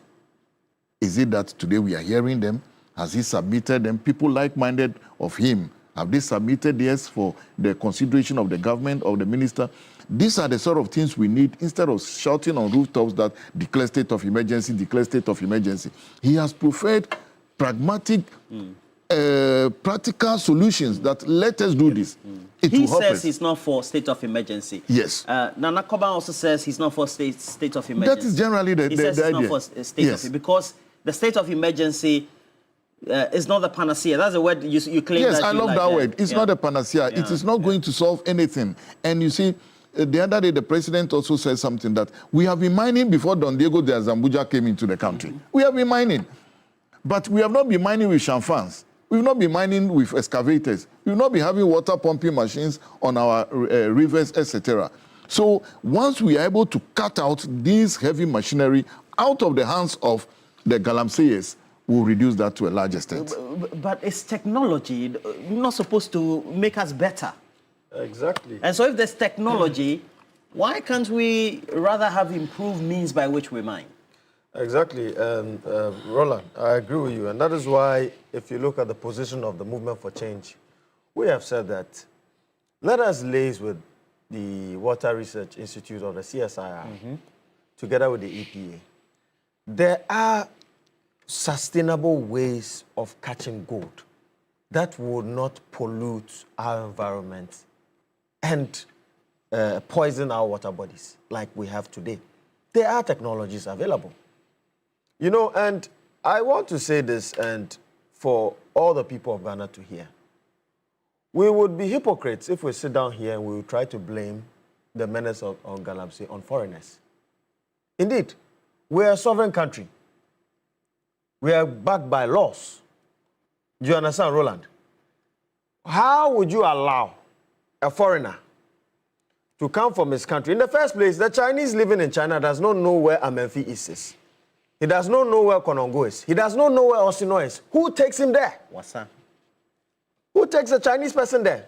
[SPEAKER 22] Is it that today we are hearing them? Has he submitted them? People like-minded of him Have they submitted theirs for the consideration of the government or the minister? These are the sort of things we need instead of shouting on rooftops that declare state of emergency, declare state of emergency. He has preferred pragmatic, practical solutions that let us do this.
[SPEAKER 20] He says he's not for state of emergency.
[SPEAKER 22] Yes.
[SPEAKER 20] Nana Koba also says he's not for state of emergency.
[SPEAKER 22] That is generally the
[SPEAKER 20] He says
[SPEAKER 22] the
[SPEAKER 20] he's
[SPEAKER 22] idea.
[SPEAKER 20] not for state of because the state of emergency is not the panacea. That's the word you claim.
[SPEAKER 22] Yes,
[SPEAKER 20] that
[SPEAKER 22] I
[SPEAKER 20] you
[SPEAKER 22] love
[SPEAKER 20] like,
[SPEAKER 22] that word. It's not a panacea.
[SPEAKER 20] Yeah.
[SPEAKER 22] It is not going to solve anything. And you see, the other day, the president also said something that we have been mining before Don Diego de Azambuja came into the country. We have been mining. But we have not been mining with chamfans. We've not been mining with excavators. We've not been having water pumping machines on our rivers, etc. So once we are able to cut out this heavy machinery out of the hands of the galamseyers, we'll reduce that to a large extent.
[SPEAKER 20] But it's technology, not supposed to make us better.
[SPEAKER 7] Exactly.
[SPEAKER 20] And so if there's technology, why can't we rather have improved means by which we mine?
[SPEAKER 7] Exactly. And Roland, I agree with you. And that is why, if you look at the position of the Movement for Change, we have said that let us liaise with the Water Research Institute or the CSIR together with the EPA. There are sustainable ways of catching gold that will not pollute our environment and poison our water bodies like we have today. There are technologies available. You know, and I want to say this, and for all the people of Ghana to hear. We would be hypocrites if we sit down here and we would try to blame the menace on Galamsey on foreigners. Indeed, we are a sovereign country. We are backed by laws. Do you understand, Roland? How would you allow a foreigner to come from his country? In the first place, the Chinese living in China does not know where Amenfi is. He does not know where Konongo is. He does not know where Osino is. Who takes him there?
[SPEAKER 20] What's that?
[SPEAKER 7] Who takes a Chinese person there?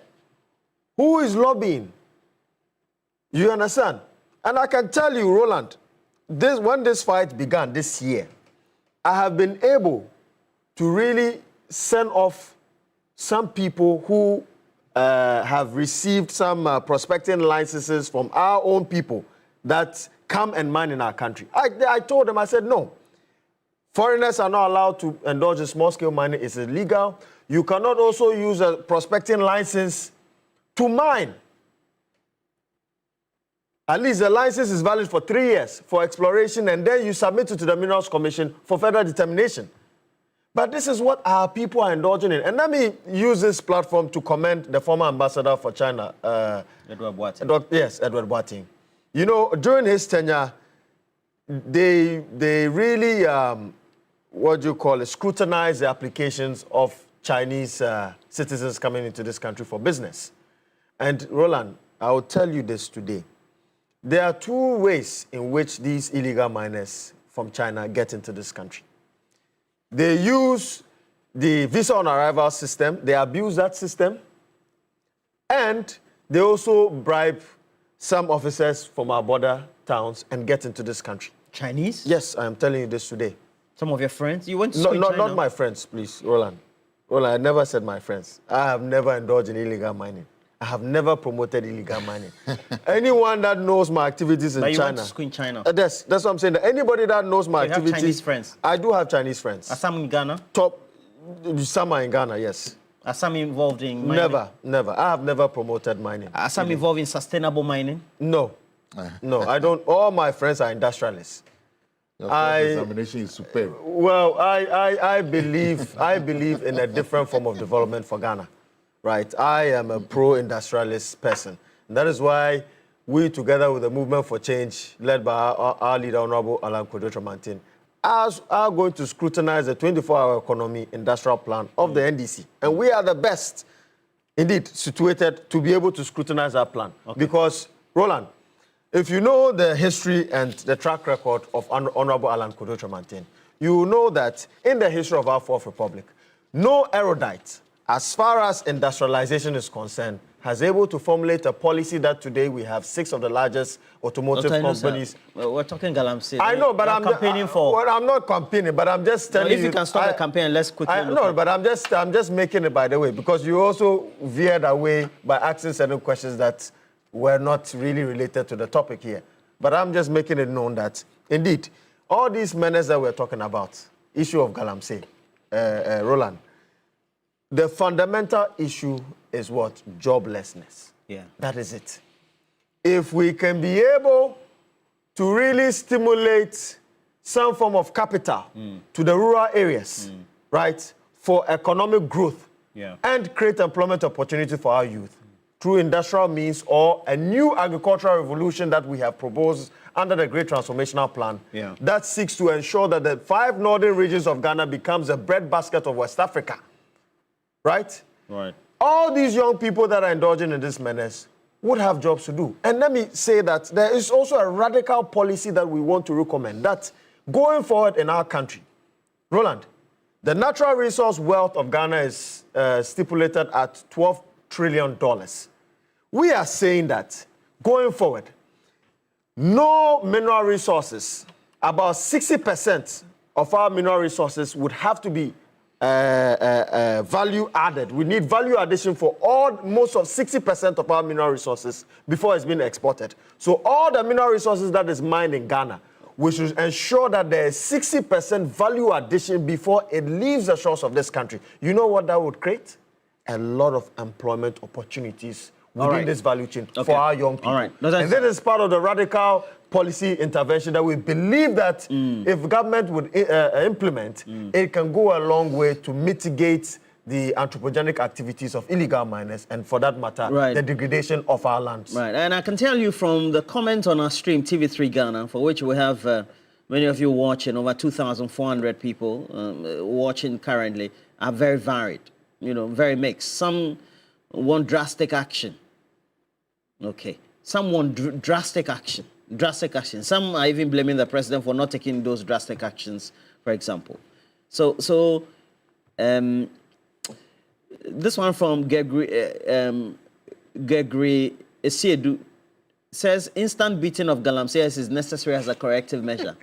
[SPEAKER 7] Who is lobbying? You understand? And I can tell you, Roland, when this fight began this year, I have been able to really send off some people who have received some prospecting licenses from our own people that come and mine in our country. I told them, I said, no. Foreigners are not allowed to indulge in small-scale mining. It's illegal. You cannot also use a prospecting license to mine. At least the license is valid for 3 years for exploration, and then you submit it to the Minerals Commission for further determination. But this is what our people are indulging in. And let me use this platform to commend the former ambassador for China.
[SPEAKER 20] Edward Boateng.
[SPEAKER 7] Yes, Edward Boateng. You know, during his tenure, they really, scrutinize the applications of Chinese citizens coming into this country for business. And Roland, I will tell you this today. There are 2 ways in which these illegal miners from China get into this country. They use the visa on arrival system, they abuse that system, and they also bribe some officers from our border towns and get into this country.
[SPEAKER 20] Chinese?
[SPEAKER 7] Yes, I am telling you this today.
[SPEAKER 20] Some of your friends? You went to school in China?
[SPEAKER 7] Not my friends, please, Roland. Roland, I never said my friends. I have never indulged in illegal mining. I have never promoted illegal mining. Anyone that knows my activities in
[SPEAKER 20] But
[SPEAKER 7] China...
[SPEAKER 20] you went to school in China?
[SPEAKER 7] That's what I'm saying. Anybody that knows my activities...
[SPEAKER 20] You have Chinese friends?
[SPEAKER 7] I do have Chinese friends.
[SPEAKER 20] Are some in Ghana?
[SPEAKER 7] Some are in Ghana, yes.
[SPEAKER 20] Are some involved in mining?
[SPEAKER 7] Never. I have never promoted mining.
[SPEAKER 20] Are some involved in sustainable mining?
[SPEAKER 7] No. No, I don't. All my friends are industrialists.
[SPEAKER 22] Your examination is superb.
[SPEAKER 7] Well, I believe in a different form of development for Ghana. Right, I am a pro-industrialist person. And that is why we, together with the Movement for Change, led by our leader, Honorable Alan Kwadwo-Kyerematen, are going to scrutinize the 24-hour economy industrial plan of the NDC. And we are the best, indeed, situated to be able to scrutinize our plan. Okay. Because, Roland, if you know the history and the track record of Honorable Alan Kwadwo-Kyerematen, you know that in the history of our Fourth Republic, no erudite, as far as industrialization is concerned, has able to formulate a policy that today we have 6 of the largest automotive companies.
[SPEAKER 20] We're talking Galamsey.
[SPEAKER 7] I know, but I'm
[SPEAKER 20] campaigning for.
[SPEAKER 7] Well, I'm not campaigning, but I'm just telling you.
[SPEAKER 20] If you can stop the campaign, let's quickly.
[SPEAKER 7] No, but I'm just making it by the way, because you also veered away by asking certain questions that were not really related to the topic here. But I'm just making it known that indeed all these menaces that we're talking about, issue of Galamsey, Roland. The fundamental issue is what? Joblessness.
[SPEAKER 20] Yeah.
[SPEAKER 7] That is it. If we can be able to really stimulate some form of capital to the rural areas, right, for economic growth and create employment opportunity for our youth through industrial means or a new agricultural revolution that we have proposed under the Great Transformational Plan that seeks to ensure that the 5 northern regions of Ghana becomes a breadbasket of West Africa. Right?
[SPEAKER 20] Right.
[SPEAKER 7] All these young people that are indulging in this menace would have jobs to do. And let me say that there is also a radical policy that we want to recommend that going forward in our country, Roland, the natural resource wealth of Ghana is stipulated at $12 trillion. We are saying that going forward, no mineral resources, about 60% of our mineral resources would have to be value added. We need value addition for most of 60% of our mineral resources before it's been exported. So all the mineral resources that is mined in Ghana, we should ensure that there is 60% value addition before it leaves the shores of this country. You know what that would create? A lot of employment opportunities within this value chain for our young people.
[SPEAKER 20] All right.
[SPEAKER 7] And this is part of the radical policy intervention that we believe that if government would implement, it can go a long way to mitigate the anthropogenic activities of illegal miners and, for that matter, the degradation of our lands.
[SPEAKER 20] Right, and I can tell you from the comment on our stream, TV3 Ghana, for which we have many of you watching, over 2,400 people watching currently, are very varied, very mixed. Some want drastic action. Okay. Some want drastic action. Some are even blaming the president for not taking those drastic actions, for example. So this one from Gregory Esiedu says instant beating of Galamsey is necessary as a corrective measure.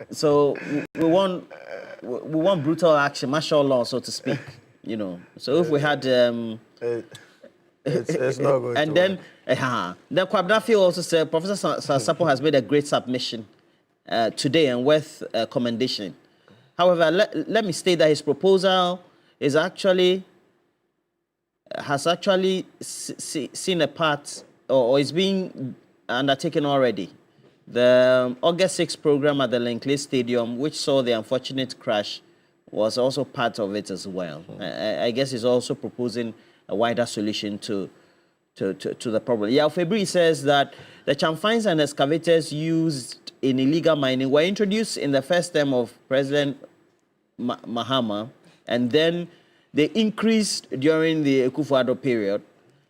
[SPEAKER 20] So we want brutal action, martial law, so to speak. So if we had
[SPEAKER 7] it's not going
[SPEAKER 20] and
[SPEAKER 7] to
[SPEAKER 20] then Kwabnafi also said Professor Sapo has made a great submission today and worth commendation. However, let me state that his proposal has actually seen a part or is being undertaken already. The August 6 program at the Linkley Stadium, which saw the unfortunate crash, was also part of it as well. I guess he's also proposing a wider solution to the problem. Yao Febri says that the chamfines and excavators used in illegal mining were introduced in the first term of President Mahama, and then they increased during the Akufo-Addo period,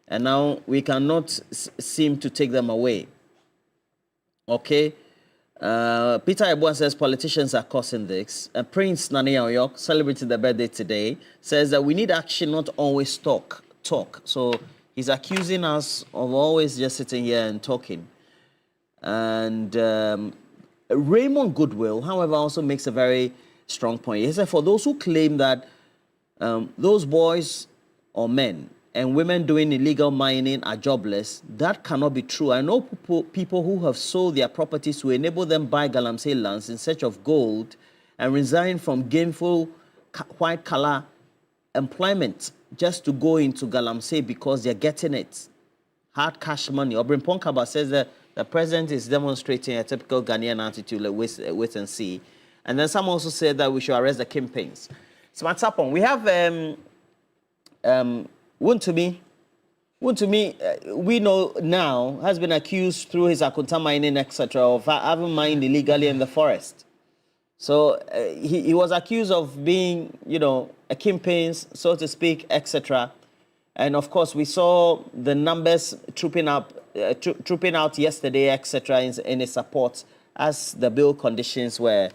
[SPEAKER 20] and now we cannot seem to take them away. Okay. Peter Ebua says politicians are causing this. Prince Nani Oyok, celebrating the birthday today, says that we need action, not always talk. So he's accusing us of always just sitting here and talking. And Raymond Goodwill, however, also makes a very strong point. He said for those who claim that those boys or men and women doing illegal mining are jobless, that cannot be true. I know people who have sold their properties to enable them buy Galamsey lands in search of gold and resign from gainful white-collar employment just to go into Galamsey because they're getting it. Hard cash money. Obrin Ponkaba says that the president is demonstrating a typical Ghanaian attitude, like wait and see. And then some also said that we should arrest the kingpins. So what's happened? We have Wuntumi, we know now, has been accused through his Akunta mining, etc., of having mined illegally in the forest. So he was accused of being, a kingpin, so to speak, etc. And of course, we saw the numbers trooping out yesterday, etc., in his support as the bill conditions were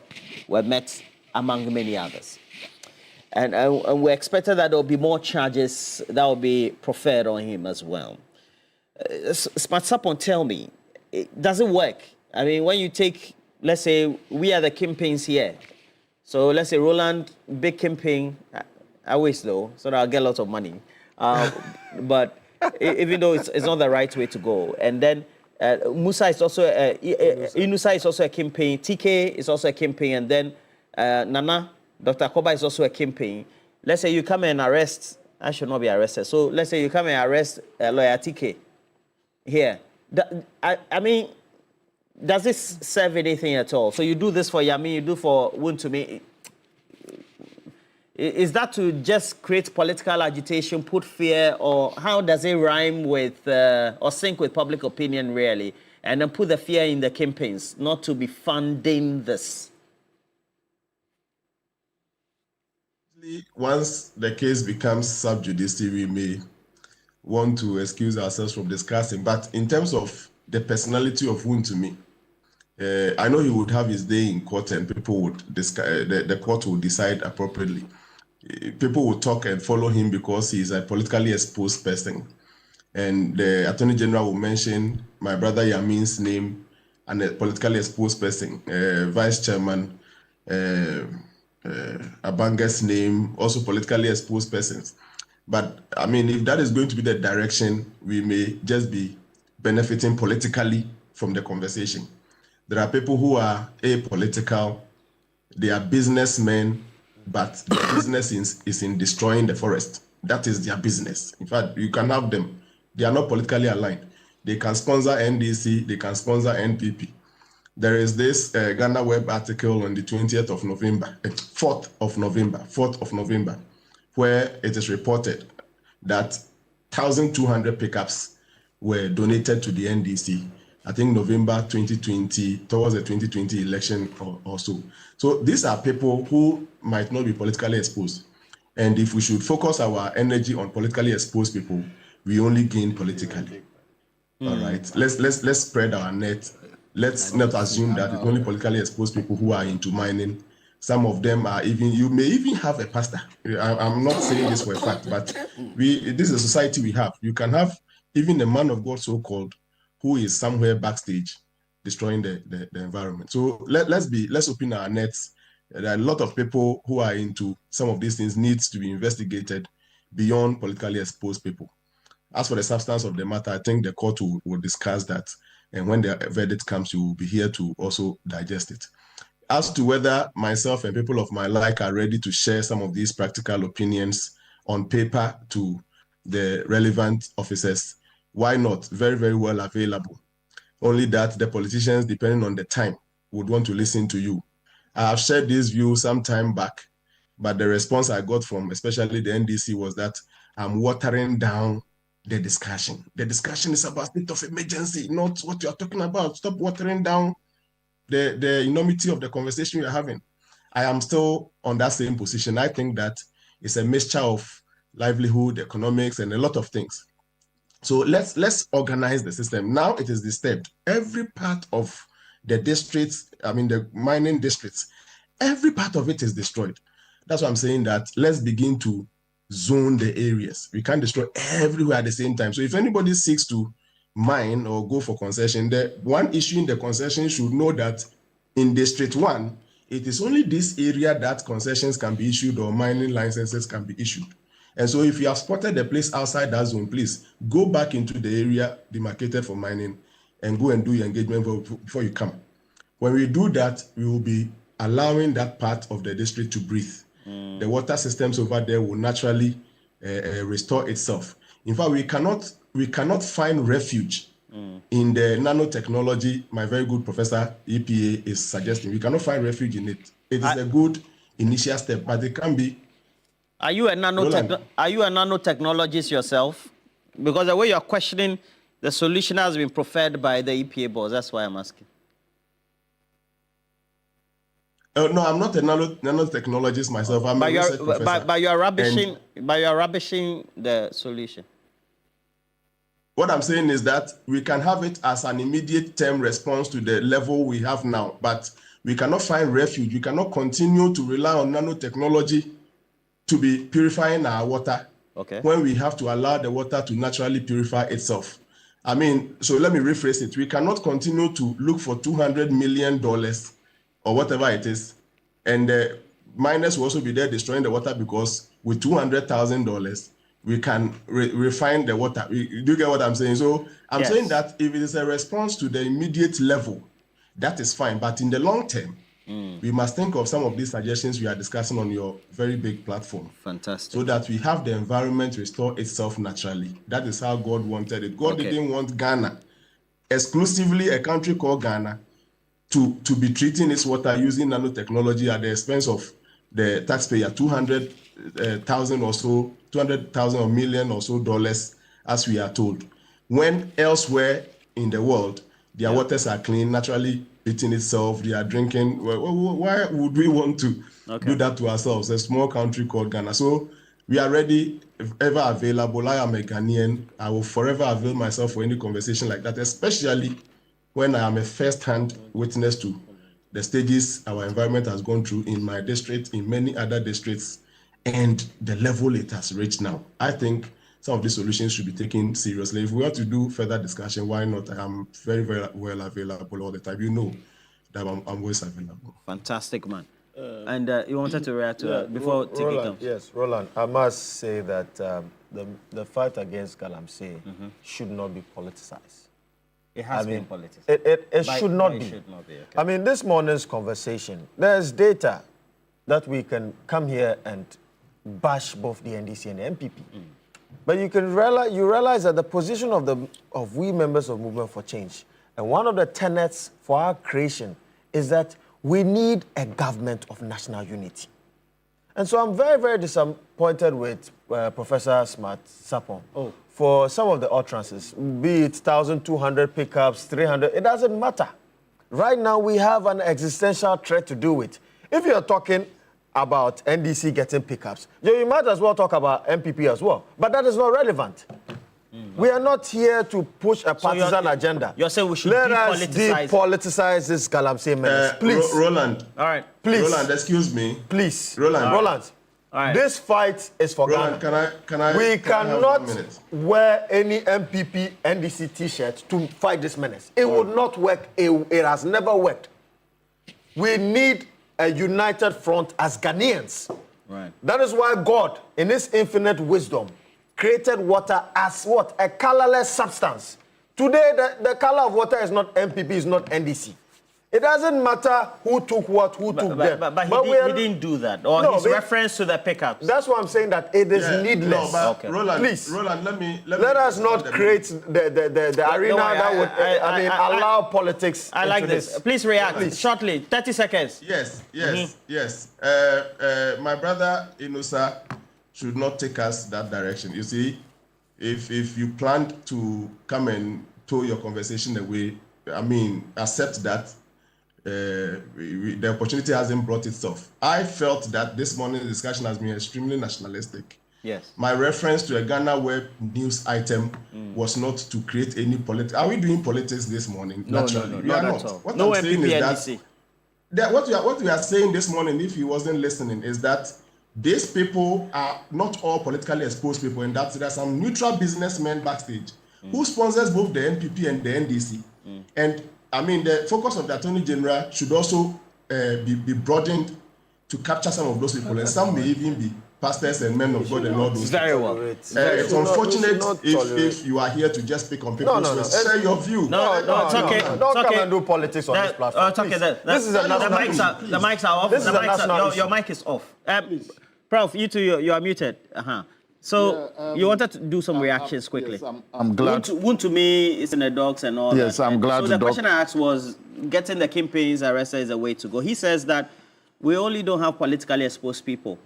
[SPEAKER 20] met, among many others. And we expected that there will be more charges that will be preferred on him as well. Smart Sapon, tell me, does it work? I mean, when you take, let's say, we are the kingpins here. So let's say Roland, big kingpin, I wish though, so that I'll get lots of money. But even though it's not the right way to go. And then Musa is also, Inusa is also a kingpin, TK is also a kingpin, and then Nana, Dr. Koba is also a kingpin. Let's say you come and arrest, I should not be arrested. So let's say you come and arrest lawyer TK here. I mean, does this serve anything at all? So you do this for Yami, you do for Wuntumi. Is that to just create political agitation, put fear, or how does it rhyme with or sync with public opinion really? And then put the fear in the campaigns, not to be funding this.
[SPEAKER 5] Once the case becomes sub judice, we may want to excuse ourselves from discussing. But in terms of the personality of Wuntumi, I know he would have his day in court and people would the court would decide appropriately. People would talk and follow him because he is a politically exposed person. And the Attorney General will mention my brother Yamin's name and a politically exposed person, Vice Chairman Abanga's name, also politically exposed persons. But I mean, if that is going to be the direction, we may just be benefiting politically from the conversation. There are people who are apolitical, they are businessmen, but their business is in destroying the forest. That is their business. In fact, you can have them. They are not politically aligned. They can sponsor NDC, they can sponsor NPP. There is this Ghana Web article on the 20th of November, 4th of November, where it is reported that 1,200 pickups were donated to the NDC. I think November 2020, towards the 2020 election or so. So these are people who might not be politically exposed. And if we should focus our energy on politically exposed people, we only gain politically. All right, let's spread our net. Let's not assume that it's only politically exposed people who are into mining. Some of them are even, you may even have a pastor. I'm not saying this for a fact, but this is a society we have. You can have even a man of God, so-called, who is somewhere backstage destroying the environment. So let's open our nets. There are a lot of people who are into some of these things needs to be investigated beyond politically exposed people. As for the substance of the matter, I think the court will discuss that. And when the verdict comes, you will be here to also digest it. As to whether myself and people of my like are ready to share some of these practical opinions on paper to the relevant officers, why not? Very, very well available. Only that the politicians, depending on the time, would want to listen to you. I have shared this view some time back, but the response I got from especially the NDC was that I'm watering down the discussion. The discussion is about state of emergency, not what you're talking about. Stop watering down the enormity of the conversation we're having. I am still on that same position. I think that it's a mixture of livelihood, economics, and a lot of things. So let's organize the system. Now it is disturbed. Every part of the districts, I mean the mining districts, every part of it is destroyed. That's why I'm saying that let's begin to zone the areas. We can't destroy everywhere at the same time. So if anybody seeks to mine or go for concession, the one issuing the concession should know that in District 1, it is only this area that concessions can be issued or mining licenses can be issued. And so if you have spotted the place outside that zone, please go back into the area demarcated for mining and go and do your engagement before you come. When we do that, we will be allowing that part of the district to breathe. The water systems over there will naturally restore itself. In fact, we cannot find refuge in the nanotechnology. My very good professor, EPA, is suggesting we cannot find refuge in it. It is a good initial step, but it can be.
[SPEAKER 20] Are you a nanotechnologist yourself? Because the way you're questioning, the solution has been preferred by the EPA boss. That's why I'm asking.
[SPEAKER 5] No, I'm not a nanotechnologist myself. I'm a research professor.
[SPEAKER 20] But you're rubbishing the solution.
[SPEAKER 5] What I'm saying is that we can have it as an immediate term response to the level we have now, but we cannot find refuge. We cannot continue to rely on nanotechnology to be purifying our water
[SPEAKER 7] Okay.
[SPEAKER 5] when we have to allow the water to naturally purify itself. I mean, so let me rephrase it. We cannot continue to look for $200 million or whatever it is, and the miners will also be there destroying the water because with $200,000, we can refine the water. Do you get what I'm saying? So I'm saying that if it is a response to the immediate level, that is fine. But in the long term, we must think of some of these suggestions we are discussing on your very big platform.
[SPEAKER 20] Fantastic.
[SPEAKER 5] So that we have the environment restore itself naturally. That is how God wanted it. God didn't want Ghana, exclusively a country called Ghana, to be treating its water using nanotechnology at the expense of the taxpayer, 200,000 or so, 200,000 or million or so dollars, as we are told. When elsewhere in the world, their waters are clean, naturally eating itself, they are drinking. Why would we want to do that to ourselves, a small country called Ghana? So we are ready, ever available. I am a Ghanaian. I will forever avail myself for any conversation like that, especially when I am a first-hand witness to the stages our environment has gone through in my district, in many other districts, and the level it has reached now. I think some of these solutions should be taken seriously. If we want to do further discussion, why not? I am very, very well available all the time. You know that I'm always available.
[SPEAKER 20] Fantastic, man. And you wanted to react to that before taking
[SPEAKER 7] Roland, yes, Roland, I must say that the fight against Galamsey should not be politicized.
[SPEAKER 20] It has been politicized.
[SPEAKER 7] It should not be.
[SPEAKER 20] Should not be, okay.
[SPEAKER 7] I mean, this morning's conversation, there's data that we can come here and bash both the NDC and the MPP. But you realize that the position of we members of Movement for Change, and one of the tenets for our creation is that we need a government of national unity. And so I'm very, very disappointed with Professor Smart Sapon for some of the utterances, be it 1,200 pickups, 300, it doesn't matter. Right now, we have an existential threat to do with. If you're talking about NDC getting pickups, you might as well talk about MPP as well. But that is not relevant. We are not here to push a partisan agenda.
[SPEAKER 20] You're saying we should
[SPEAKER 7] Let us depoliticize this Galamsey menace, please.
[SPEAKER 5] Roland.
[SPEAKER 20] All right.
[SPEAKER 7] Please.
[SPEAKER 5] Roland, excuse me.
[SPEAKER 7] Please.
[SPEAKER 5] Roland.
[SPEAKER 7] Roland.
[SPEAKER 20] All right.
[SPEAKER 7] This fight is for
[SPEAKER 5] Roland,
[SPEAKER 7] Ghana.
[SPEAKER 5] can I
[SPEAKER 7] We
[SPEAKER 5] can I have
[SPEAKER 7] cannot
[SPEAKER 5] 1 minute?
[SPEAKER 7] wear any MPP NDC T-shirt to fight this menace. It would not work. It has never worked. We need a united front as Ghanaians.
[SPEAKER 20] Right.
[SPEAKER 7] That is why God, in His infinite wisdom, created water as what? A colorless substance. Today, the color of water is not MPP, is not NDC. It doesn't matter who took what, who took them.
[SPEAKER 20] But he didn't do that. Or his reference to the pickups.
[SPEAKER 7] That's why I'm saying that it is needless.
[SPEAKER 5] No, but Roland,
[SPEAKER 7] please.
[SPEAKER 5] Roland,
[SPEAKER 7] let us not create the arena that would allow politics.
[SPEAKER 20] I like
[SPEAKER 7] into
[SPEAKER 20] this. Please react shortly. 30 seconds.
[SPEAKER 5] Yes. My brother Inusa should not take us that direction. You see, if you plan to come and tow your conversation away, accept that the opportunity hasn't brought itself. I felt that this morning's discussion has been extremely nationalistic.
[SPEAKER 20] Yes.
[SPEAKER 5] My reference to a Ghana Web news item was not to create any politics. Are we doing politics this morning?
[SPEAKER 20] No,
[SPEAKER 5] Naturally.
[SPEAKER 20] not at all.
[SPEAKER 5] What
[SPEAKER 20] No
[SPEAKER 5] I'm saying
[SPEAKER 20] MPP
[SPEAKER 5] is that what we are saying this morning, if he wasn't listening, is that these people are not all politically exposed people, and that there are some neutral businessmen backstage who sponsors both the NPP and the NDC. And the focus of the Attorney General should also be broadened to capture some of those people, and some may even be pastors and men of God and all those.
[SPEAKER 20] Very well.
[SPEAKER 5] It's unfortunate if you are here to just pick on people.
[SPEAKER 7] No.
[SPEAKER 5] Share your view.
[SPEAKER 20] No, it's okay.
[SPEAKER 7] Don't come and do politics on this platform.
[SPEAKER 20] It's okay.
[SPEAKER 7] This is a national
[SPEAKER 20] the mics are off.
[SPEAKER 7] This is a national issue.
[SPEAKER 20] Your mic is off. Prof, you two, you are muted. So you wanted to do some reactions quickly.
[SPEAKER 22] Yes, I'm glad.
[SPEAKER 20] Wound to me is in the dogs and all that.
[SPEAKER 22] Yes, I'm glad.
[SPEAKER 20] So the question I asked was, getting the kingpins arrested is the way to go. He says that we only don't have politically exposed people.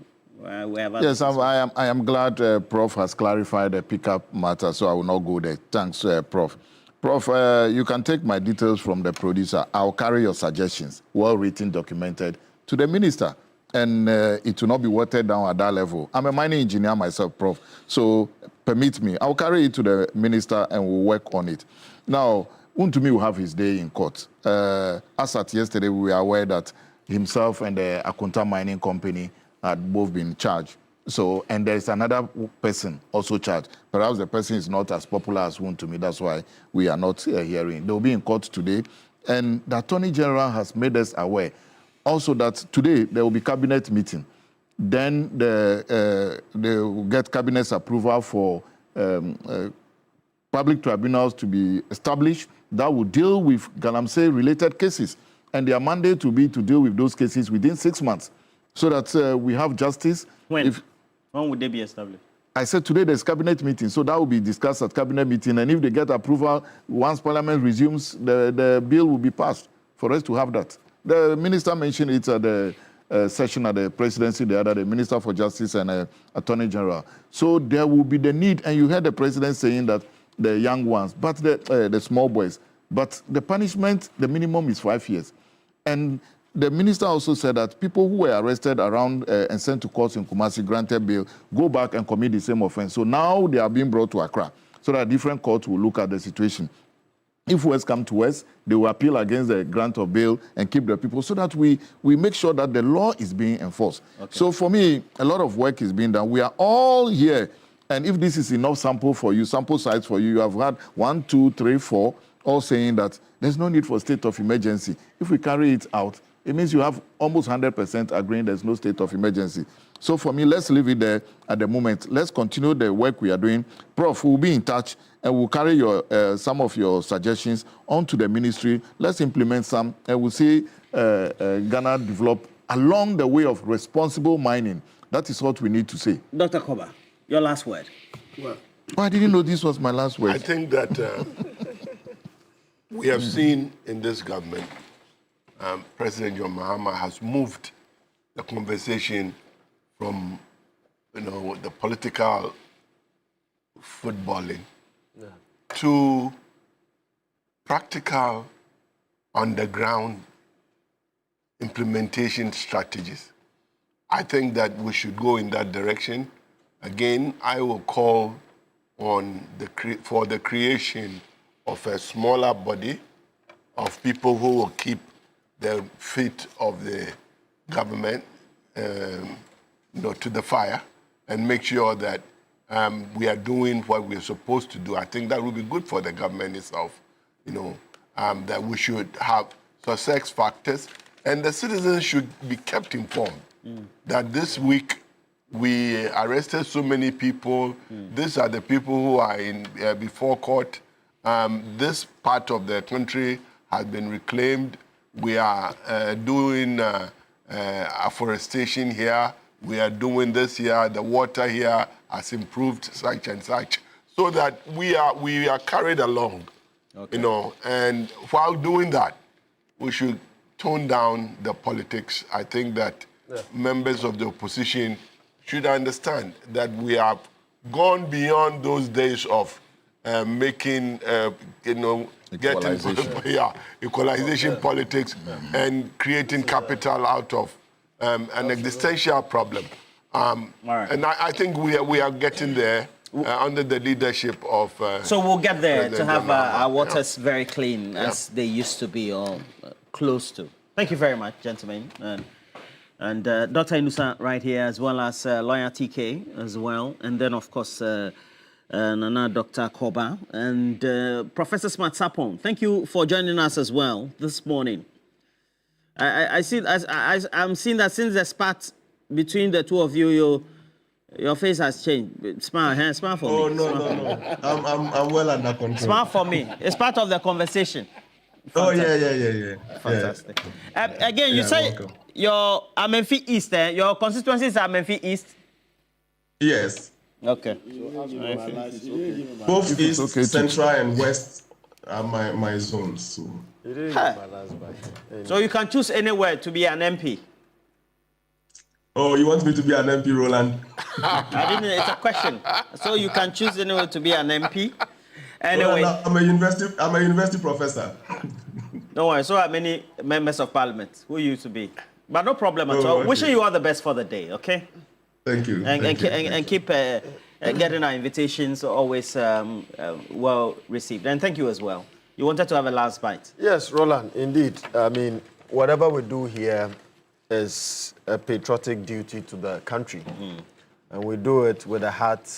[SPEAKER 22] Yes, I am glad Prof has clarified the pickup matter, so I will not go there. Thanks, Prof. Prof, you can take my details from the producer. I'll carry your suggestions, well-written, documented, to the minister. And it will not be watered down at that level. I'm a mining engineer myself, Prof. So permit me. I'll carry it to the minister and we'll work on it. Now, Untumi will have his day in court. As at yesterday, we were aware that himself and the Akunta Mining Company had both been charged. So, and there's another person also charged. Perhaps the person is not as popular as Wontumi. That's why we are not hearing. They'll be in court today. And the Attorney General has made us aware also that today there will be cabinet meeting. Then they will get cabinet's approval for public tribunals to be established that will deal with Galamsey-related cases. And their mandate will be to deal with those cases within 6 months so that we have justice.
[SPEAKER 20] When would they be established?
[SPEAKER 22] I said today there's cabinet meeting, so that will be discussed at cabinet meeting. And if they get approval, once Parliament resumes, the bill will be passed for us to have that. The minister mentioned it at the session at the presidency the other day, Minister for Justice and Attorney General. So there will be the need, and you heard the president saying that the young ones, but the small boys, but the punishment, the minimum is 5 years. And the minister also said that people who were arrested around and sent to court in Kumasi, granted bail, go back and commit the same offense. So now they are being brought to Accra so that different courts will look at the situation. If worse come to worse, they will appeal against the grant of bail and keep the people so that we make sure that the law is being enforced. Okay. So for me, a lot of work is being done. We are all here. And if this is enough sample size for you, you have had 1, 2, 3, 4, all saying that there's no need for state of emergency. If we carry it out, it means you have almost 100% agreeing there's no state of emergency. So for me, let's leave it there at the moment. Let's continue the work we are doing. Prof, we'll be in touch and we'll carry some of your suggestions onto the ministry. Let's implement some and we'll see Ghana develop along the way of responsible mining. That is what we need to say.
[SPEAKER 20] Dr. Koba, your last word.
[SPEAKER 9] Well,
[SPEAKER 22] I didn't know this was my last word.
[SPEAKER 9] I think that we have seen in this government, President John Mahama has moved the conversation from, the political footballing to practical on-the-ground implementation strategies. I think that we should go in that direction. Again, I will call on for the creation of a smaller body of people who will keep the feet of the government to the fire and make sure that we are doing what we're supposed to do. I think that would be good for the government itself, that we should have success factors and the citizens should be kept informed that this week we arrested so many people. These are the people who are in before court. This part of the country has been reclaimed. We are doing afforestation here. We are doing this here. The water here has improved, such and such, so that we are carried along. Okay. And while doing that, we should tone down the politics. I think that members of the opposition should understand that we have gone beyond those days of making, equalization politics and creating capital out of an existential problem. And I think we are getting there under the leadership of...
[SPEAKER 20] so we'll get there to have our waters very clean as they used to be or close to. Thank you very much, gentlemen. And Dr. Inusa right here, as well as lawyer TK as well. And then, of course, Nana Dr. Koba and Professor Smart Sapon. Thank you for joining us as well this morning. I'm seeing that since the spat between the two of you, your face has changed. Smile for me.
[SPEAKER 5] Oh, no. I'm well under control.
[SPEAKER 20] Smile for me. It's part of the conversation.
[SPEAKER 5] Fantastic. Oh, yeah.
[SPEAKER 20] Fantastic. Again, you say your Amenfi East, your constituencies are Amenfi East?
[SPEAKER 5] Yes.
[SPEAKER 20] Okay.
[SPEAKER 5] Both East, Central, and West are my zones.
[SPEAKER 20] So you can choose anywhere to be an MP?
[SPEAKER 5] Oh, you want me to be an MP, Roland?
[SPEAKER 20] It's a question. So you can choose anywhere to be an MP? Anyway,
[SPEAKER 5] well, I'm a university professor.
[SPEAKER 20] Don't worry. So are many members of parliament who used to be, but no problem at all. Okay. Wishing you all the best for the day. Okay.
[SPEAKER 5] Thank you.
[SPEAKER 20] And keep getting our invitations always well received. And thank you as well. You wanted to have a last bite.
[SPEAKER 7] Yes, Roland. Indeed. I mean, whatever we do here is a patriotic duty to the country. and we do it with a heart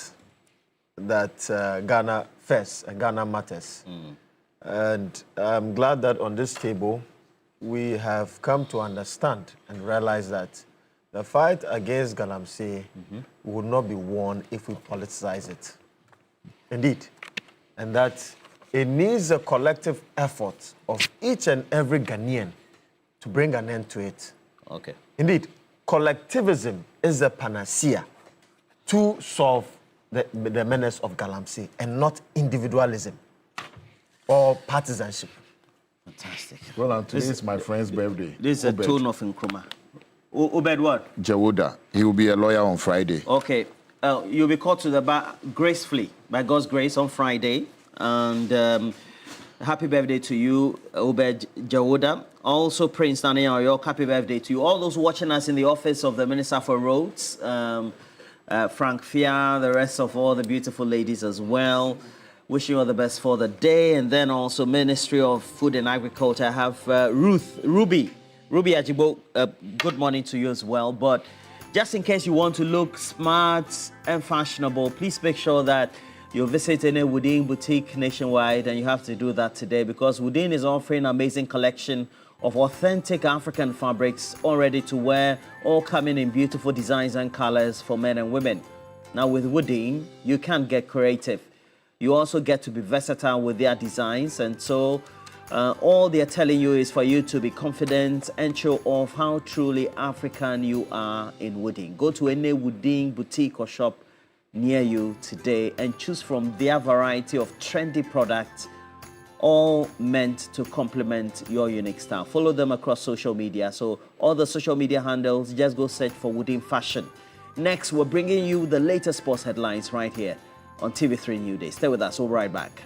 [SPEAKER 7] that Ghana first and Ghana matters. And I'm glad that on this table, we have come to understand and realize that the fight against Galamsey would not be won if we politicize it. Indeed. And that it needs a collective effort of each and every Ghanaian to bring an end to it.
[SPEAKER 20] Okay.
[SPEAKER 7] Indeed, collectivism is the panacea to solve the menace of Galamsey, and not individualism or partisanship.
[SPEAKER 20] Fantastic.
[SPEAKER 22] Roland, today is my friend's birthday.
[SPEAKER 20] This is a tone of Nkrumah. Obed what?
[SPEAKER 22] Jawoda. He will be a lawyer on Friday.
[SPEAKER 20] Okay. You'll be called to the bar gracefully, by God's grace, on Friday. And happy birthday to you, Obed Jawoda. Also, Prince Daniel York, happy birthday to you. All those watching us in the office of the Minister for Roads, Frank Fia, the rest of all the beautiful ladies as well. Wishing you all the best for the day. And then also Ministry of Food and Agriculture. I have Ruby Ajibo, good morning to you as well. But just in case you want to look smart and fashionable, please make sure that you visit any Woodin boutique nationwide, and you have to do that today because Woodin is offering an amazing collection of authentic African fabrics, all ready to wear, all coming in beautiful designs and colors for men and women. Now with Woodin, you can get creative. You also get to be versatile with their designs, and so all they're telling you is for you to be confident and show off how truly African you are in Woodin. Go to any Woodin boutique or shop near you today and choose from their variety of trendy products, all meant to complement your unique style. Follow them across social media. So all the social media handles, just go search for Woodin Fashion. Next, we're bringing you the latest sports headlines right here on TV3 Newday. Stay with us. We'll be right back.